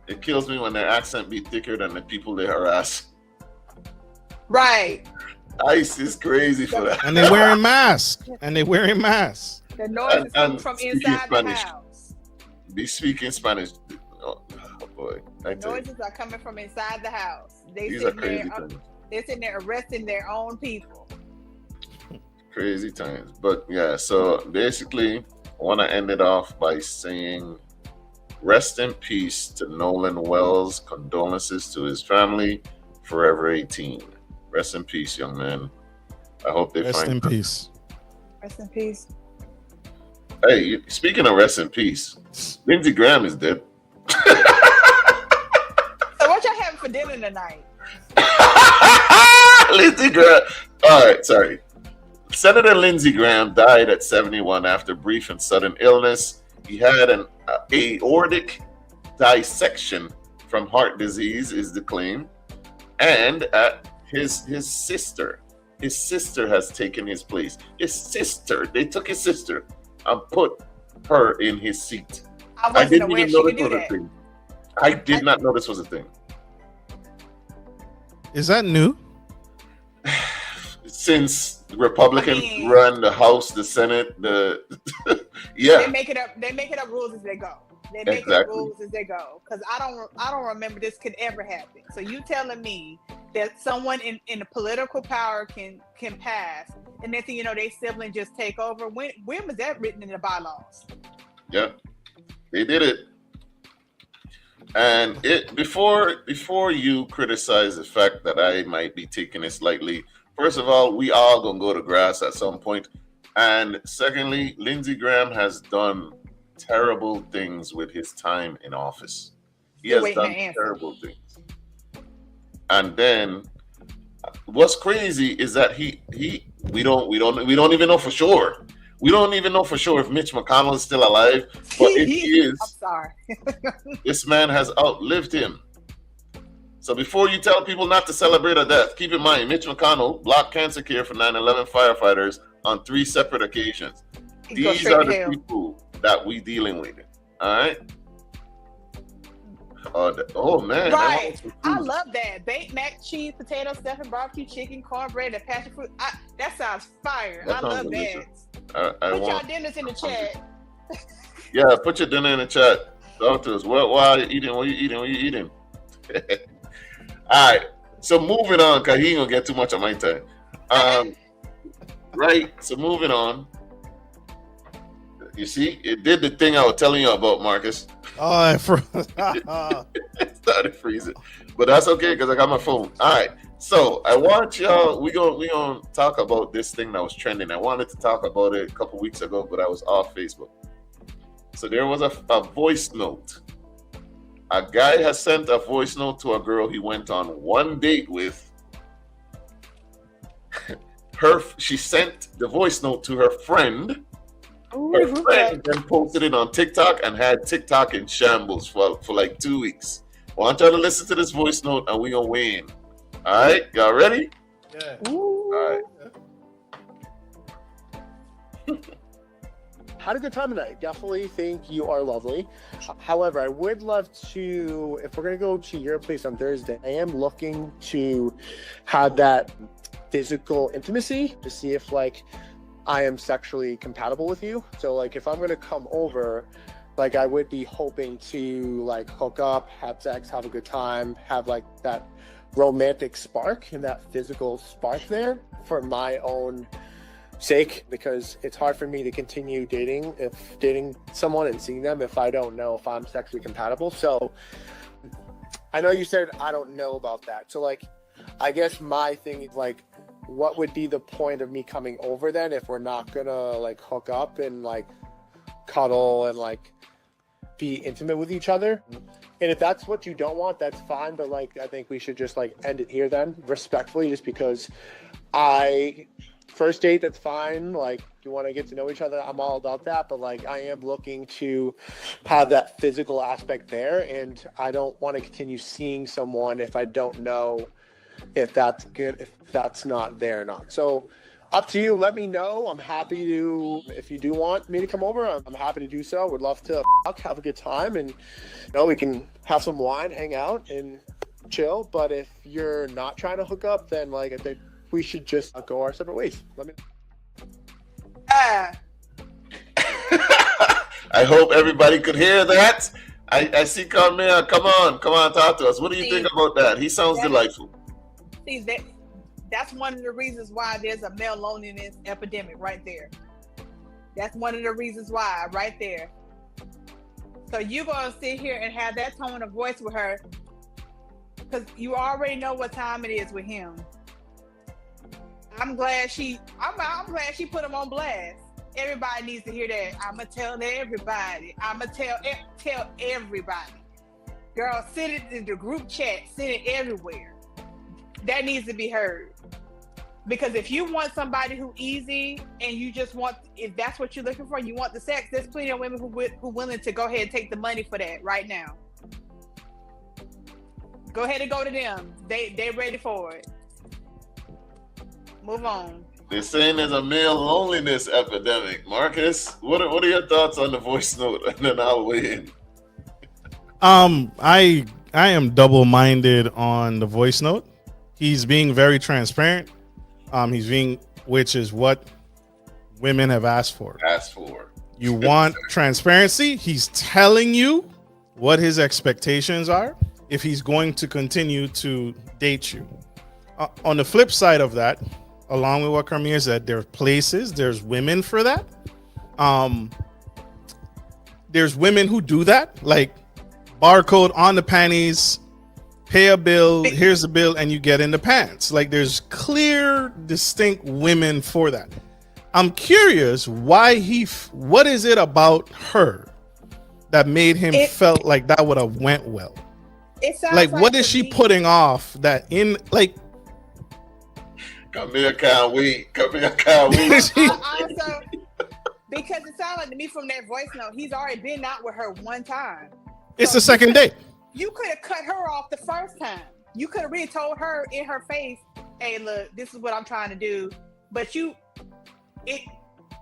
It kills me when their accent be thicker than the people they harass. Right. ICE is crazy for that. And they're wearing masks. The noise is coming from inside Spanish. the house. Be speaking Spanish. Oh boy. Noises are coming from inside the house. These are crazy times. They're sitting there arresting their own people. Crazy times. But yeah, so basically, I want to end it off by saying rest in peace to Nolan Wells. Condolences to his family. Forever 18. Rest in peace, young man. I hope they rest find in peace. Rest in peace. Hey, speaking of rest in peace, Lindsey Graham is dead. So what y'all having for dinner tonight? Lindsey Graham. All right, sorry. Senator Lindsey Graham died at 71 after brief and sudden illness. He had an aortic dissection from heart disease, is the claim, and his sister has taken his place. They took his sister and put her in his seat. I didn't even know this was a thing. I did not know this was a thing. Is that new? Since Republicans run the House, the Senate, yeah. They make it up rules as they go. They make it up rules as they go. Because I don't remember this could ever happen. So you telling me that someone in a political power can pass, and next thing you know, they sibling just take over? When was that written in the bylaws? Yeah, they did it. And before you criticize the fact that I might be taking it lightly, first of all, we all gonna go to grass at some point. And secondly, Lindsey Graham has done terrible things with his time in office. He has done terrible things. And then what's crazy is that we don't even know for sure, We don't even know for sure if Mitch McConnell is still alive, but if he is, I'm sorry. this man has outlived him. So before you tell people not to celebrate a death, keep in mind, Mitch McConnell blocked cancer care for 9/11 firefighters on 3 separate occasions. These are the people that we dealing with. All right. Oh man! Right, I love that baked mac, cheese, potato stuffing, barbecue chicken, cornbread, and passion fruit. That sounds fire. I love that. Put y'all dinners in the chat. Yeah, put your dinner in the chat. Talk to us. What are you eating? What are you eating? What are you eating? All right. So moving on, cause he ain't gonna get too much of my time. Right. So moving on. You see, it did the thing I was telling you about, Marcus. Oh, It started freezing, but that's okay because I got my phone. All right, so I want y'all. We gonna talk about this thing that was trending. I wanted to talk about it a couple weeks ago, but I was off Facebook. So there was a voice note. A guy has sent a voice note to a girl he went on one date with. She sent the voice note to her friend. Her friend then posted it on TikTok and had TikTok in shambles for like 2 weeks. I want y'all to listen to this voice note and we gonna weigh in. All right, y'all ready? Yeah. All right. Had a good time tonight. Definitely think you are lovely. However, I would love to, if we're gonna go to your place on Thursday, I am looking to have that physical intimacy to see if like I am sexually compatible with you. So like if I'm gonna come over, like I would be hoping to like hook up, have sex, have a good time, have like that romantic spark and that physical spark there for my own sake, because it's hard for me to continue dating someone and seeing them if I don't know if I'm sexually compatible. So I know you said I don't know about that. So like I guess my thing is like, what would be the point of me coming over then if we're not gonna like hook up and like cuddle and like be intimate with each other? And if that's what you don't want, that's fine, but like I think we should just like end it here then, respectfully, just because first date, that's fine. Like you want to get to know each other, I'm all about that, but like I am looking to have that physical aspect there, and I don't want to continue seeing someone if I don't know if that's good, if that's not there or not. So up to you. Let me know. I'm happy to, if you do want me to come over, I'm happy to do so. Would love to have a good time, and we can have some wine, hang out and chill. But if you're not trying to hook up, then like I think we should just go our separate ways. Let me I hope everybody could hear that. I see Carmel. Come on, talk to us. What do you think about that? He sounds delightful. See, that's one of the reasons why there's a male loneliness epidemic right there. That's one of the reasons why right there. So you're going to sit here and have that tone of voice with her because you already know what time it is with him. I'm glad she put him on blast. Everybody needs to hear that. I'ma tell everybody. I'ma tell everybody. Girl, send it in the group chat. Send it everywhere. That needs to be heard. Because if you want somebody who easy and you just want, if that's what you're looking for, you want the sex, there's plenty of women who willing to go ahead and take the money for that right now. Go ahead and go to them. They ready for it. Move on. They're saying there's a male loneliness epidemic. Marcus, what are your thoughts on the voice note? And then I'll weigh in. I am double-minded on the voice note. He's being very transparent. Which is what women have asked for. You want transparency? He's telling you what his expectations are if he's going to continue to date you. On the flip side of that, along with what Carmia said, there's women for that. There's women who do that, like barcode on the panties, pay a bill, here's the bill, and you get in the pants. Like there's clear, distinct women for that. I'm curious what is it about her that made him felt like that would have went well? Like what is she putting off that in like? Come here, can't wait. Because it sounded like to me from that voice note, he's already been out with her one time. It's the second date. You could have cut her off the first time. You could have really told her in her face, "Hey, look, this is what I'm trying to do." But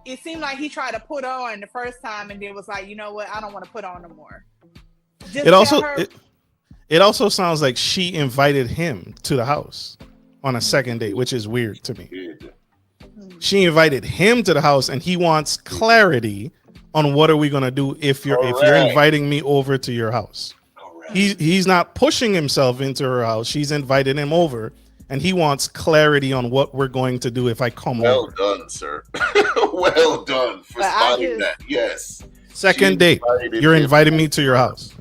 it seemed like he tried to put on the first time and then was like, "You know what? I don't want to put on no more." It also sounds like she invited him to the house on a second date, which is weird to me. She invited him to the house, and he wants clarity on what are we gonna do if you're inviting me over to your house. He's not pushing himself into her house. She's invited him over, and he wants clarity on what we're going to do if I come over. Well done, sir. Well done for spotting that. Yes. Second date. You're inviting me to your house.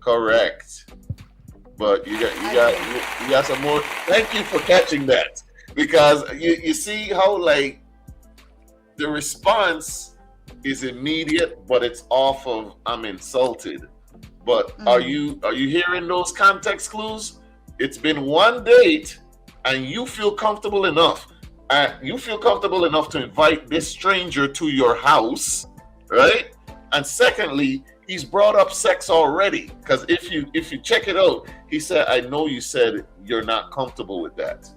Correct. But you got some more. Thank you for catching that. Because you see how like the response is immediate, but it's off of I'm insulted. But are you hearing those context clues? It's been one date, and you feel comfortable enough. To invite this stranger to your house, right? And secondly, he's brought up sex already. Because if you check it out, he said, "I know you said you're not comfortable with that."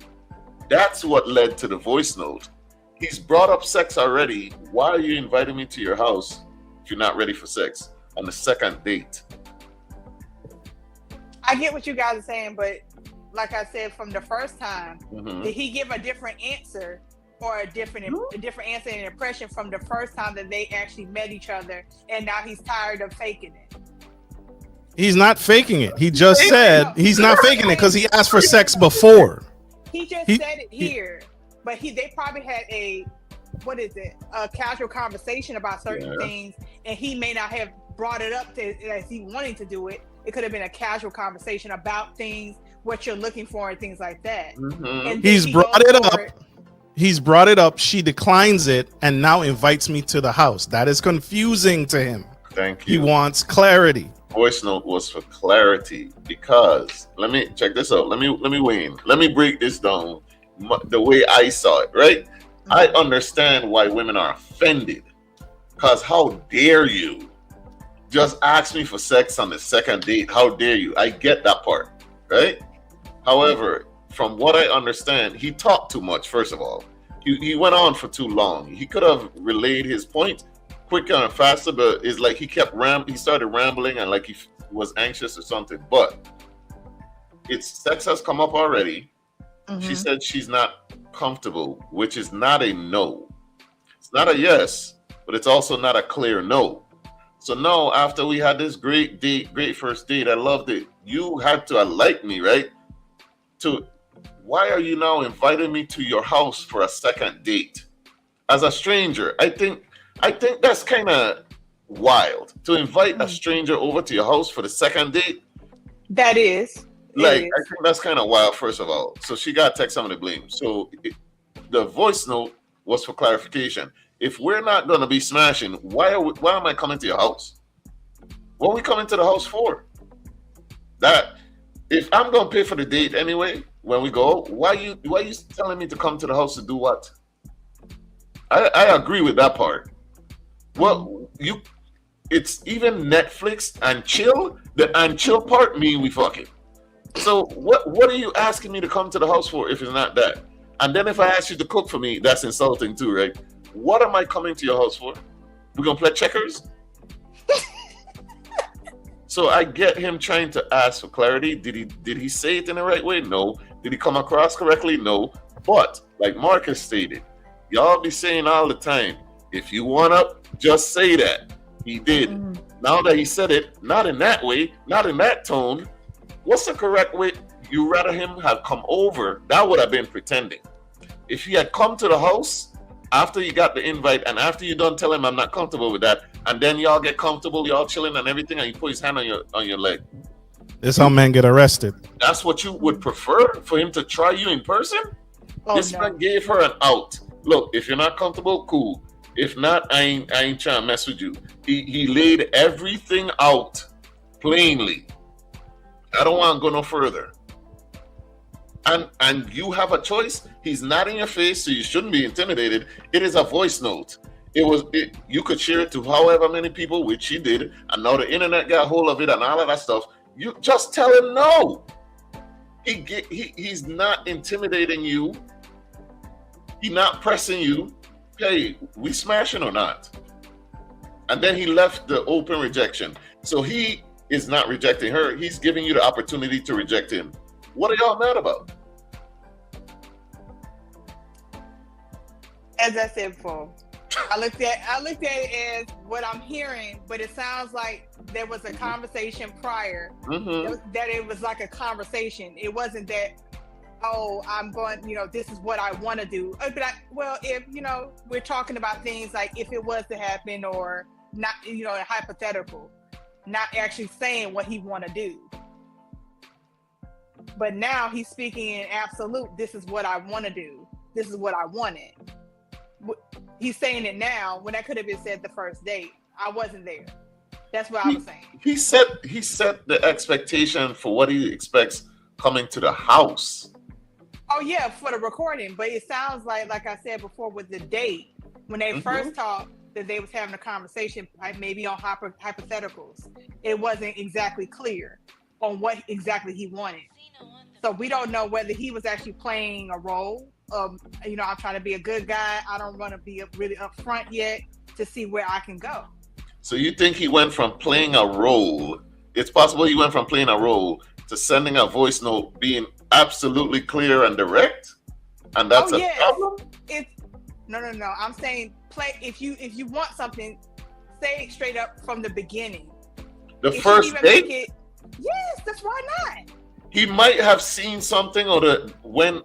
That's what led to the voice note. He's brought up sex already. Why are you inviting me to your house if you're not ready for sex on the second date? I get what you guys are saying, but like I said, from the first time, did he give a different answer or a different answer and impression from the first time that they actually met each other, and now he's tired of faking it? He's not faking it. He just said he's not faking it because he asked for sex before. He just said it here, but they probably had a casual conversation about certain things, and he may not have brought it up as he wanted to do it. It could have been a casual conversation about things, what you're looking for, and things like that. And He's brought it up. He's brought it up. She declines it and now invites me to the house. That is confusing to him. Thank you. He wants clarity. Voice note was for clarity because let me check this out. Let me weigh in. Let me break this down the way I saw it. Right? I understand why women are offended. Because how dare you just ask me for sex on the second date? How dare you? I get that part, right? However, from what I understand, he talked too much. First of all, he went on for too long. He could have relayed his point quicker and faster, but it's like he started rambling and like he was anxious or something. But sex has come up already. She said she's not comfortable, which is not a no. It's not a yes, but it's also not a clear no. So now, after we had this great first date, I loved it. You had to like me, right? Why are you now inviting me to your house for a second date as a stranger? I think that's kind of wild to invite a stranger over to your house for the second date. That is. I think that's kind of wild, first of all. So she got to take some of the blame. So the voice note was for clarification. If we're not going to be smashing, why am I coming to your house? What are we coming to the house for? That if I'm going to pay for the date anyway, when we go, why are you telling me to come to the house to do what? I agree with that part. Well, it's even Netflix and chill. The and chill part mean we fucking. So what are you asking me to come to the house for if it's not that? And then if I ask you to cook for me, that's insulting too, right? What am I coming to your house for? We're gonna play checkers? So I get him trying to ask for clarity. Did he say it in the right way? No. Did he come across correctly? No. But like Marcus stated, y'all be saying all the time, if you want up, just say that. He did. Now that he said it, not in that way, not in that tone, what's the correct way? You rather him have come over? That would have been pretending. If he had come to the house after you got the invite and after you done tell him I'm not comfortable with that, and then y'all get comfortable, y'all chilling and everything, and you put his hand on your leg. This is how men get arrested. That's what you would prefer, for him to try you in person? This man gave her an out. Look, if you're not comfortable, cool. If not, I ain't trying to mess with you. He laid everything out plainly. I don't want to go no further. And you have a choice. He's not in your face, so you shouldn't be intimidated. It is a voice note. You could share it to however many people, which she did, and now the internet got hold of it and all of that stuff. You just tell him no. He's not intimidating you. He's not pressing you. Hey, we smashing or not? And then he left the open rejection. So he is not rejecting her. He's giving you the opportunity to reject him. What are y'all mad about? As I said before, I looked at it as what I'm hearing, but it sounds like there was a conversation prior. That it was like a conversation. It wasn't that, oh, I'm going, this is what I want to do. But if we're talking about things like if it was to happen or not, hypothetical, not actually saying what he want to do. But now he's speaking in absolute. This is what I want to do. This is what I wanted. He's saying it now when that could have been said the first date. I wasn't there. That's what I was saying. He set the expectation for what he expects coming to the house. Oh yeah, for the recording. But it sounds like I said before with the date, when they first talked, that they was having a conversation, like maybe on hypotheticals. It wasn't exactly clear on what exactly he wanted. So we don't know whether he was actually playing a role. I'm trying to be a good guy. I don't want to be really upfront yet to see where I can go. So you think he went from playing a role? It's possible he went from playing a role to sending a voice note, being absolutely clear and direct, and that's a problem. No. I'm saying play. If you want something, say it straight up from the beginning. The first date. Yes, that's why not. He might have seen something, or when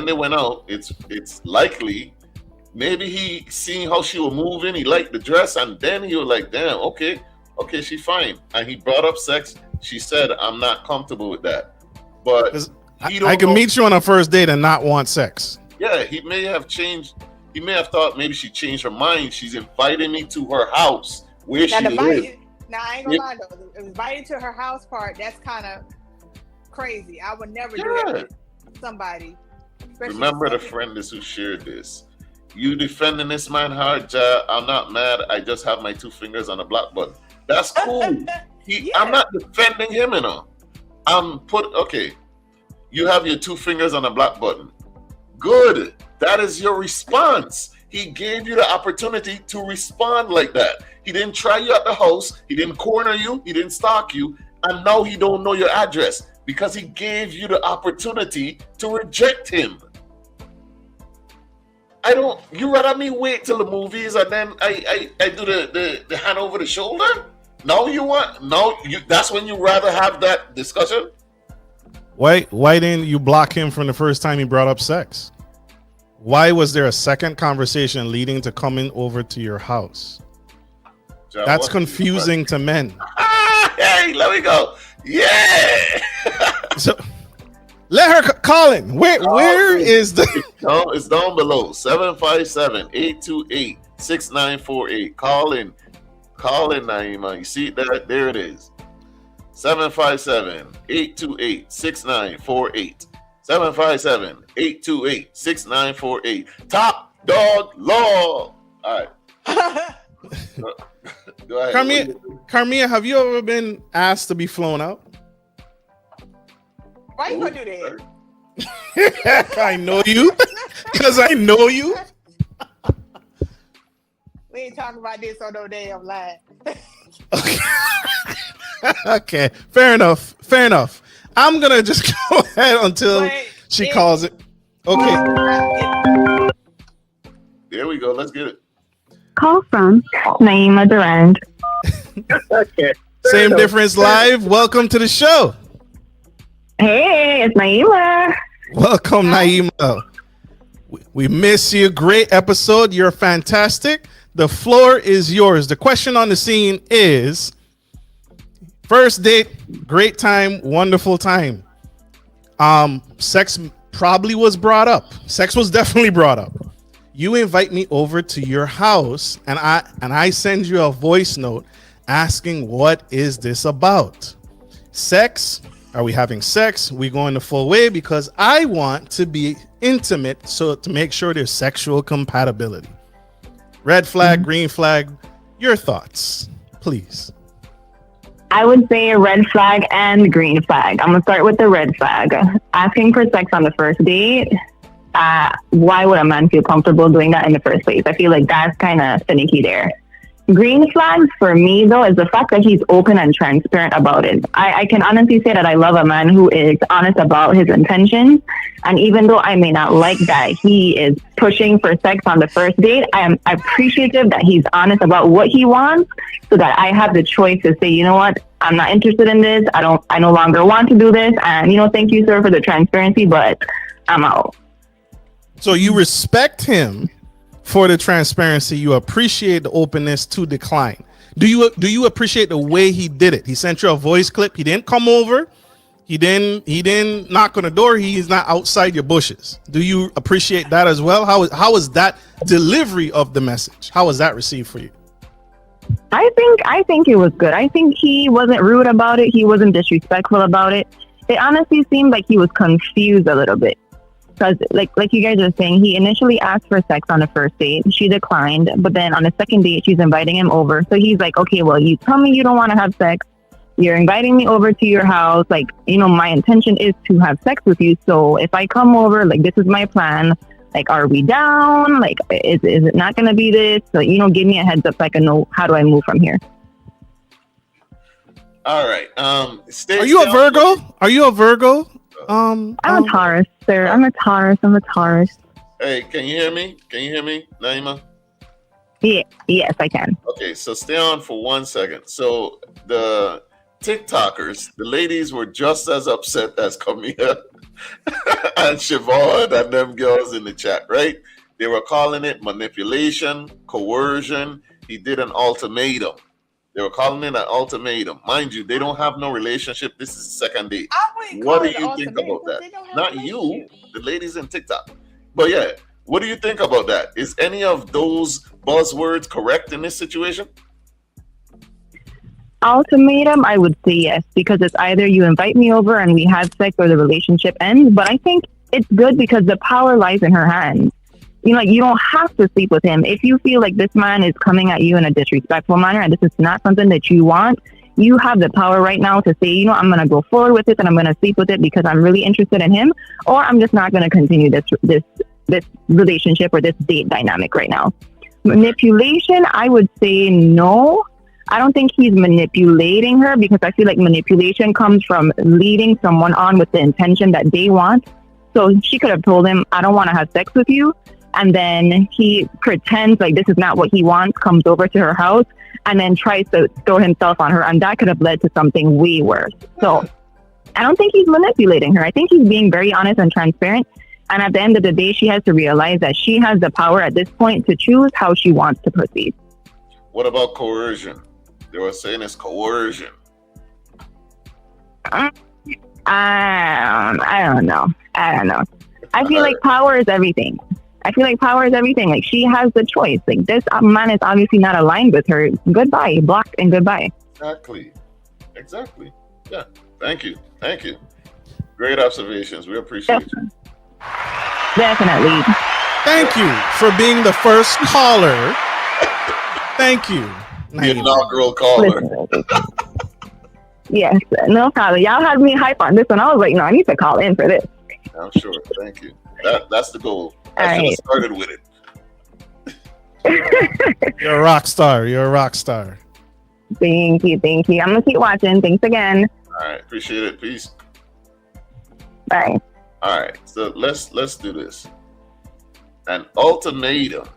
they went out, it's likely maybe he seen how she was moving. He liked the dress, and then he was like, "Damn, okay, she's fine." And he brought up sex. She said, "I'm not comfortable with that." But I can meet you on a first date and not want sex. Yeah, he may have changed. He may have thought maybe she changed her mind. She's inviting me to her house where she lives. Now I ain't gonna lie though, invited to her house part, that's kind of crazy. I would never do that to somebody. Remember the friend who shared this. You defending this man hard, Jah. I'm not mad. I just have my 2 fingers on the block button. That's cool. I'm not defending him, You have your 2 fingers on the block button. Good. That is your response. He gave you the opportunity to respond like that. He didn't try you at the house. He didn't corner you. He didn't stalk you. And now he don't know your address because he gave you the opportunity to reject him. You rather me wait till the movies and then I do the hand over the shoulder? That's when you rather have that discussion? Why didn't you block him from the first time he brought up sex? Why was there a second conversation leading to coming over to your house? Jah, that's confusing to men. Hey, let me go. Yeah. So let her call in. Where is the? It's down below. 757-828-6948. Call in, Naima. You see that? There it is. 757-828-6948. 757-828-6948. Top Dog Law. All right. Go ahead. Carmia, have you ever been asked to be flown out? Why you gonna do that? I know you. Because I know you. We ain't talking about this on no damn line. Okay. Fair enough. I'm gonna just go ahead until she calls it. Okay. There we go. Let's get it. Call from Naima Durand. Okay. Same difference live. Welcome to the show. Hey, it's Naima. Welcome, Naima. We miss you. Great episode. You're fantastic. The floor is yours. The question on the scene is: first date, great time, wonderful time. Sex probably was brought up. Sex was definitely brought up. You invite me over to your house and I send you a voice note asking, what is this about? Sex? Are we having sex? We going the full way? Because I want to be intimate, so to make sure there's sexual compatibility. Red flag, green flag. Your thoughts, please. I would say a red flag and green flag. I'm gonna start with the red flag. Asking for sex on the first date. Why would a man feel comfortable doing that in the first place? I feel like that's kind of finicky there. Green flags for me, though, is the fact that he's open and transparent about it. I can honestly say that I love a man who is honest about his intentions. And even though I may not like that he is pushing for sex on the first date, I am appreciative that he's honest about what he wants so that I have the choice to say, you know what, I'm not interested in this. I no longer want to do this. And, thank you, sir, for the transparency, but I'm out. So you respect him for the transparency. You appreciate the openness to decline. Do you appreciate the way he did it? He sent you a voice clip. He didn't come over. He didn't knock on the door. He is not outside your bushes. Do you appreciate that as well? How was that delivery of the message? How was that received for you? I think it was good. I think he wasn't rude about it. He wasn't disrespectful about it. It honestly seemed like he was confused a little bit. Because like you guys are saying, he initially asked for sex on the first date. She declined. But then on the second date, she's inviting him over. So he's like, okay, well, you tell me you don't want to have sex. You're inviting me over to your house. Like, my intention is to have sex with you. So if I come over, like, this is my plan. Like, are we down? Like, is it not going to be this? So, give me a heads up so I can know how do I move from here. All right. Are you a Virgo? Are you a Virgo? I'm a Taurus, sir. I'm a Taurus. Hey, can you hear me? Naima? Yeah, yes, I can. Okay, so stay on for 1 second. So the TikTokers, the ladies were just as upset as Camilla and Siobhan and them girls in the chat, right? They were calling it manipulation, coercion. He did an ultimatum. They were calling it an ultimatum. Mind you, they don't have no relationship. This is the second date. What do you think about that? Not you, the ladies in TikTok. But yeah, what do you think about that? Is any of those buzzwords correct in this situation? Ultimatum, I would say yes, because it's either you invite me over and we have sex or the relationship ends. But I think it's good because the power lies in her hands. You don't have to sleep with him. If you feel like this man is coming at you in a disrespectful manner and this is not something that you want, you have the power right now to say, I'm going to go forward with it and I'm going to sleep with it because I'm really interested in him, or I'm just not going to continue this relationship or this date dynamic right now. Manipulation, I would say no. I don't think he's manipulating her because I feel like manipulation comes from leading someone on with the intention that they want. So she could have told him, I don't want to have sex with you. And then he pretends like this is not what he wants, comes over to her house, and then tries to throw himself on her. And that could have led to something way worse. So I don't think he's manipulating her. I think he's being very honest and transparent. And at the end of the day, she has to realize that she has the power at this point to choose how she wants to proceed. What about coercion? They were saying it's coercion. I don't know. I feel like power is everything. Like, she has the choice. Like, this man is obviously not aligned with her. Goodbye. Block and goodbye. Exactly. Yeah. Thank you. Great observations. We appreciate you. Definitely. Thank you for being the first caller. Thank you. The inaugural caller. Yes, no problem. Y'all had me hype on this one. I was like, no, I need to call in for this. I'm sure. Thank you. That's the goal. I should have started with it. You're a rock star. Thank you. I'm gonna keep watching. Thanks again. All right, appreciate it. Peace. Bye. All right, so let's do this. An ultimatum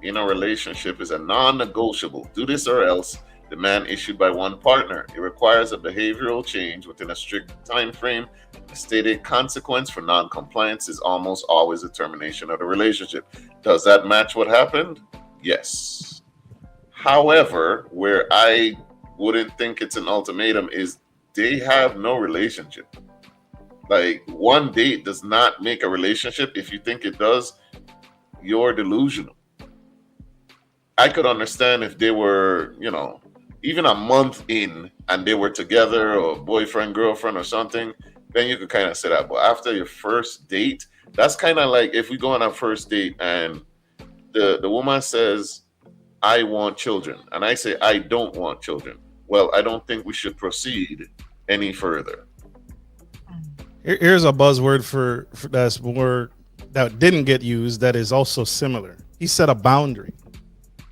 in a relationship is a non-negotiable. Do this or else. Demand issued by one partner. It requires a behavioral change within a strict time frame. A stated consequence for non-compliance is almost always a termination of the relationship. Does that match what happened? Yes. However, where I wouldn't think it's an ultimatum is they have no relationship. Like, one date does not make a relationship. If you think it does, you're delusional. I could understand if they were, even a month in and they were together, or boyfriend, girlfriend or something, then you could kind of say that. But after your first date, that's kind of like if we go on our first date and the woman says, I want children, and I say I don't want children. Well, I don't think we should proceed any further. Here's a buzzword for that's more that didn't get used that is also similar. He set a boundary.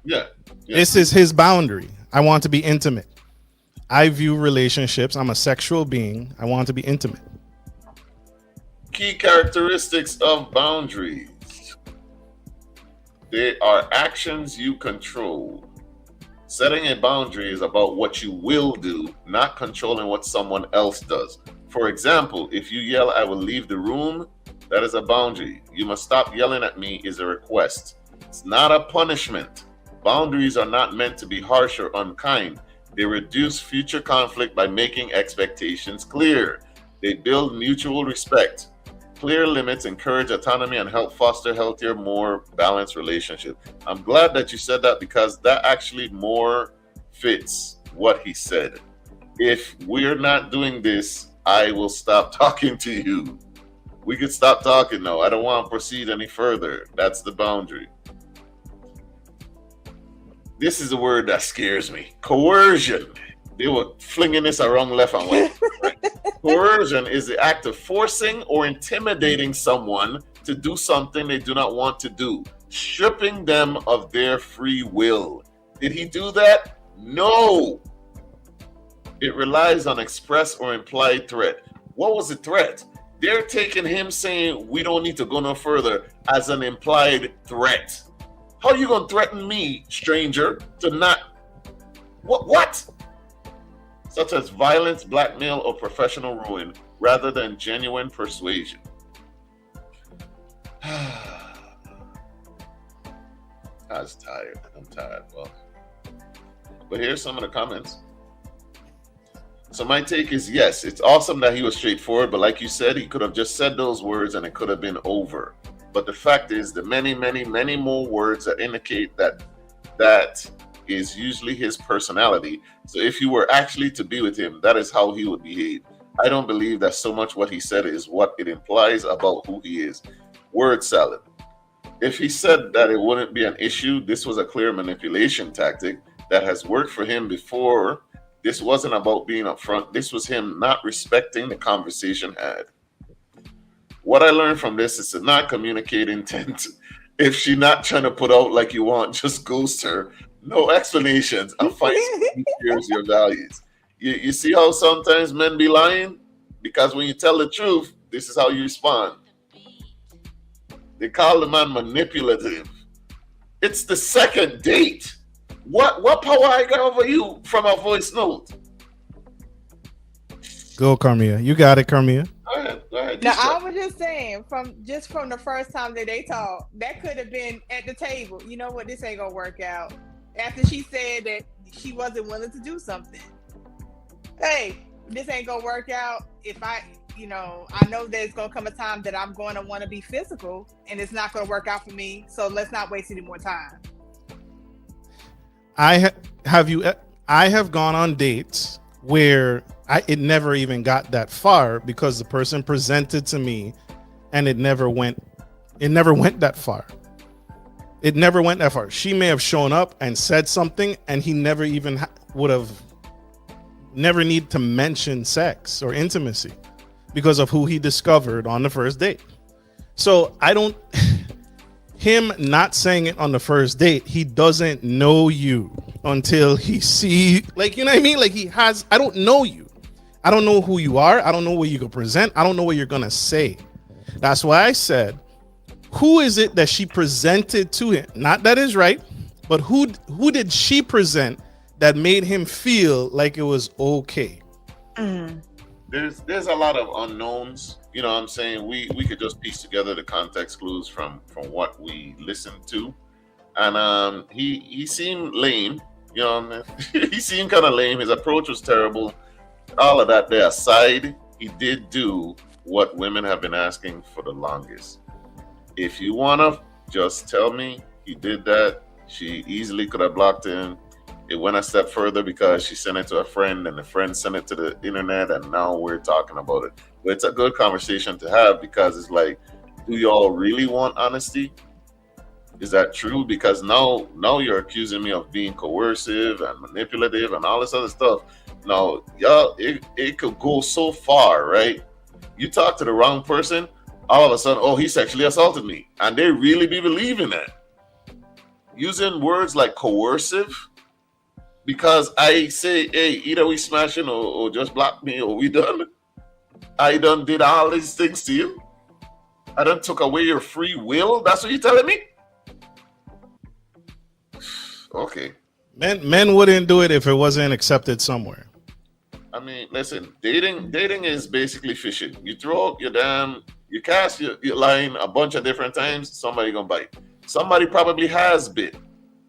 Yeah. This is his boundary. I want to be intimate. I view relationships. I'm a sexual being. I want to be intimate. Key characteristics of boundaries. They are actions you control. Setting a boundary is about what you will do, not controlling what someone else does. For example, if you yell, I will leave the room, that is a boundary. You must stop yelling at me is a request. It's not a punishment. Boundaries are not meant to be harsh or unkind. They reduce future conflict by making expectations clear. They build mutual respect. Clear limits encourage autonomy and help foster healthier, more balanced relationship. I'm glad that you said that because that actually more fits what he said. If we're not doing this, I will stop talking to you. We could stop talking now. I don't want to proceed any further. That's the boundary. This is a word that scares me. Coercion. They were flinging this around left and right. Coercion is the act of forcing or intimidating someone to do something they do not want to do, stripping them of their free will. Did he do that? No. It relies on express or implied threat. What was the threat? They're taking him saying we don't need to go no further as an implied threat. How are you going to threaten me, stranger, to not... What? Such as violence, blackmail, or professional ruin, rather than genuine persuasion. I was tired. I'm tired. Well, but here's some of the comments. So my take is yes, it's awesome that he was straightforward, but like you said, he could have just said those words and it could have been over. But the fact is, the many, many, many more words that indicate that is usually his personality. So if you were actually to be with him, that is how he would behave. I don't believe that so much what he said is what it implies about who he is. Word salad. If he said that it wouldn't be an issue, this was a clear manipulation tactic that has worked for him before. This wasn't about being upfront. This was him not respecting the conversation had. What I learned from this is to not communicate intent. If she not trying to put out like you want, just ghost her. No explanations. I'll find someone who shares your values. You see how sometimes men be lying? Because when you tell the truth, this is how you respond. They call the man manipulative. It's the second date. What power I got over you from a voice note? Go, Carmia. You got it, Carmia. Go ahead. Now, I was just saying, from the first time that they talked, that could have been at the table. You know what? This ain't gonna work out. After she said that she wasn't willing to do something. Hey, this ain't gonna work out. If I know there's gonna come a time that I'm going to want to be physical, and it's not gonna work out for me. So let's not waste any more time. I have gone on dates where it never even got that far because the person presented to me and it never went that far. It never went that far. She may have shown up and said something and he never even would have never need to mention sex or intimacy because of who he discovered on the first date. So him not saying it on the first date, he doesn't know you until he see, like, you know what I mean? Like I don't know you. I don't know who you are. I don't know what you can present. I don't know what you're going to say. That's why I said, who is it that she presented to him? Not that is right, but who did she present that made him feel like it was okay? There's a lot of unknowns. You know what I'm saying? We could just piece together the context clues from what we listened to. And he seemed lame. You know what I mean? He seemed kind of lame. His approach was terrible. All of that there aside, he did do what women have been asking for the longest. If you want to, just tell me he did that. She easily could have blocked him. It went a step further because she sent it to a friend and the friend sent it to the internet and now we're talking about it. But it's a good conversation to have because it's like, do y'all really want honesty? Is that true? Because now you're accusing me of being coercive and manipulative and all this other stuff. Now, y'all, it could go so far, right? You talk to the wrong person, all of a sudden, oh, he sexually assaulted me. And they really be believing that. Using words like coercive, because I say, hey, either we smashing or just block me or we done. I done did all these things to you. I done took away your free will. That's what you're telling me? Okay. Men wouldn't do it if it wasn't accepted somewhere. I mean, listen, dating is basically fishing. You throw out you cast your line a bunch of different times, somebody gonna bite. Somebody probably has bit.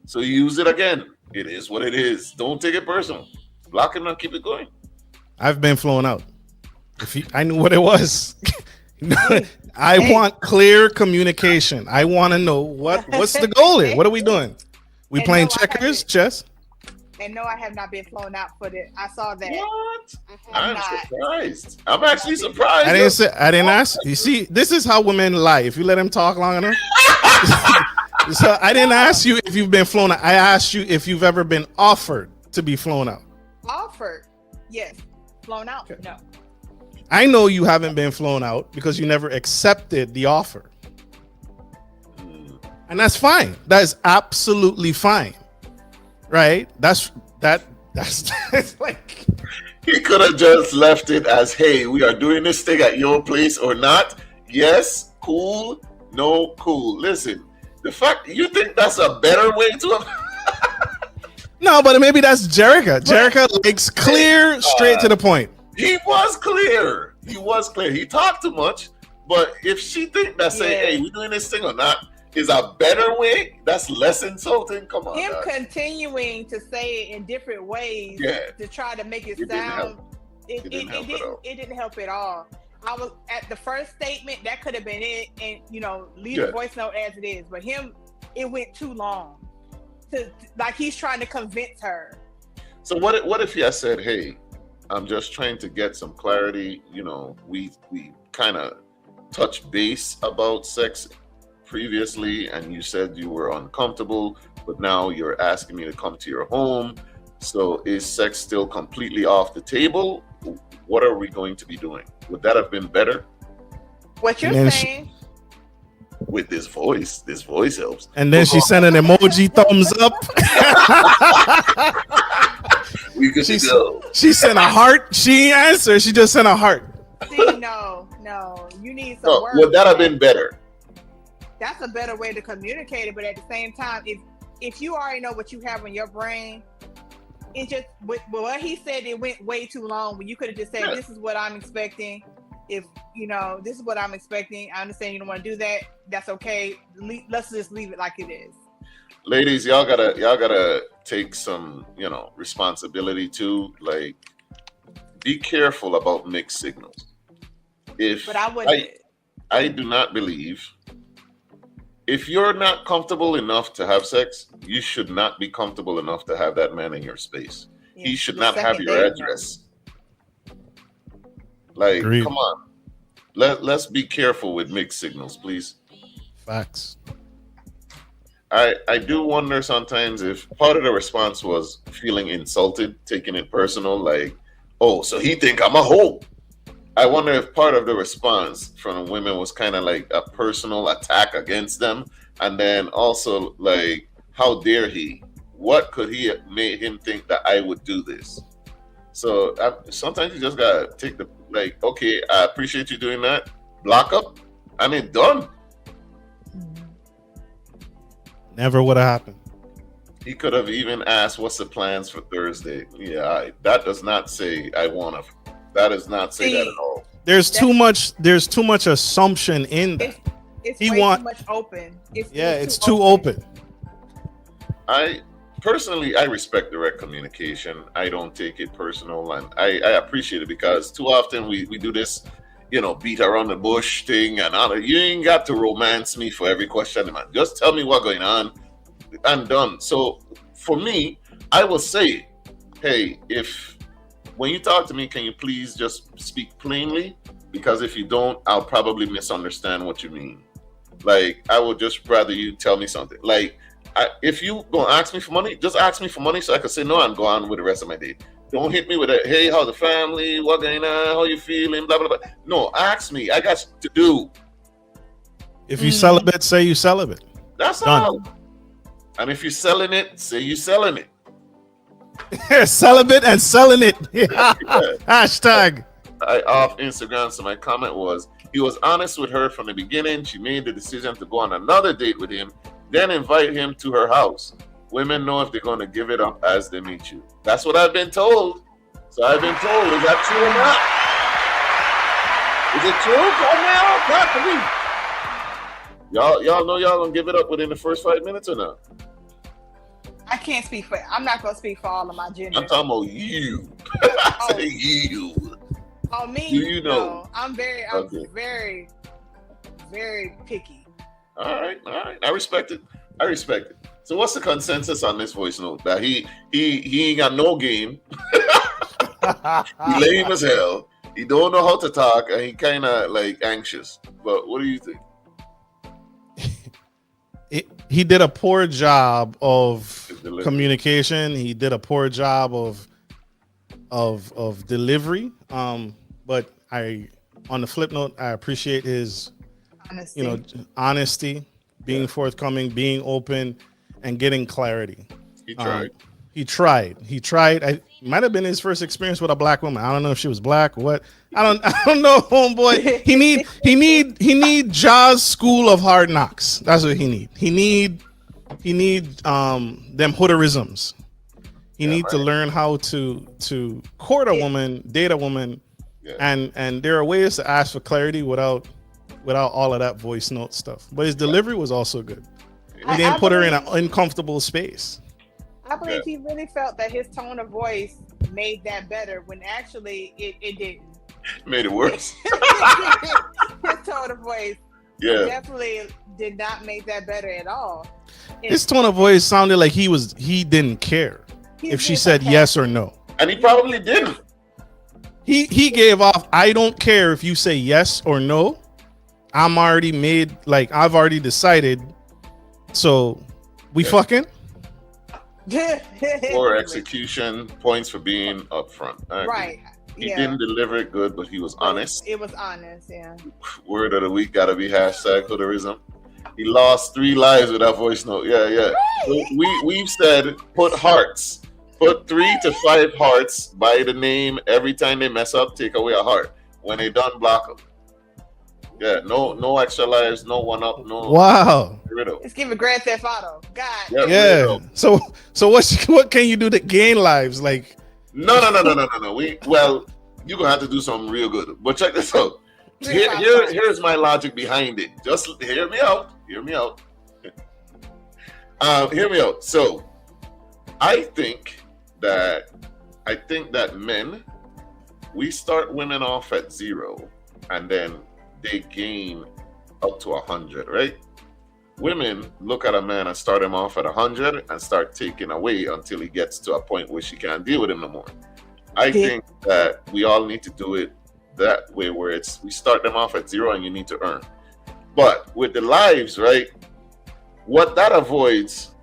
So you use it again. It is what it is. Don't take it personal. Block him and keep it going. I've been flown out. I knew what it was. I want clear communication. I want to know what's the goal here. What are we doing? We playing checkers, chess? And no, I have not been flown out for it. I saw that. What? I'm surprised. I'm actually surprised. I didn't ask. You see, this is how women lie. If you let them talk long enough. So I didn't ask you if you've been flown out. I asked you if you've ever been offered to be flown out. Offered? Yes. Flown out? Okay. No. I know you haven't been flown out because you never accepted the offer. And that's fine. That is absolutely fine. Right? That's like he could have just left it as, hey, we are doing this thing at your place or not. Yes, cool. No, cool. Listen, the fact you think that's a better way to No, but maybe that's Jerica. Jerica likes clear, straight to the point. He was clear. He talked too much. But if she think that saying, hey, we doing this thing or not, is a better way, that's less insulting. Come on. Him continuing to say it in different ways to try to make it sound, it didn't help at all. I was at the first statement, that could have been it, and leave the voice note as it is. But it went too long. Like he's trying to convince her. So what if he had said, hey, I'm just trying to get some clarity. We kind of touched base about sex previously, and you said you were uncomfortable, but now you're asking me to come to your home. So is sex still completely off the table? What are we going to be doing? Would that have been better? What you're saying? With this voice helps. And then she sent an emoji thumbs up. She sent a heart. She answered. She just sent a heart. See, no. You need some work. Would that have been better? That's a better way to communicate it, but at the same time, if you already know what you have in your brain, it just with what he said, it went way too long. When you could have just said, "This is what I'm expecting." If this is what I'm expecting. I understand you don't want to do that. That's okay. Let's just leave it like it is. Ladies, y'all gotta take some responsibility too. Like, be careful about mixed signals. But I wouldn't. I do not believe. If you're not comfortable enough to have sex, you should not be comfortable enough to have that man in your space. He should not have your address. Like, Agreed. Come on. Let's be careful with mixed signals, please. Facts. I do wonder sometimes if part of the response was feeling insulted, taking it personal, like, oh, so he think I'm a hoe. I wonder if part of the response from the women was kind of like a personal attack against them. And then also like, how dare he? What could he have made him think that I would do this? So sometimes you just gotta take okay, I appreciate you doing that. Block up. I mean, done. Never would have happened. He could have even asked, what's the plans for Thursday? Yeah, that does not say I want to. That does not say that at all. There's too much assumption in that. It's way too much open. It's too open. I personally respect direct communication. I don't take it personal, and I appreciate it because too often we do this, beat around the bush thing and all. You ain't got to romance me for every question, man. Just tell me what's going on and done. So for me, I will say, hey, when you talk to me, can you please just speak plainly? Because if you don't, I'll probably misunderstand what you mean. Like, I would just rather you tell me something. Like, if you gonna ask me for money, just ask me for money so I can say no and go on with the rest of my day. Don't hit me with a, hey, how's the family? What going on? How you feeling? Blah, blah, blah. No, ask me. I got to do. If you celibate, say you celibate. That's Done. all. And if you're selling it, say you're selling it. Celibate and selling it. Hashtag. I off Instagram, so my comment was, he was honest with her from the beginning. She made the decision to go on another date with him, then invite him to her house. Women know if they're going to give it up as they meet you. That's what I've been told. So I've been told. Is that true or not? Is it true? Come now, talk to me. Y'all know y'all gonna give it up within the first 5 minutes or not? I can't speak for. I'm not gonna speak for all of my gender. I'm talking about you. I say you. Oh, me? Do you know? No, I'm very, very picky. All right. I respect it. So what's the consensus on this voice note? That he ain't got no game. He lame as hell. He don't know how to talk, and he kind of like anxious. But what do you think? He did a poor job of communication. He did a poor job of delivery. But on the flip note, I appreciate his honesty, being forthcoming, being open, and getting clarity. He tried. He tried. It might have been his first experience with a black woman. I don't know if she was black or what. I don't know, homeboy. He need Jah's school of hard knocks. That's what he need. He need them hooderisms. He need to learn how to court a woman, date a woman, and there are ways to ask for clarity without all of that voice note stuff. But his delivery was also good. He didn't put her in an uncomfortable space. I believe he really felt that his tone of voice made that better when actually it didn't. Made it worse. His tone of voice definitely did not make that better at all. His tone of voice sounded like he didn't care if she said yes or no. And he probably didn't. He gave off, I don't care if you say yes or no. I'm already made, like, I've already decided. So we fucking. Poor execution, points for being upfront. Right. He didn't deliver it good, but he was honest. It was honest, yeah. Word of the week gotta be #hooderism. He lost 3 lives with that voice note. Yeah. So we've said put hearts. Put 3 to 5 hearts by the name. Every time they mess up, take away a heart. When they done, block them. Yeah, no extra lives, no one up, no. Wow. It's giving Grand Theft Auto. God. Yeah. So what can you do to gain lives? Like No. You're gonna have to do something real good. But check this out. Here's my logic behind it. Just hear me out. Hear me out. So I think that men, we start women off at 0 and then they gain up to 100, right? Women look at a man and start him off at 100 and start taking away until he gets to a point where she can't deal with him no more. I think that we all need to do it that way, where we start them off at 0 and you need to earn. But with the lives, right, what that avoids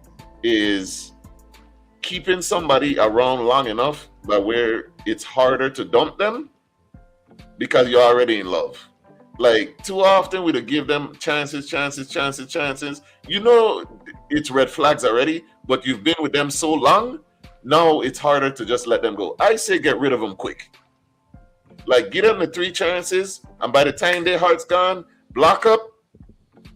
is keeping somebody around long enough but where it's harder to dump them because you're already in love. Like, too often we give them chances. You know it's red flags already, but you've been with them so long, now it's harder to just let them go. I say get rid of them quick. Like, give them the 3 chances, and by the time their heart's gone, block up,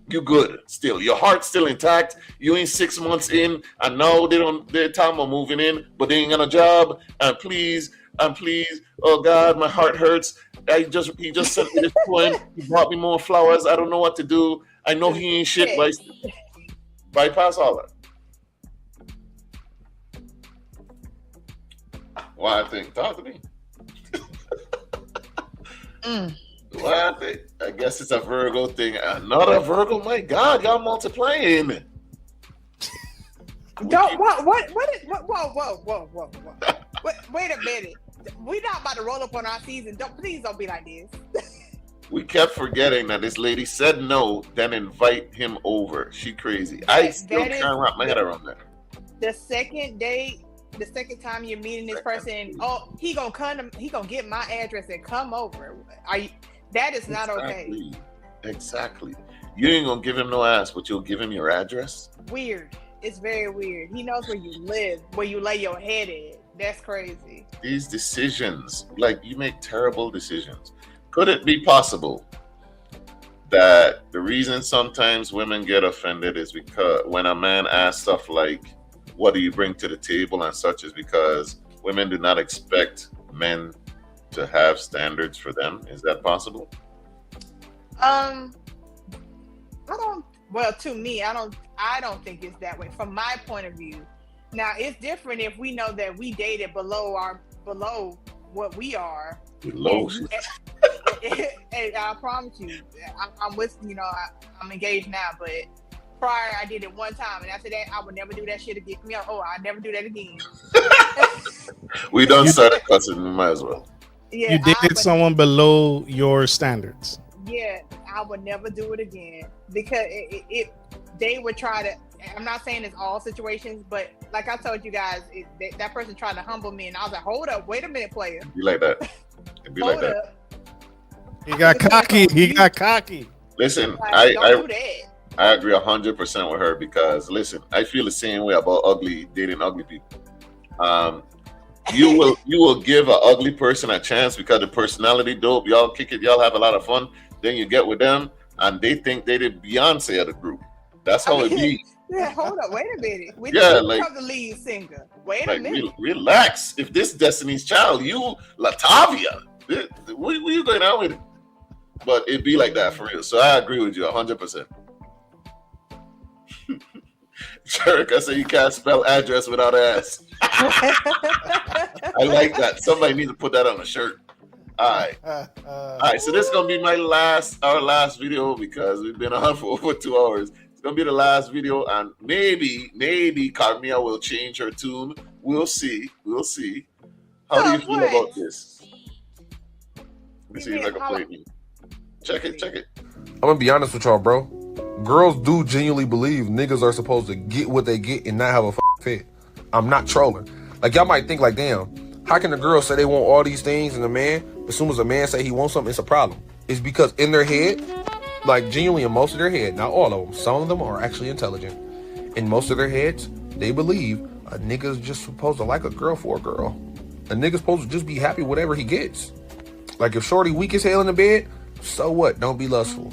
you good still. Your heart's still intact. You ain't 6 months in, and now they're talking about moving in, but they ain't got a job, and please, oh God, my heart hurts. He just sent me this poem. He brought me more flowers. I don't know what to do. I know he ain't shit, but bypass all that. What I think? Talk to me. What I think? I guess it's a Virgo thing. Another Virgo? My God, y'all multiplying. Don't what? Whoa. Wait a minute. We're not about to roll up on our season. Please don't be like this. We kept forgetting that this lady said no, then invite him over. She crazy. I still can't wrap my head around that. The second date, the second time you're meeting this person, oh, he gonna come. He gonna get my address and come over. That is not okay. Exactly. You ain't gonna give him no ass, but you'll give him your address. Weird. It's very weird. He knows where you live, where you lay your head at. That's crazy. These decisions, like, you make terrible decisions. Could it be possible that the reason sometimes women get offended is because when a man asks stuff like, what do you bring to the table and such, is because women do not expect men to have standards for them? Is that possible? Well, to me, I don't think it's that way from my point of view. Now, it's different if we know that we dated below what we are. Below. And I promise you, I'm with, I'm engaged now, but prior I did it one time, and after that I would never do that shit again. I'd never do that again. We don't start cussing, we might as well. Yeah, you dated someone below your standards. Yeah, I would never do it again because they would try to. I'm not saying it's all situations, but like I told you guys, that person tried to humble me, and I was like, "Hold up, wait a minute, player." Be like that. It'd be like that. He got cocky. He got cocky. Listen, Like, don't do that. I agree 100% with her because listen, I feel the same way about dating ugly people. You will give an ugly person a chance because the personality dope. Y'all kick it. Y'all have a lot of fun. Then you get with them, and they think they the Beyonce of the group. That's how it be. Yeah, hold up, wait a minute. We like the lead singer. Wait like, a minute. Relax. If this Destiny's Child, you Latavia, where you going out with it? But it be like that for real. So I agree with you 100%. Sherrick, I say you can't spell address without ass. I like that. Somebody needs to put that on a shirt. All right. So this is gonna be our last video because we've been on for over 2 hours. It's gonna be the last video, and maybe Carmia will change her tune. We'll see. How do you feel about this? Let me see if I can play it. Check it. I'm gonna be honest with y'all, bro. Girls do genuinely believe niggas are supposed to get what they get and not have a fit. I'm not trolling. Like, y'all might think like, damn, how can a girl say they want all these things and a man, as soon as a man say he wants something, it's a problem? It's because in their head, like genuinely in most of their head, not all of them, some of them are actually intelligent. In most of their heads, they believe a nigga's just supposed to like a girl for a girl. A nigga's supposed to just be happy whatever he gets. Like, if shorty weak as hell in the bed, so what? Don't be lustful.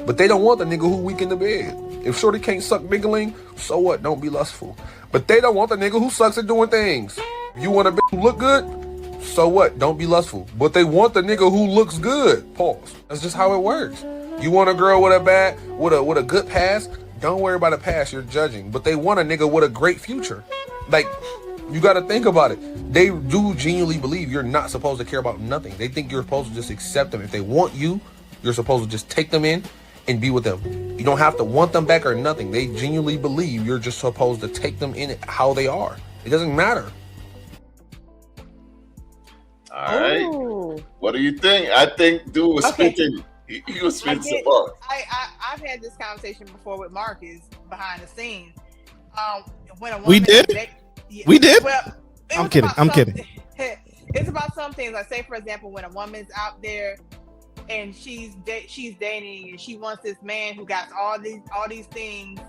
But they don't want the nigga who weak in the bed. If shorty can't suck biggling, so what? Don't be lustful. But they don't want the nigga who sucks at doing things. You want a bitch who look good? So what? Don't be lustful. But they want the nigga who looks good. Pause. That's just how it works. You want a girl with a good past? Don't worry about a past, you're judging. But they want a nigga with a great future. Like, you gotta think about it. They do genuinely believe you're not supposed to care about nothing. They think you're supposed to just accept them. If they want you, you're supposed to just take them in and be with them. You don't have to want them back or nothing. They genuinely believe you're just supposed to take them in how they are. It doesn't matter. All right. What do you think? I think dude was spitting. He was spitting some bars. I've had this conversation before with Marcus behind the scenes. When a woman We did? We did? Well, I'm kidding. It's about some things. Like, say, for example, when a woman's out there and she's dating and she wants this man who got all these things.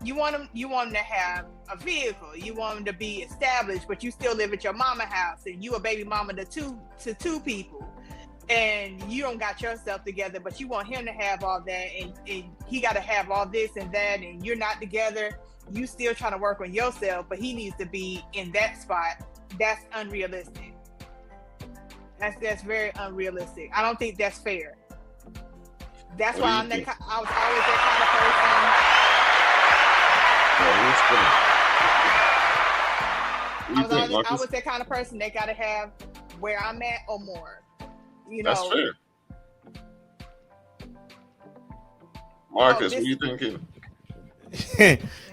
You want him to have a vehicle. You want him to be established, but you still live at your mama house and you a baby mama to two people. And you don't got yourself together, but you want him to have all that, and he got to have all this and that, and you're not together. You still trying to work on yourself, but he needs to be in that spot. That's unrealistic. That's very unrealistic. I don't think that's fair. That's why I was always that kind of person. I was that kind of person that got to have where I'm at or more. You know. That's fair. Marcus, what are you thinking?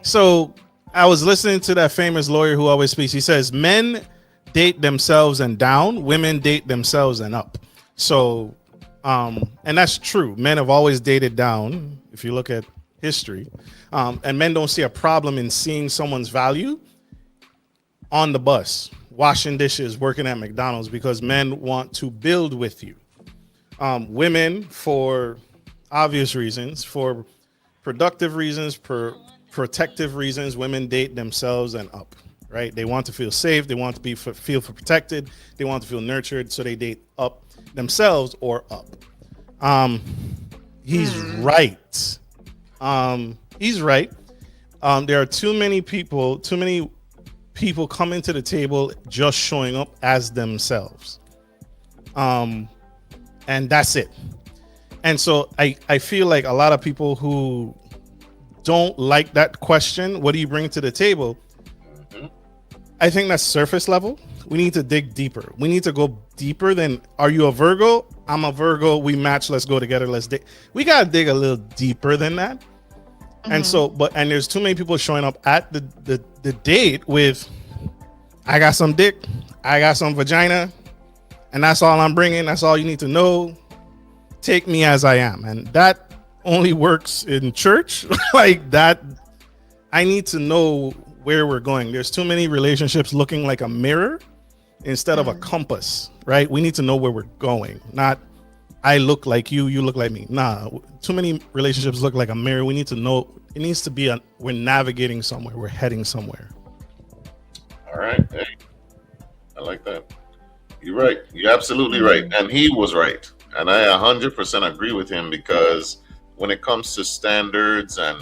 So I was listening to that famous lawyer who always speaks. He says men date themselves and down, women date themselves and up. So And that's true. Men have always dated down, if you look at history. And men don't see a problem in seeing someone's value on the bus, washing dishes, working at McDonald's, because men want to build with you. Women, for obvious reasons, for productive reasons, protective reasons, women date themselves and up, right? They want to feel safe. They want to feel protected. They want to feel nurtured. So they date up themselves or up. He's right. He's right. There are too many people coming to the table just showing up as themselves. And that's it. And so I feel like a lot of people who don't like that question, what do you bring to the table? I think that's surface level. We need to dig deeper. We need to go deeper than, are you a Virgo? I'm a Virgo. We match. Let's go together. Let's dig. We got to dig a little deeper than that. And so, and there's too many people showing up at the date with, I got some dick, I got some vagina, and that's all I'm bringing. That's all you need to know. Take me as I am. And that only works in church. Like that. I need to know where we're going. There's too many relationships looking like a mirror instead of a compass, right? We need to know where we're going. Not, I look like you, you look like me. Nah, too many relationships look like a mirror. We need to know, it needs to be, we're navigating somewhere. We're heading somewhere. All right. Hey, I like that. You're right. You're absolutely right. And he was right. And I 100% agree with him, because when it comes to standards and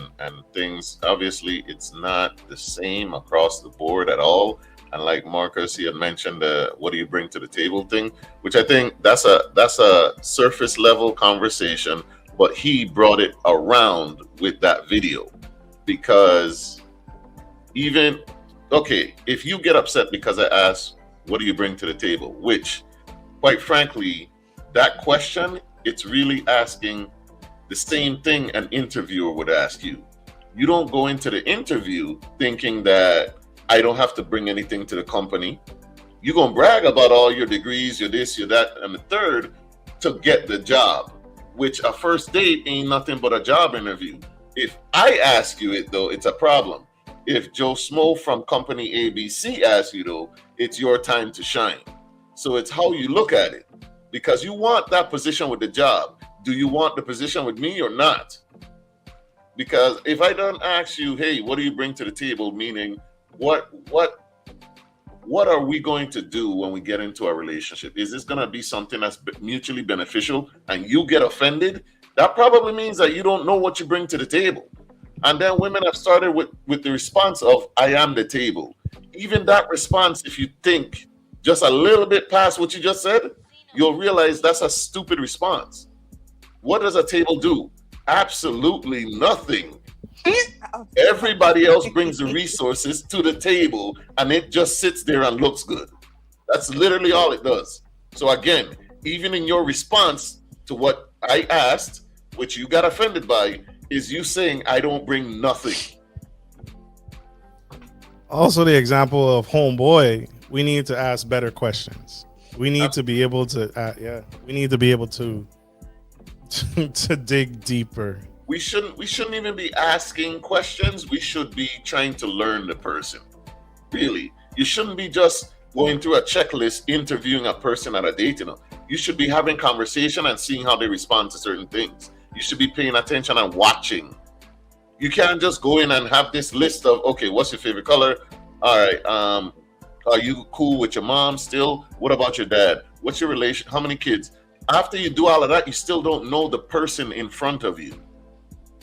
things, obviously it's not the same across the board at all. And like Marcus, he had mentioned what do you bring to the table thing, which I think that's a surface level conversation, but he brought it around with that video. Because even, okay, if you get upset because I asked, what do you bring to the table? Which, quite frankly, that question, it's really asking the same thing an interviewer would ask you. You don't go into the interview thinking that I don't have to bring anything to the company. You're going to brag about all your degrees, your this, your that, and the third to get the job, which a first date ain't nothing but a job interview. If I ask you it, though, it's a problem. If Joe Smo from company ABC asks you, though, it's your time to shine. So it's how you look at it, because you want that position with the job. Do you want the position with me or not? Because if I don't ask you, hey, what do you bring to the table? Meaning, what are we going to do when we get into a relationship? Is this going to be something that's mutually beneficial and you get offended? That probably means that you don't know what you bring to the table. And then women have started with the response of, I am the table. Even that response, if you think just a little bit past what you just said, you'll realize that's a stupid response. What does a table do? Absolutely nothing. Everybody else brings the resources to the table and it just sits there and looks good. That's literally all it does. So again, even in your response to what I asked, which you got offended by, is you saying I don't bring nothing. Also, the example of homeboy, we need to ask better questions. We need to be able to, we need to be able to dig deeper. We shouldn't even be asking questions. We should be trying to learn the person. Really, you shouldn't be just going through a checklist, interviewing a person at a date. You should be having conversation and seeing how they respond to certain things. You should be paying attention and watching. You can't just go in and have this list of, okay, what's your favorite color? All right, are you cool with your mom still? What about your dad? What's your relation? How many kids? After you do all of that, you still don't know the person in front of you.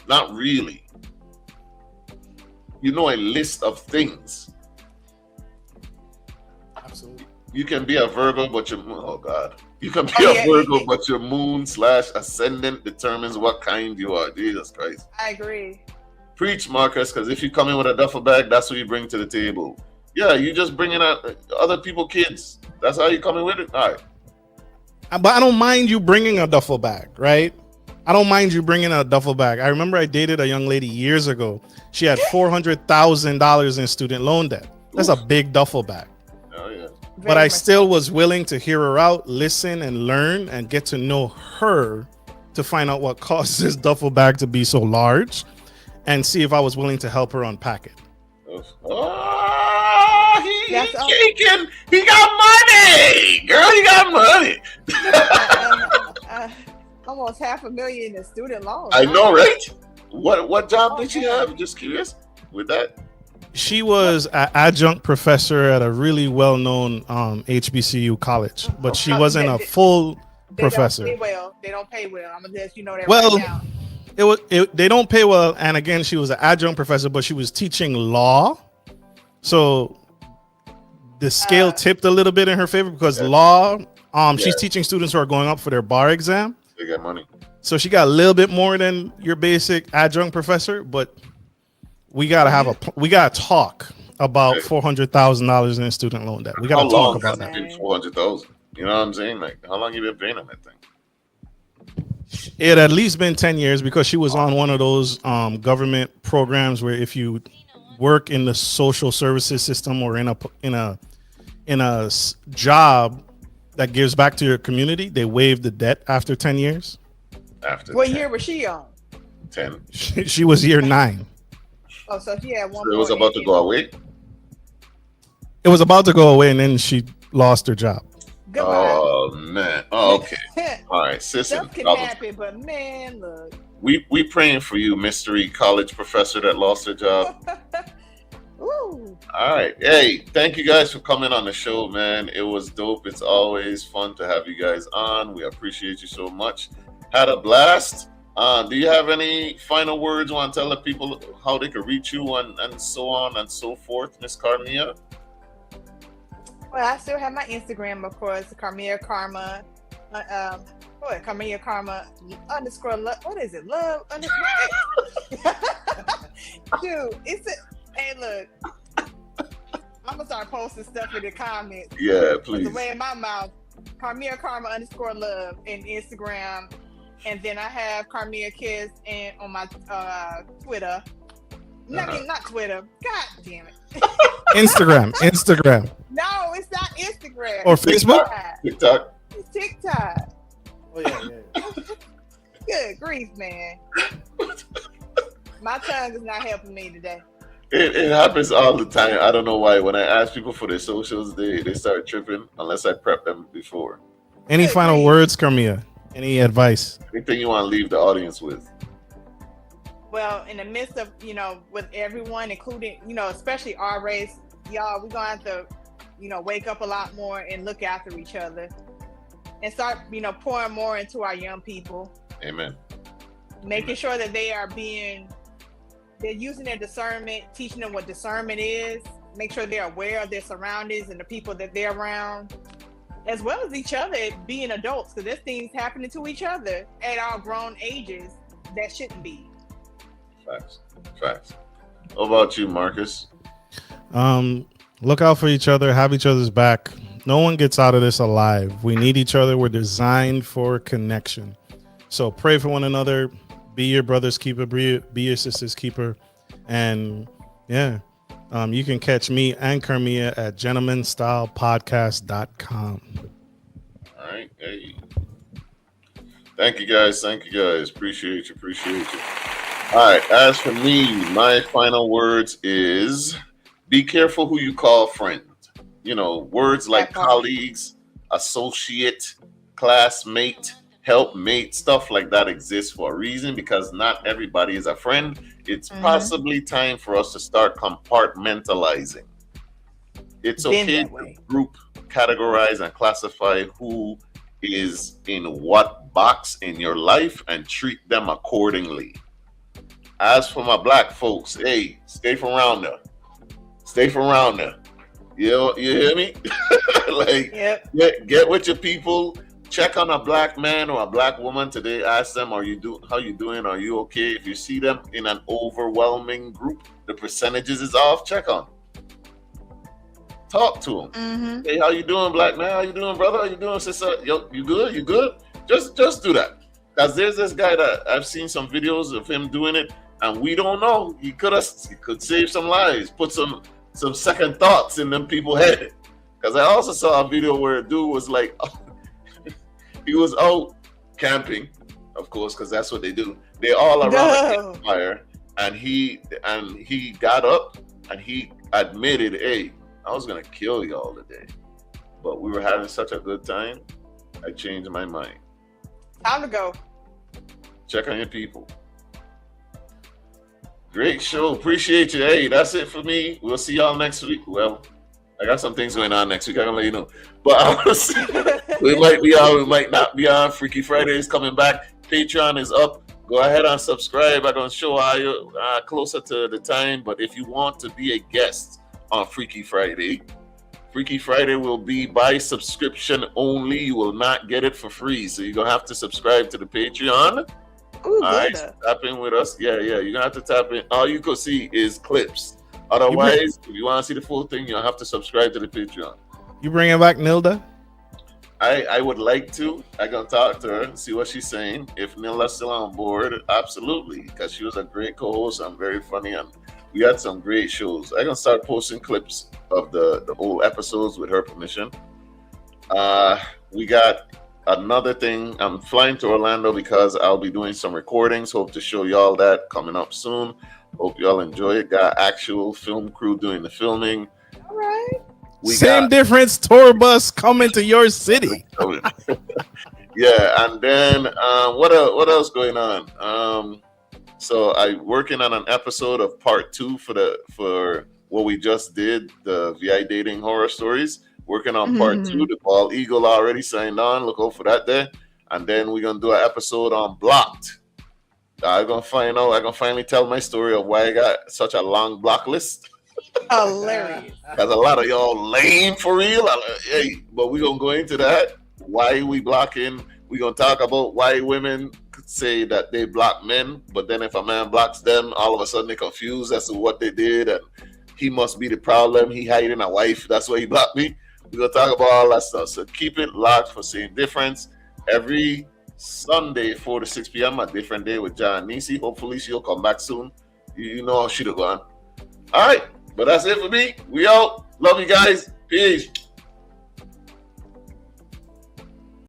Not really. You know a list of things. Absolutely. You can be a Virgo, but your you can be a Virgo, but your moon / ascendant determines what kind you are. Jesus Christ. I agree. Preach, Marcus, because if you come in with a duffel bag, that's what you bring to the table. Yeah, you just bringing out other people's kids. That's how you coming with it. All right. But I don't mind you bringing a duffel bag, right? I don't mind you bringing a duffel bag. I remember I dated a young lady years ago. She had $400,000 in student loan debt. That's a big duffel bag. Oh yeah. but I still was willing to hear her out, listen and learn and get to know her to find out what caused this duffel bag to be so large and see if I was willing to help her unpack it. Oh, he's shaking. He got money. Girl, he got money. Almost $500,000 in student loans. I know, right? What job did she have? Just curious with that. She was an adjunct professor at a really well-known HBCU college, but she wasn't a full professor. They don't pay well. I'm gonna let you know that Well, right now. They don't pay well, and again, she was an adjunct professor, but she was teaching law, so the scale tipped a little bit in her favor because law. She's teaching students who are going up for their bar exam. They got money, so she got a little bit more than your basic adjunct professor, but. We gotta talk about $400,000 in student loan debt. We gotta talk about that. $400,000. You know what I'm saying? Like, how long you been paying on that thing? It had at least been 10 years because she was on one of those government programs where if you work in the social services system or in a job that gives back to your community, they waive the debt after 10 years. What year was she on? 10. She was year 9. Oh, so she had one. So it was about to go away. It was about to go away, and then she lost her job. Goodbye. Oh man. Oh, okay. All right, sister. Stuff can happen, but man, look. We praying for you, mystery college professor that lost her job. Ooh. All right. Hey, thank you guys for coming on the show, man. It was dope. It's always fun to have you guys on. We appreciate you so much. Had a blast. Do you have any final words? Want to tell the people how they can reach you and so on and so forth, Miss Carmia? Well, I still have my Instagram, of course, Carmia Karma. Carmia Karma _ love. What is it? Love _ Dude, hey, look. I'm gonna start posting stuff in the comments. Yeah, please. The way in my mouth, Carmia Karma _ love in Instagram. And then I have Carmia Kiss and on my Twitter. Not Twitter. God damn it. Instagram. No, it's not Instagram. Or Facebook? TikTok. It's TikTok. Oh yeah. Good grief, man. My tongue is not helping me today. It happens all the time. I don't know why. When I ask people for their socials, they start tripping unless I prep them before. Any final words, Carmia? Any advice? Anything you want to leave the audience with? Well, in the midst of, with everyone, including, especially our race, y'all, we're going to have to, wake up a lot more and look after each other and start, pouring more into our young people. Amen. Making sure that they're using their discernment, teaching them what discernment is, make sure they're aware of their surroundings and the people that they're around, as well as each other being adults, because there's things happening to each other at our grown ages that shouldn't be. Facts. What about you, Marcus? Look out for each other, have each other's back. No one gets out of this alive. We need each other. We're designed for connection. So pray for one another. Be your brother's keeper. Be your sister's keeper. And yeah. You can catch me and Carmia at gentlemanstylepodcast.com. All right. Hey. Thank you guys. Appreciate you. All right. As for me, my final words is be careful who you call friend. Words like colleagues, associate, classmate, helpmate, stuff like that exists for a reason because not everybody is a friend. It's possibly time for us to start compartmentalizing. It's okay to group, categorize, and classify who is in what box in your life and treat them accordingly. As for my black folks, hey, stay from around there. You hear me? Get with your people. Check on a black man or a black woman today. Ask them, how you doing? Are you okay? If you see them in an overwhelming group, the percentages is off. Check on them. Talk to them. Hey, how you doing, black man? How you doing, brother? How you doing, sister? Yo, you good? You good? Just do that. Because there's this guy that I've seen some videos of him doing it, and we don't know. He could save some lives, put some second thoughts in them people's head. Because I also saw a video where a dude was like, he was out camping, of course, because that's what they do. They all around the campfire, and he got up and he admitted, hey, I was gonna kill y'all today, but we were having such a good time, I changed my mind. Time to go. Check on your people. Great show. Appreciate you. Hey, that's it for me. We'll see y'all next week. Well, I got some things going on next week. I'm gonna let you know. But we might be on, we might not be on. Freaky Friday is coming back. Patreon is up. Go ahead and subscribe. I'm gonna show you closer to the time. But if you want to be a guest on Freaky Friday will be by subscription only. You will not get it for free. So you're gonna have to subscribe to the Patreon. Ooh, all right, tap in with us. Yeah, you're gonna have to tap in. All you could see is clips. Otherwise, if you want to see the full thing, you'll have to subscribe to the Patreon. You bringing back Nilda? I would like to. I gonna talk to her and see what she's saying. If Nilda's still on board, absolutely, because she was a great co-host and very funny, and we had some great shows. I gonna start posting clips of the whole episodes with her permission. We got another thing. I'm flying to Orlando because I'll be doing some recordings. Hope to show y'all that coming up soon. Hope y'all enjoy it. Got actual film crew doing the filming. All right. Same difference. Tour bus coming to your city. Yeah, and then what else going on? So I'm working on an episode of part 2 for what we just did, the VI dating horror stories. Working on part 2. The Bald Eagle already signed on. Look out for that there. And then we're gonna do an episode on Blocked. I'm gonna finally tell my story of why I got such a long block list. Hilarious. Because a lot of y'all lame for real. Hey, but we're gonna go into that. Why we blocking? We're gonna talk about why women could say that they block men, but then if a man blocks them, all of a sudden they're confused as to what they did, and he must be the problem. He hiding a wife. That's why he blocked me. We're gonna talk about all that stuff. So keep it locked for Same Difference. Every Sunday, 4 to 6 p.m. a different day with Jah and Nisi. Hopefully she'll come back soon. You know how she'd have gone. All right, but that's it for me. We out. Love you guys. Peace.